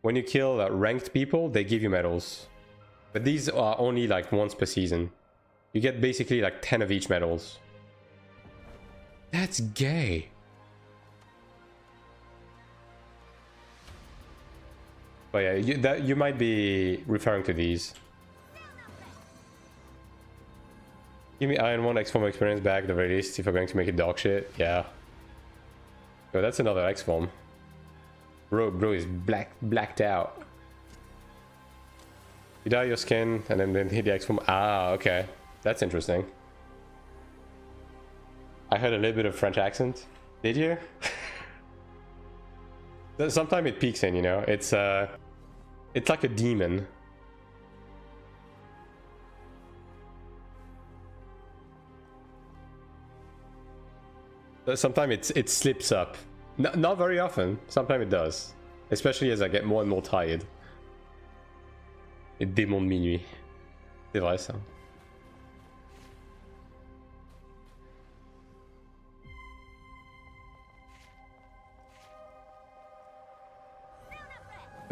when you kill ranked people, they give you medals. But these are only like once per season. You get basically like 10 of each medals. That's gay. But yeah, you might be referring to these. Give me Iron 1 X-Form experience back at the very least if you're going to make it dog shit. Yeah. Oh, that's another X-Form. Bro is blacked out. You dye your skin and then hit the X-Form. Ah, okay. That's interesting. I heard a little bit of French accent. Did you? Sometimes it peeks in, you know. It's like a demon. Sometimes it slips up. Not very often. Sometimes it does. Especially as I get more and more tired. Les démons de minuit. C'est vrai ça.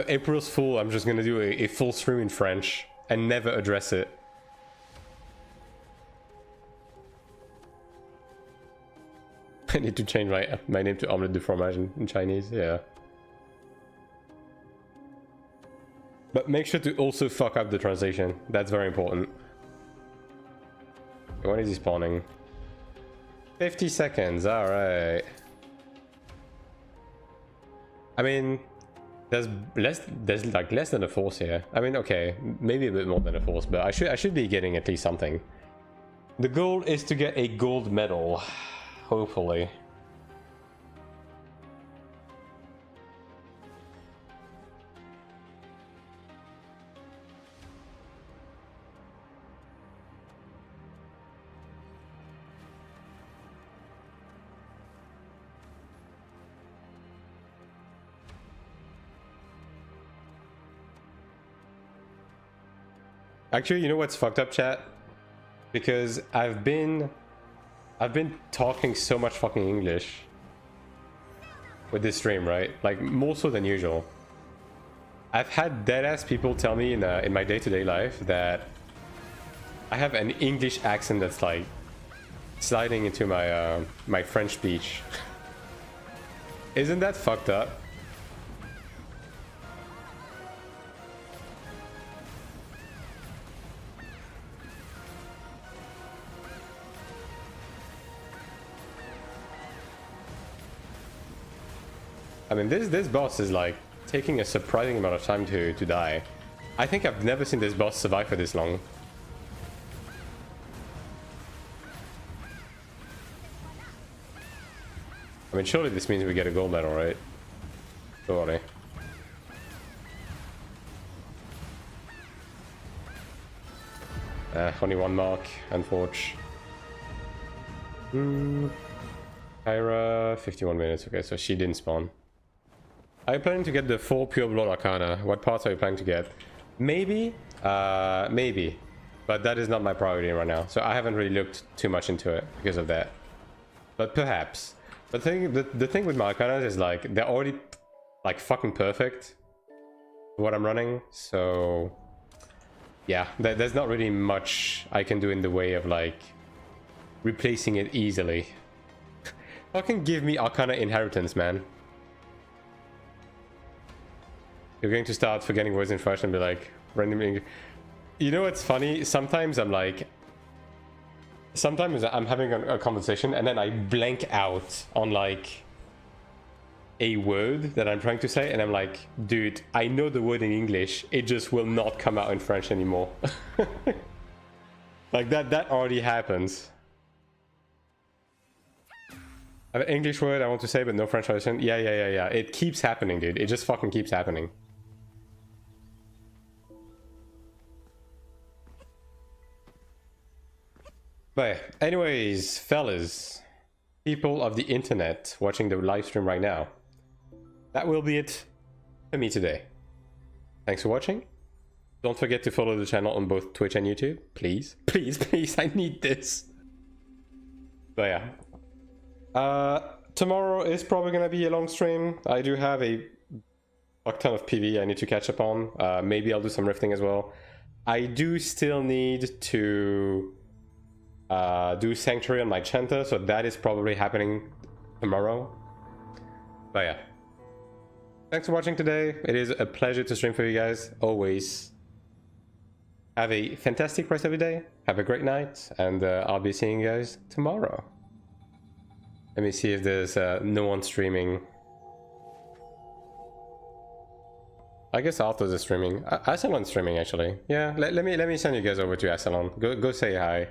April's Fool, I'm just gonna do a full stream in French and never address it. I need to change my name to Omelette de Fromage in Chinese, yeah. But make sure to also fuck up the translation. That's very important. When is he spawning? 50 seconds, alright. I mean, there's like less than a force here. I mean, okay, maybe a bit more than a force, but I should be getting at least something. The goal is to get a gold medal, hopefully. Actually, you know what's fucked up, chat? Because I've been talking so much fucking English with this stream, right? Like more so than usual. I've had deadass people tell me in my day-to-day life that I have an English accent that's like sliding into my my French speech. Isn't that fucked up? I mean, this boss is like taking a surprising amount of time to die. I think I've never seen this boss survive for this long. I mean, surely this means we get a gold medal, right? Surely. Only one mark, unfortunately. Kyra, 51 minutes. Okay, so she didn't spawn. Are you planning to get the 4 Pure Blood Arcana? What parts are you planning to get? Maybe, maybe. But that is not my priority right now. So I haven't really looked too much into it because of that. But perhaps. But the thing with my Arcanas is like, they're already like fucking perfect for what I'm running. So yeah, there's not really much I can do in the way of like replacing it easily. Fucking give me Arcana Inheritance, man. You're going to start forgetting words in French and be like, random English. You know what's funny? Sometimes I'm having a conversation and then I blank out on like a word that I'm trying to say and I'm like, dude, I know the word in English, it just will not come out in French anymore. Like that already happens. I have an English word I want to say but no French translation. Yeah. It keeps happening, dude. It just fucking keeps happening. But anyways, fellas, people of the internet watching the live stream right now, that will be it for me today. Thanks for watching. Don't forget to follow the channel on both Twitch and YouTube. Please, I need this. But yeah. Tomorrow is probably gonna be a long stream. I do have a fuck ton of PV I need to catch up on. Maybe I'll do some rifting as well. I do still need to do Sanctuary on my Chanta, so that is probably happening tomorrow. But yeah. Thanks for watching today. It is a pleasure to stream for you guys, always. Have a fantastic rest of your day. Have a great night, and I'll be seeing you guys tomorrow. Let me see if there's no one streaming. I guess Altos is streaming. Assalon's streaming actually. Yeah, let me send you guys over to Assalon. Go say hi.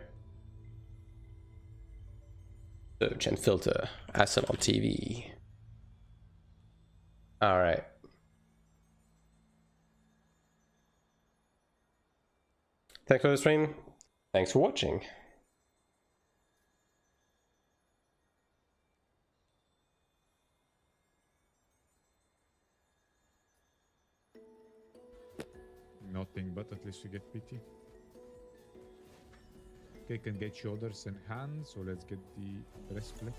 Search and filter Assalon TV. All right. Thanks for the stream. Thanks for watching. Nothing, but at least we get PT. Okay, can get shoulders and hands, so let's get the breastplate.